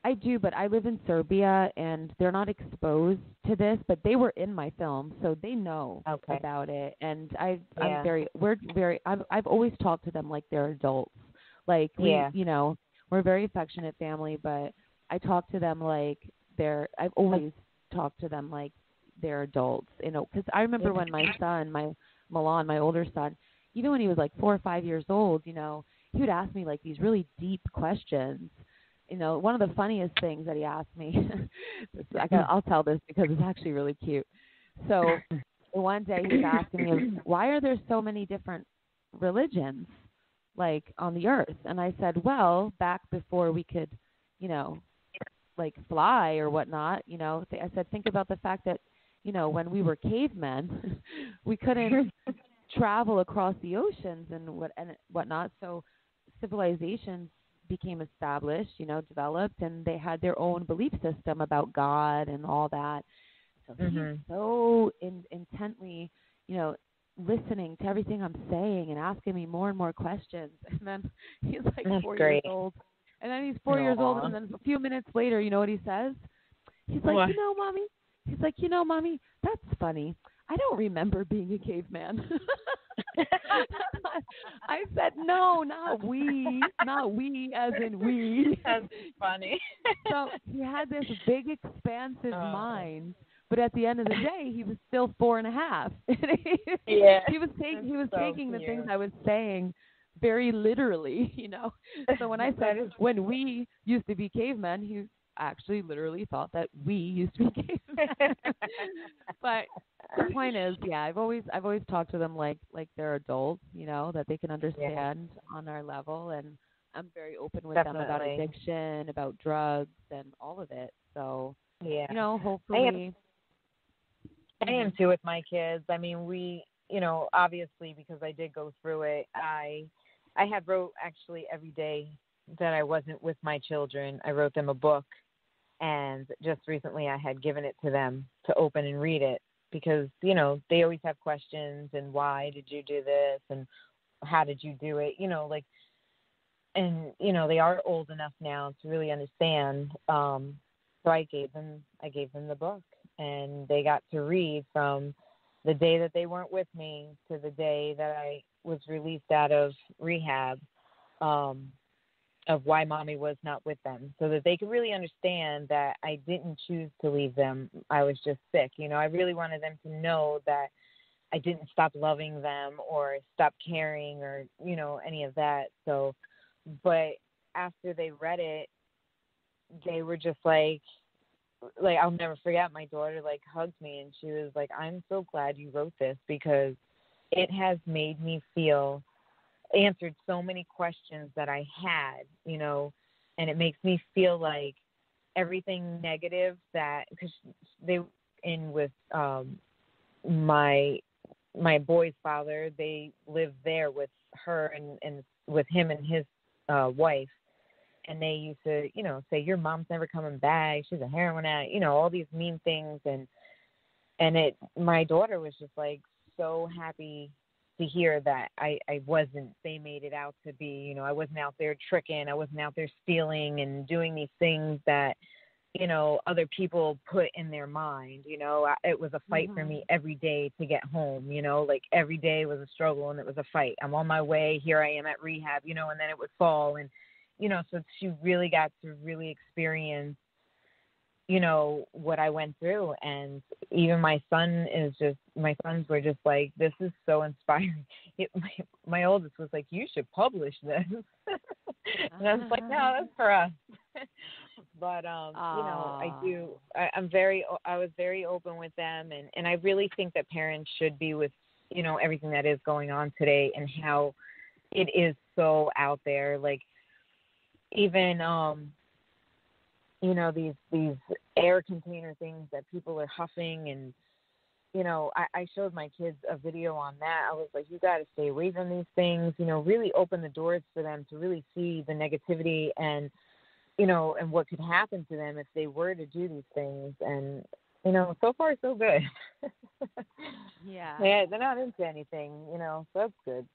I do, but I live in Serbia, and they're not exposed to this, but they were in my film, so they know about it. And I've always talked to them like they're adults. Like, we're a very affectionate family, but I talk to them like I've always talked to them like they're adults, because I remember when my son, Milan, my older son, even when he was like 4 or 5 years old, he would ask me like these really deep questions. One of the funniest things that he asked me, I'll tell this because it's actually really cute. So one day he was asking me, why are there so many different religions like on the earth? And I said, well, back before we could, like fly or whatnot, I said, think about the fact that, when we were cavemen, we couldn't travel across the oceans and whatnot. So civilizations became established, developed, and they had their own belief system about God and all that. So he's so intently, listening to everything I'm saying and asking me more and more questions. And then he's like 4 years old. And then he's 4 years old, and then a few minutes later, you know what he says? He's like, Mommy. He's like, Mommy, that's funny. I don't remember being a caveman. I said, no, not we as in we. That's funny. So he had this big, expansive mind, but at the end of the day, he was still 4.5. He was taking the things I was saying very literally, So when I said when we used to be cavemen, he actually literally thought that we used to be cavemen. But the point is, I've always talked to them like they're adults, that they can understand on our level, and I'm very open with them about addiction, about drugs, and all of it. So, hopefully. I am too with my kids. I mean, we, obviously because I did go through it, I had wrote actually every day that I wasn't with my children. I wrote them a book, and just recently I had given it to them to open and read it, because, they always have questions, and why did you do this, and how did you do it, and, they are old enough now to really understand. So I gave them the book, and they got to read from the day that they weren't with me to the day that I was released out of rehab, of why Mommy was not with them, so that they could really understand that I didn't choose to leave them. I was just sick. I really wanted them to know that I didn't stop loving them or stop caring or, any of that. So, but after they read it, they were just like, like, I'll never forget, my daughter, like, hugged me, and she was like, I'm so glad you wrote this, because it has made me feel, answered so many questions that I had, you know, and it makes me feel like everything negative that, because they were in with my boy's father, they lived there with her and with him and his wife. And they used to, you know, say, your mom's never coming back. She's a heroin addict, you know, all these mean things. And my daughter was just like so happy to hear that I wasn't, they made it out to be, you know, I wasn't out there tricking. I wasn't out there stealing and doing these things that, you know, other people put in their mind. You know, it was a fight for me every day to get home, you know, like every day was a struggle and it was a fight. I'm on my way. Here I am at rehab, you know, and then it would fall. And, you know, so she really got to really experience, you know, what I went through. And even my sons were just like, this is so inspiring. My oldest was like, you should publish this. And I was like, no, that's for us. But, you know, I was very open with them. And I really think that parents should be with, you know, everything that is going on today and how it is so out there. Like, even, you know, these air container things that people are huffing. And, you know, I showed my kids a video on that. I was like, you got to stay away from these things, you know, really open the doors for them to really see the negativity and, you know, and what could happen to them if they were to do these things. And, you know, so far so good. Yeah. They're not into anything, you know, so that's good.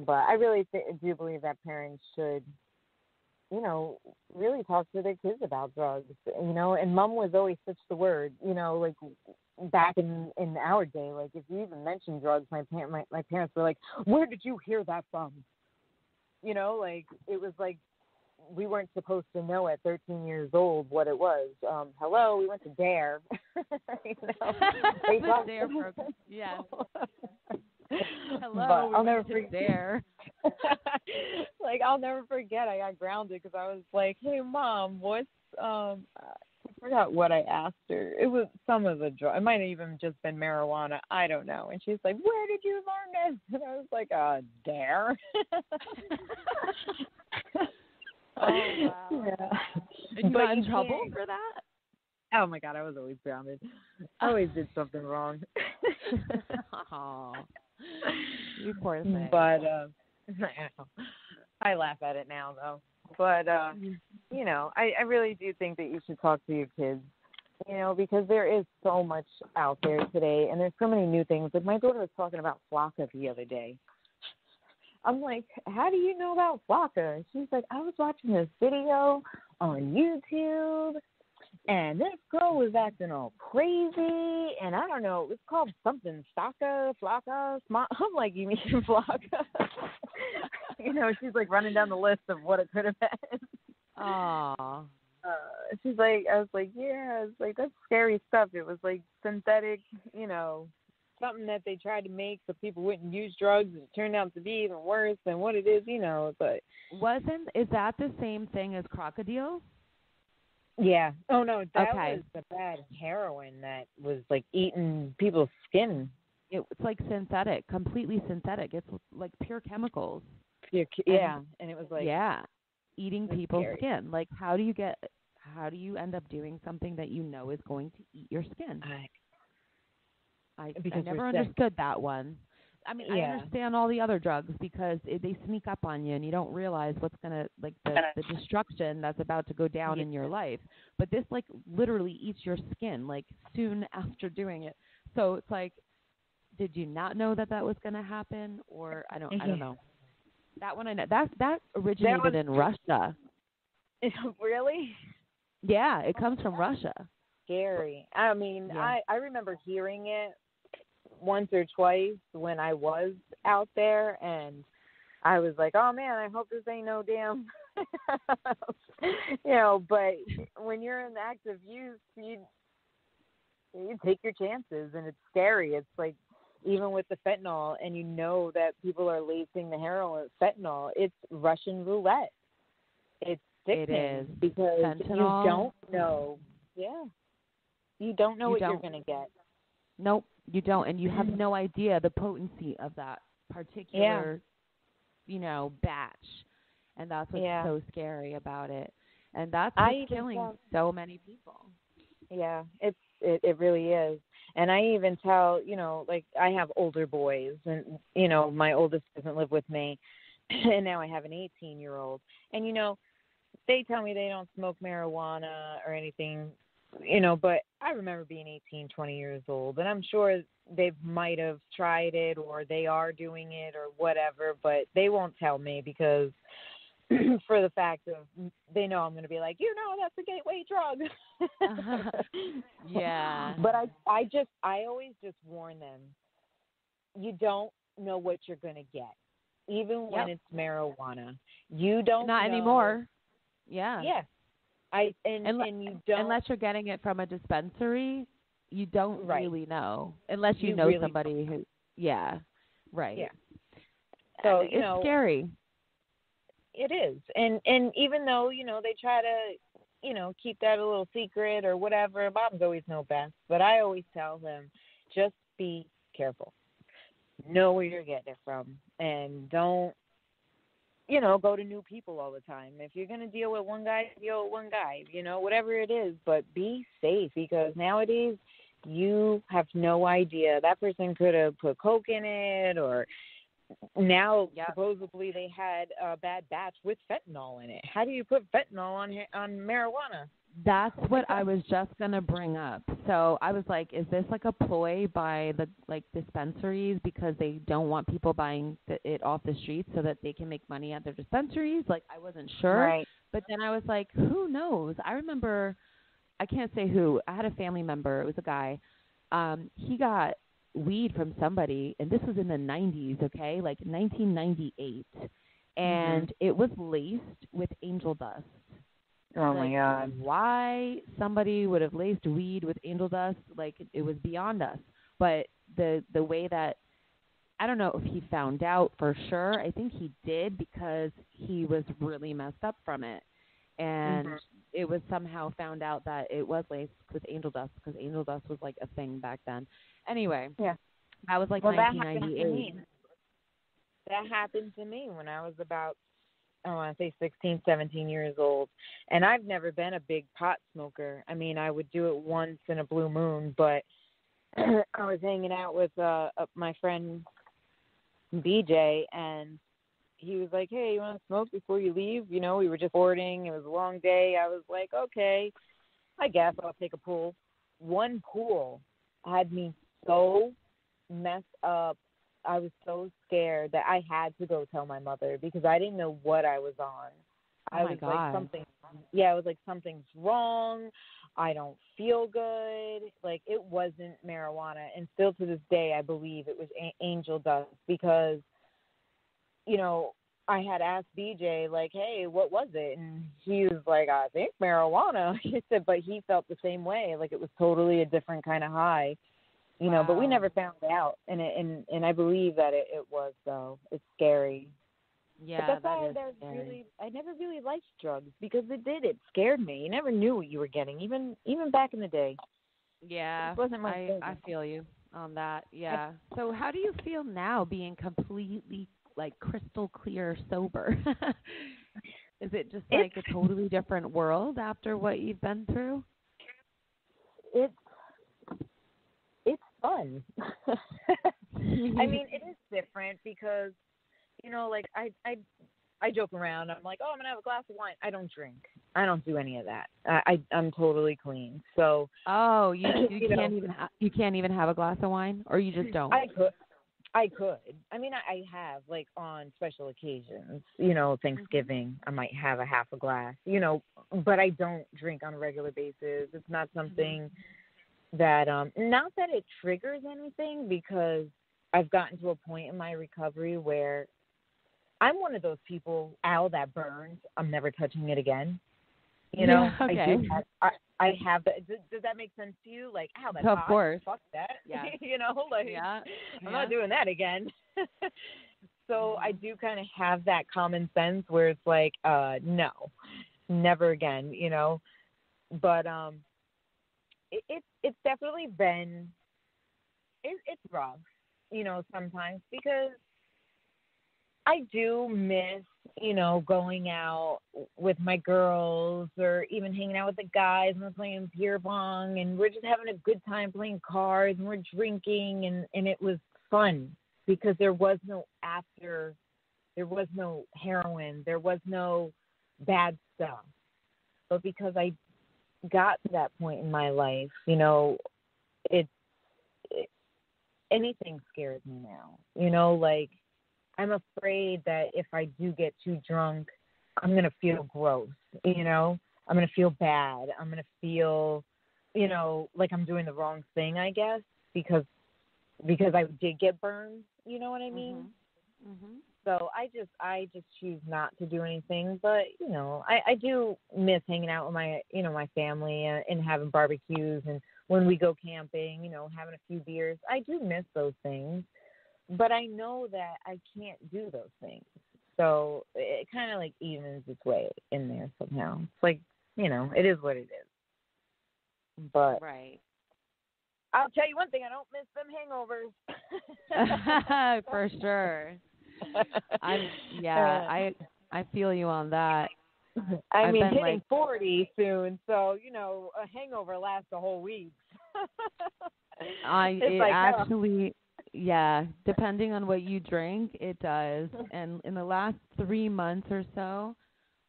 But I really do believe that parents should, you know, really talk to their kids about drugs, you know, and mom was always such the word, you know, like back in our day, like if you even mentioned drugs, my parents were like, where did you hear that from? You know, like it was like we weren't supposed to know at 13 years old what it was. Hello, we went to DARE. You know, they talked DARE program. Yeah. Hello, I'll never forget DARE. Like I'll never forget. I got grounded because I was like, "Hey, Mom, what's I forgot what I asked her. It was some of the drug. It might have even just been marijuana. I don't know." And she's like, "Where did you learn this?" And I was like, DARE." Oh wow! Yeah. And you got in trouble for that? Oh my God, I was always grounded. I always did something wrong. Oh, you poor thing. But I laugh at it now, though. But you know, I really do think that you should talk to your kids. You know, because there is so much out there today, and there's so many new things. Like my daughter was talking about Flocka the other day. I'm like, how do you know about Flocka? She's like, I was watching this video on YouTube, and this girl was acting all crazy, and I don't know, it was called something, Flocka. I'm like, you mean Flocka? You know, she's like running down the list of what it could have been. Aww. She's like, I was like, yeah, it's like, that's scary stuff. It was like synthetic, you know, something that they tried to make so people wouldn't use drugs, and it turned out to be even worse than what it is, you know. But is that the same thing as crocodile? Yeah. Oh no, that was the bad heroin that was like eating people's skin. It's like synthetic, completely synthetic. It's like pure chemicals. And it was like eating people's skin. Like how do you end up doing something that you know is going to eat your skin? I never understood that one. I mean, I understand all the other drugs because they sneak up on you and you don't realize what's going to, like, the destruction that's about to go down in your life. But this, like, literally eats your skin, like, soon after doing it. So it's like, did you not know that was going to happen? Or I don't know. That one I know. That originated in Russia. Really? Yeah, it comes from Russia. Scary. I mean, I remember hearing it once or twice when I was out there, and I was like, oh man, I hope this ain't no damn you know, but when you're in active use, you take your chances, and it's scary. It's like, even with the fentanyl, and you know that people are lacing the heroin with fentanyl, it's Russian roulette. It's sickening. It is. Because fentanyl. You don't know. Yeah. You don't know You what don't. you're going to get. Nope, you don't. And you have no idea the potency of that particular, batch. And that's what's so scary about it. And that's what's killing so many people. Yeah, it really is. And I even tell, like I have older boys and, my oldest doesn't live with me. And now I have an 18-year-old. And, they tell me they don't smoke marijuana or anything, but I remember being 18, 20 years old. And I'm sure they might have tried it or they are doing it or whatever, but they won't tell me because for the fact of they know I'm going to be like, that's a gateway drug. Yeah. But I always just warn them, you don't know what you're going to get, even when it's marijuana. You don't Not know. anymore. Yeah. Yeah. And you don't. Unless you're getting it from a dispensary, you don't really know. Unless you know really somebody who, right. Yeah. So, it's scary. It is. And even though, they try to, keep that a little secret or whatever, moms always know best. But I always tell them, just be careful. Know where you're getting it from. And don't, go to new people all the time. If you're going to deal with one guy, deal with one guy, whatever it is. But be safe because nowadays you have no idea. That person could have put coke in it or now supposedly they had a bad batch with fentanyl in it. How do you put fentanyl on marijuana? That's what I was just going to bring up. So I was like, is this like a ploy by the dispensaries because they don't want people buying it off the streets so that they can make money at their dispensaries? Like, I wasn't sure. Right. But then I was like, who knows? I remember, I can't say who. I had a family member. It was a guy. He got weed from somebody, and this was in the 90s, okay, like 1998. And it was laced with angel dust. Oh, my God. Why somebody would have laced weed with angel dust, it was beyond us. But the way that, I don't know if he found out for sure. I think he did because he was really messed up from it. And it was somehow found out that it was laced with angel dust because angel dust was a thing back then. Anyway, that was 1998. That happened to me when I was about, I want to say 16, 17 years old. And I've never been a big pot smoker. I mean, I would do it once in a blue moon, but I was hanging out with my friend BJ, and he was like, hey, you want to smoke before you leave? We were just boarding. It was a long day. I was like, okay, I guess I'll take a pull. One pull had me so messed up. I was so scared that I had to go tell my mother because I didn't know what I was on. I was like, something's wrong. I don't feel good. It wasn't marijuana. And still to this day, I believe it was angel dust because, I had asked BJ, hey, what was it? And he was like, I think marijuana. He said, but he felt the same way. It was totally a different kind of high. Wow. But we never found out, and I believe that it was, though. It's scary. Yeah, but that's why I never really liked drugs because it scared me. You never knew what you were getting, even back in the day. Yeah, it wasn't my I feel you on that. Yeah. So how do you feel now being completely crystal clear sober? Is it just a totally different world after what you've been through? It's fun. I mean, it is different because, I joke around. I'm like, oh, I'm going to have a glass of wine. I don't drink. I don't do any of that. I'm totally clean. So. Oh, you can't even have a glass of wine, or you just don't? I could. I mean, I have, on special occasions, Thanksgiving, I might have a half a glass, but I don't drink on a regular basis. It's not something that, not that it triggers anything, because I've gotten to a point in my recovery where I'm one of those people, ow, that burns. I'm never touching it again. Yeah, okay. I have. Does that make sense to you? Ow, that's of hot. Course. Fuck that. Yeah. I'm not doing that again. So I do kind of have that common sense where it's no, never again. But it's definitely been it's rough, sometimes because I do miss, going out with my girls or even hanging out with the guys and we're playing beer pong and we're just having a good time playing cards and we're drinking and it was fun because there was no heroin, there was no bad stuff. But because I got to that point in my life, anything scares me now, like I'm afraid that if I do get too drunk, I'm going to feel gross, I'm going to feel bad. I'm going to feel, like I'm doing the wrong thing, I guess, because I did get burned, you know what I mean? Mm-hmm. Mm-hmm. So I just choose not to do anything, but, I do miss hanging out with my, my family and having barbecues and when we go camping, having a few beers. I do miss those things. But I know that I can't do those things. So it kind of like evens its way in there somehow. It's like, it is what it is. But right. I'll tell you one thing, I don't miss them hangovers. For sure. I feel you on that. I mean, hitting like 40 soon, so, a hangover lasts a whole week. Yeah, depending on what you drink, it does. And in the last 3 months or so,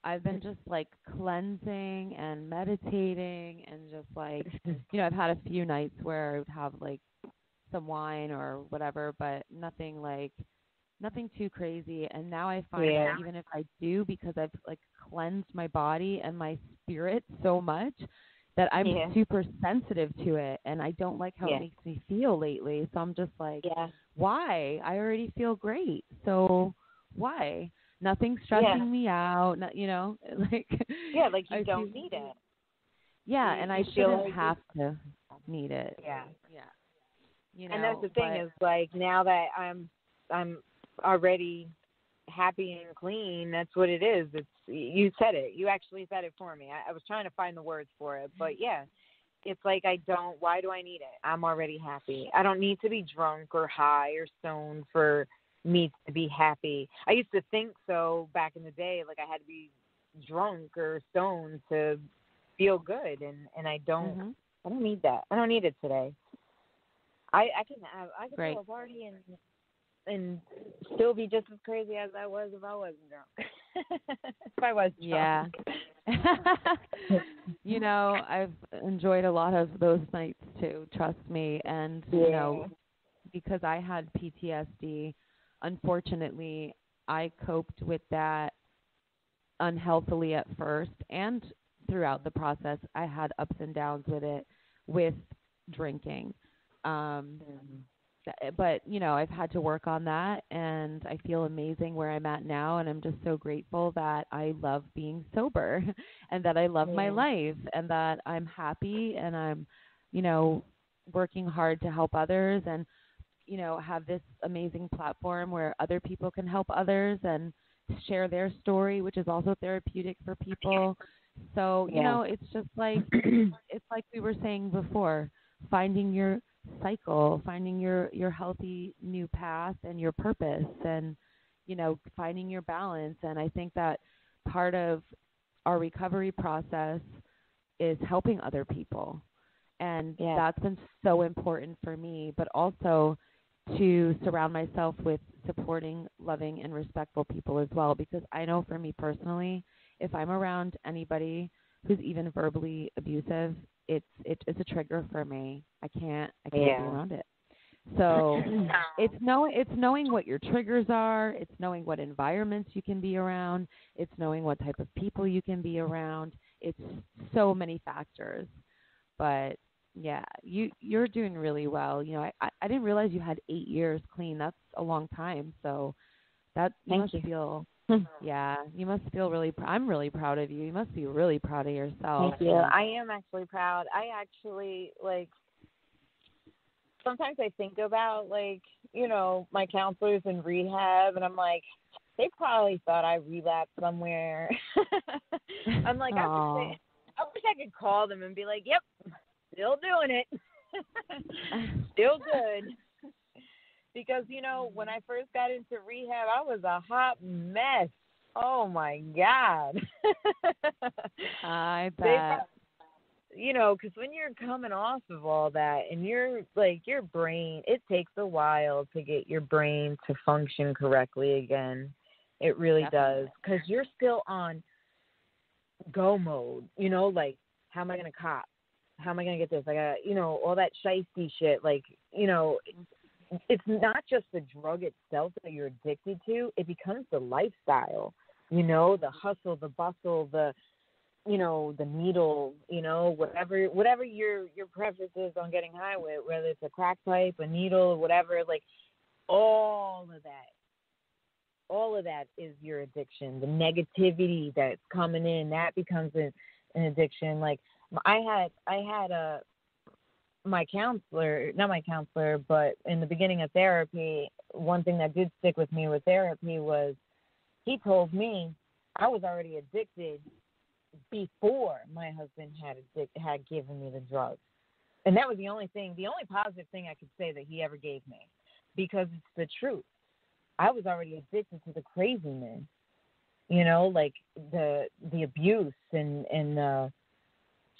I've been just like cleansing and meditating and just like, I've had a few nights where I would have like some wine or whatever, but nothing too crazy. And now I find that even if I do, because I've like cleansed my body and my spirit so much, that I'm super sensitive to it, and I don't like how it makes me feel lately. So I'm just like, why? I already feel great. So why? Nothing's stressing me out. Like like you don't need it. Yeah, and I shouldn't have to need it. Yeah. Yeah. And that's the thing is like now that I'm already happy and clean, that's what it is. You said it. You actually said it for me. I was trying to find the words for it, but it's like why do I need it? I'm already happy. I don't need to be drunk or high or stoned for me to be happy. I used to think so back in the day, like I had to be drunk or stoned to feel good, and I don't need that. I don't need it today. I can throw a party and still be just as crazy as I was if I wasn't drunk. If I was drunk. Yeah. I've enjoyed a lot of those nights too, trust me. And, because I had PTSD, unfortunately, I coped with that unhealthily at first and throughout the process. I had ups and downs with it, with drinking. But, I've had to work on that, and I feel amazing where I'm at now, and I'm just so grateful that I love being sober and that I love my life and that I'm happy and I'm, working hard to help others and, have this amazing platform where other people can help others and share their story, which is also therapeutic for people. So, it's just like, it's like we were saying before, finding your cycle, finding your healthy new path and your purpose and, finding your balance. And I think that part of our recovery process is helping other people. And that's been so important for me, but also to surround myself with supporting, loving, and respectful people as well. Because I know for me personally, if I'm around anybody who's even verbally abusive, it's a trigger for me. I can't be around it. So it's knowing what your triggers are. It's knowing what environments you can be around. It's knowing what type of people you can be around. It's so many factors. But you're doing really well. I didn't realize you had 8 years clean. That's a long time. So that you must feel. Yeah, you must feel really. I'm really proud of you. You must be really proud of yourself. Thank you. I am actually proud. I actually sometimes I think about my counselors in rehab, and I'm like, they probably thought I relapsed somewhere. I'm like, I wish I could call them and be like, yep, still doing it. Still good. Because, you know, when I first got into rehab, I was a hot mess. Oh, my God. I bet. You know, because when you're coming off of all that and you're, like, your brain, it takes a while to get your brain to function correctly again. It really Definitely. does. Because you're still on go mode, you know, like, how am I going to cop? How am I going to get this? I got, you know, all that shiesty shit. Like, you know, it's not just the drug itself that you're addicted to. It becomes the lifestyle, you know, the hustle, the bustle, the, you know, the needle, you know, whatever your preference is on getting high with, whether it's a crack pipe, a needle, whatever, like all of that is your addiction. The negativity that's coming in, that becomes an addiction. Like I had my counselor, not my counselor, but in the beginning of therapy, one thing that did stick with me with therapy was he told me I was already addicted before my husband had given me the drugs. And that was the only positive thing I could say that he ever gave me, because it's the truth. I was already addicted to the craziness, you know, like the abuse and the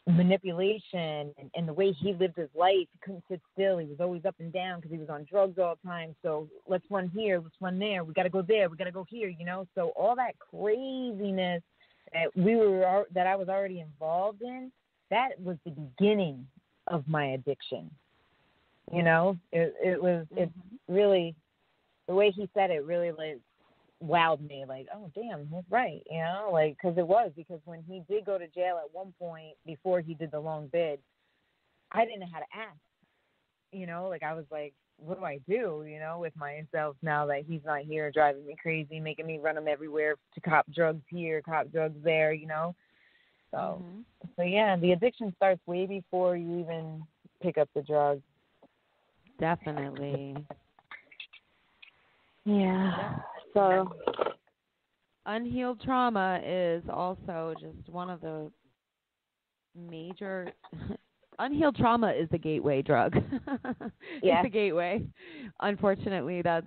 manipulation and the way he lived his life. He couldn't sit still. He was always up and down because he was on drugs all the time. So let's run here, let's run there. We got to go there, we got to go here, you know. So all that craziness that I was already involved in, that was the beginning of my addiction. You know, it really, the way he said it really like wowed me. Like, oh damn, he's right. You know, like because when he did go to jail at one point before he did the long bid, I didn't know how to act. You know, like I was like, what do I do? You know, with myself now that he's not here, driving me crazy, making me run him everywhere to cop drugs here, cop drugs there. You know, so yeah, the addiction starts way before you even pick up the drugs. Definitely. Yeah. So unhealed trauma is also just one of the major unhealed trauma is the gateway drug. Yeah. It's a gateway. Unfortunately, that's,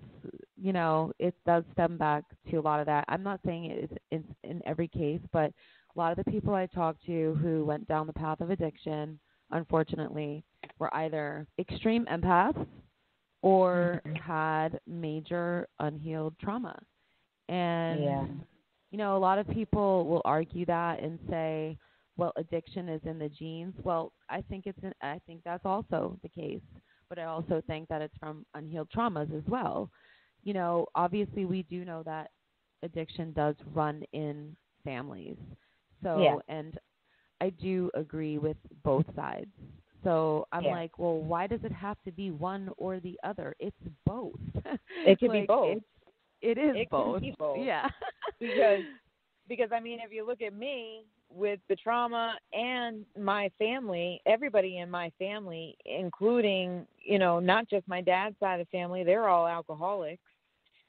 you know, it does stem back to a lot of that. I'm not saying it is in every case, but a lot of the people I talked to who went down the path of addiction, unfortunately, were either extreme empaths or had major unhealed trauma. And, you know, a lot of people will argue that and say, well, addiction is in the genes. Well, I think that's also the case, but I also think that it's from unhealed traumas as well. You know, obviously we do know that addiction does run in families. So, and I do agree with both sides. So I'm like, well, why does it have to be one or the other? It's both. It could be both. It is both. Could be both. Yeah. because I mean, if you look at me with the trauma and my family, everybody in my family, including, you know, not just my dad's side of the family, they're all alcoholics.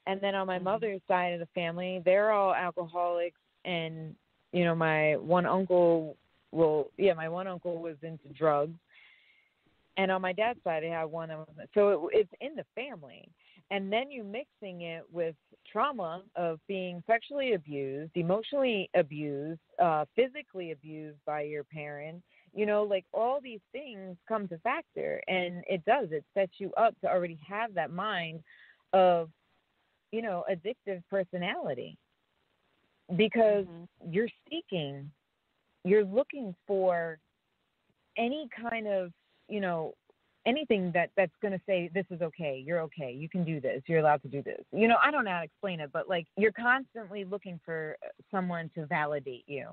And then on my mother's side of the family, they're all alcoholics. And, you know, my one uncle was into drugs. And on my dad's side, I had one that wasn't. So it's in the family. And then you mixing it with trauma of being sexually abused, emotionally abused, physically abused by your parents, you know, like all these things come to factor. And it sets you up to already have that mind of, you know, addictive personality. Because you're looking for any kind of, you know, anything that's going to say this is okay, you're okay, you can do this, you're allowed to do this. You know, I don't know how to explain it, but like you're constantly looking for someone to validate you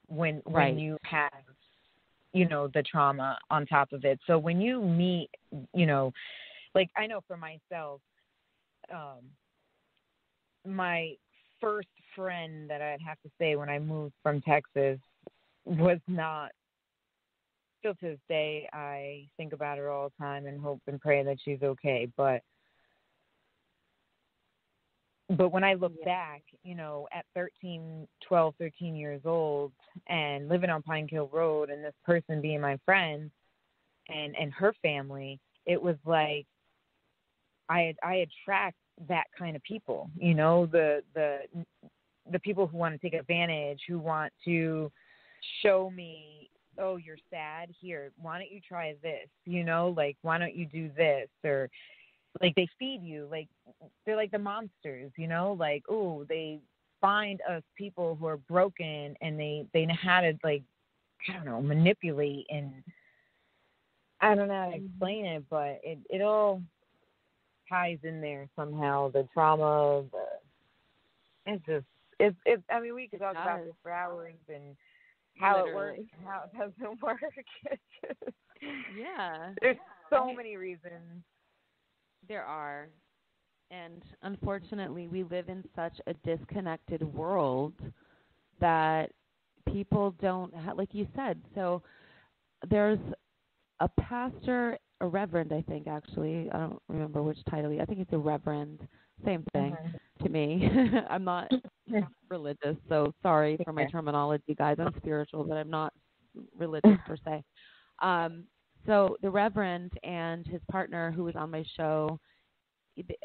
when you have, you know, the trauma on top of it. So when you meet, you know, like I know for myself, my first friend that I'd have to say when I moved from Texas was not. Still to this day, I think about her all the time and hope and pray that she's okay. But when I look back, you know, at 13 years old and living on Pine Hill Road and this person being my friend, and her family, it was like I attract that kind of people, you know, the people who want to take advantage, who want to show me, oh, you're sad, here, why don't you try this, you know, like, why don't you do this, or like they feed you, like they're like the monsters, you know, like, oh, they find us people who are broken, and they know how to, like, I don't know, manipulate, and I don't know how to explain it, but it all ties in there somehow. The trauma, it's I mean, we could talk about this for hours, and how it works, and how it doesn't work. Yeah. There's so many reasons. There are. And unfortunately, we live in such a disconnected world that people don't, like you said. So there's a pastor, a reverend, I think, actually. I don't remember which title. I think it's a reverend. Same thing to me. I'm not religious, so sorry for my terminology, guys. I'm spiritual, but I'm not religious per se. So the reverend and his partner, who was on my show,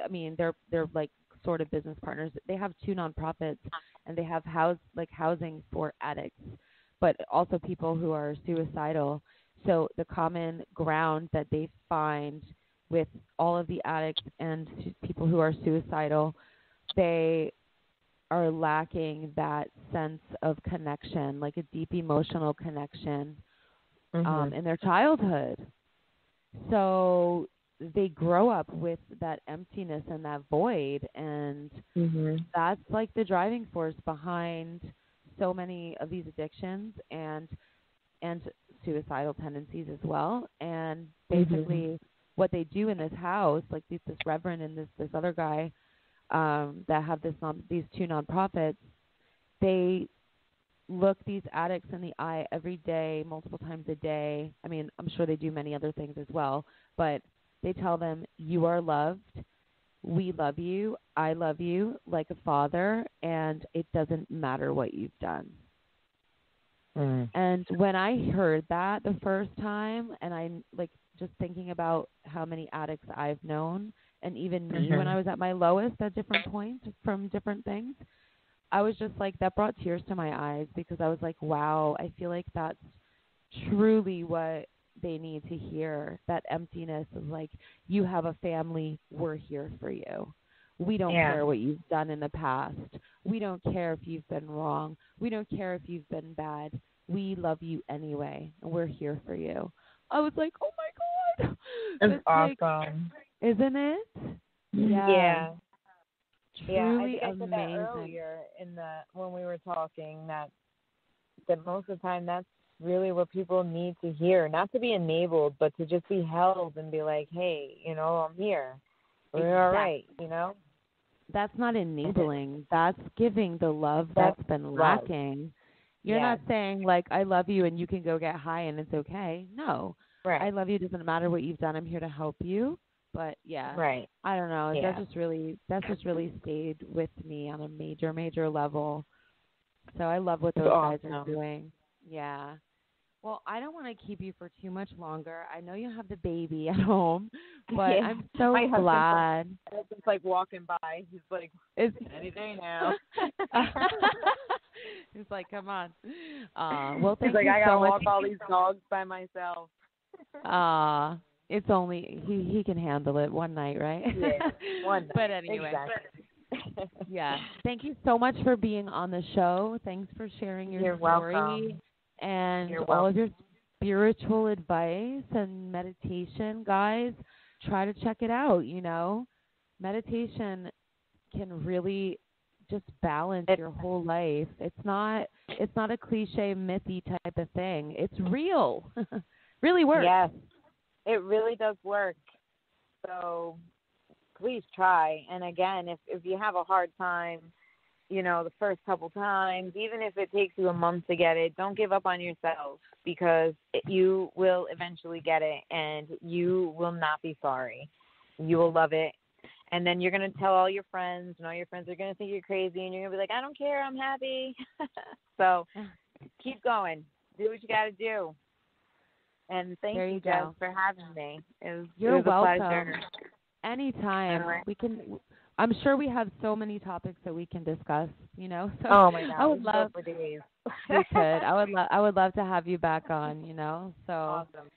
I mean, they're like sort of business partners. They have 2 nonprofits, and they have housing for addicts, but also people who are suicidal. So the common ground that they find with all of the addicts and people who are suicidal, they are lacking that sense of connection, like a deep emotional connection in their childhood. So they grow up with that emptiness and that void, and that's like the driving force behind so many of these addictions and suicidal tendencies as well. And basically what they do in this house, like this reverend and this other guy that have these 2 nonprofits, they look these addicts in the eye every day, multiple times a day. I mean, I'm sure they do many other things as well, but they tell them, you are loved, we love you, I love you like a father, and it doesn't matter what you've done. And when I heard that the first time, and I like just thinking about how many addicts I've known, and even me when I was at my lowest at different points from different things, I was just like, that brought tears to my eyes, because I was like, wow, I feel like that's truly what they need to hear. That emptiness of like, you have a family, we're here for you. We don't care what you've done in the past. We don't care if you've been wrong. We don't care if you've been bad. We love you anyway, and we're here for you. I was like, oh my God. That's awesome. Like, isn't it? Yeah. Truly I said that amazing. earlier when we were talking, that most of the time that's really what people need to hear. Not to be enabled, but to just be held and be like, hey, you know, I'm here. We're all right, you know? That's not enabling. That's giving the love that's been lacking. You're not saying, like, I love you and you can go get high and it's okay. No. Right. I love you. Doesn't matter what you've done. I'm here to help you. But, right. I don't know. That's just really stayed with me on a major, major level. So I love what those guys are doing. Yeah. Well, I don't want to keep you for too much longer. I know you have the baby at home, but I'm so glad. My husband's like walking by. He's like, it's any day now. He's like, come on. Well, thank He's like, you I gotta so much. walk all these dogs by myself. It's only he can handle it one night, right? Yeah, one night. But anyway. Exactly. Yeah. Thank you so much for being on the show. Thanks for sharing your story. Welcome. And all of your spiritual advice and meditation. Guys, try to check it out, you know. Meditation can really just balance your whole life. It's not a cliche, mythy type of thing. It's real. Really works. Yes, it really does work. So please try. And again, if you have a hard time, you know, the first couple times, even if it takes you a month to get it, don't give up on yourself, because you will eventually get it, and you will not be sorry. You will love it. And then you're going to tell all your friends, and all your friends are going to think you're crazy, and you're going to be like, I don't care, I'm happy. So keep going. Do what you got to do. And thank There you, you Jess, go. for having me. You're it was a welcome. pleasure. Anytime. Anyway. We can. I'm sure we have so many topics that we can discuss. You know, so Oh my God, I would we can love. go for days. We could. I would love to have you back on. You know, so. Awesome.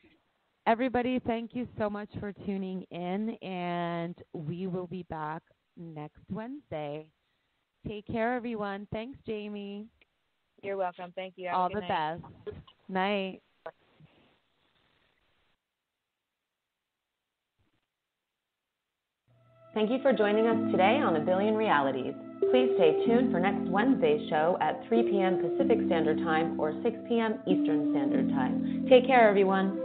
Everybody, thank you so much for tuning in, and we will be back next Wednesday. Take care, everyone. Thanks, Jamie. You're welcome. Thank you. Have All a good the night. best. Night. Thank you for joining us today on A Billion Realities. Please stay tuned for next Wednesday's show at 3 p.m. Pacific Standard Time or 6 p.m. Eastern Standard Time. Take care, everyone.